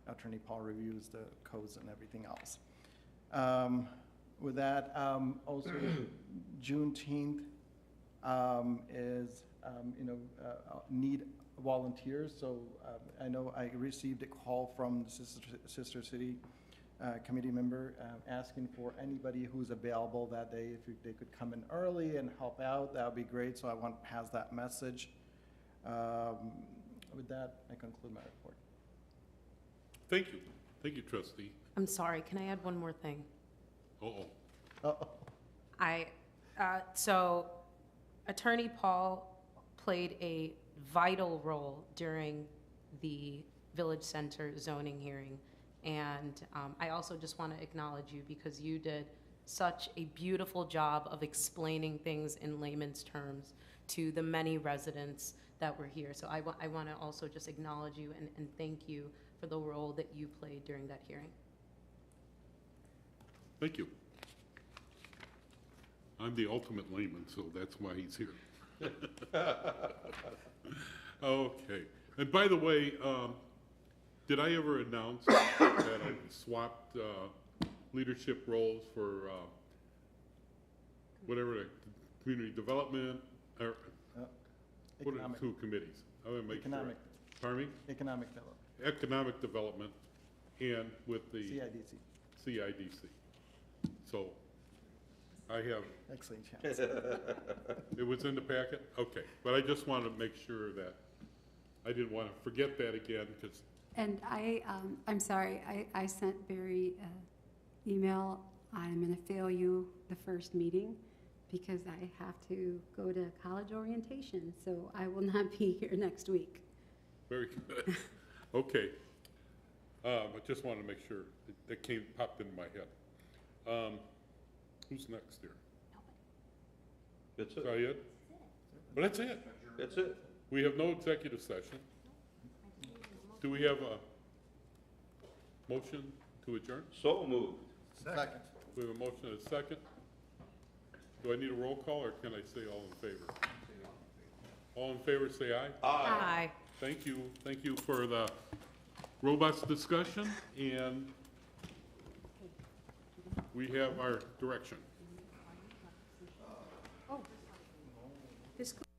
S11: Attorney Paul reviews the codes and everything else. With that, also Juneteenth is need volunteers. So I know I received a call from the Sister City committee member asking for anybody who's available that day, if they could come in early and help out, that would be great. So I want to pass that message. With that, I conclude my report.
S1: Thank you. Thank you, Trustee.
S5: I'm sorry, can I add one more thing?
S1: Uh-oh.
S5: So Attorney Paul played a vital role during the Village Center zoning hearing. And I also just want to acknowledge you because you did such a beautiful job of explaining things in layman's terms to the many residents that were here. So I want to also just acknowledge you and thank you for the role that you played during that hearing.
S1: Thank you. I'm the ultimate layman, so that's why he's here. Okay. And by the way, did I ever announce that I swapped leadership roles for whatever, the community development, or what are the
S11: Economic.
S1: two committees? I want to make sure.
S11: Economic.
S1: Pardon me?
S11: Economic development,
S1: Economic development and with the
S11: CIDC.
S1: CIDC. So I have,
S11: Excellent chance.
S1: it was in the packet? Okay, but I just wanted to make sure that I didn't want to forget that again, because
S10: And I'm sorry, I sent Barry an email. I'm going to fail you the first meeting because I have to go to college orientation, so I will not be here next week.
S1: very good. Okay. I just wanted to make sure that popped into my head. Who's next here?
S3: That's
S1: Is that
S3: it.
S1: it? Well, that's it.
S3: That's it.
S1: We have no executive session. Do we have a motion to adjourn?
S3: So moved.
S11: Second.
S1: We have a motion and a second. Do I need a roll call, or can I say all in favor? All in favor, say aye.
S5: Aye.
S1: Thank you. Thank you for the robust discussion, and we have our direction.
S10: This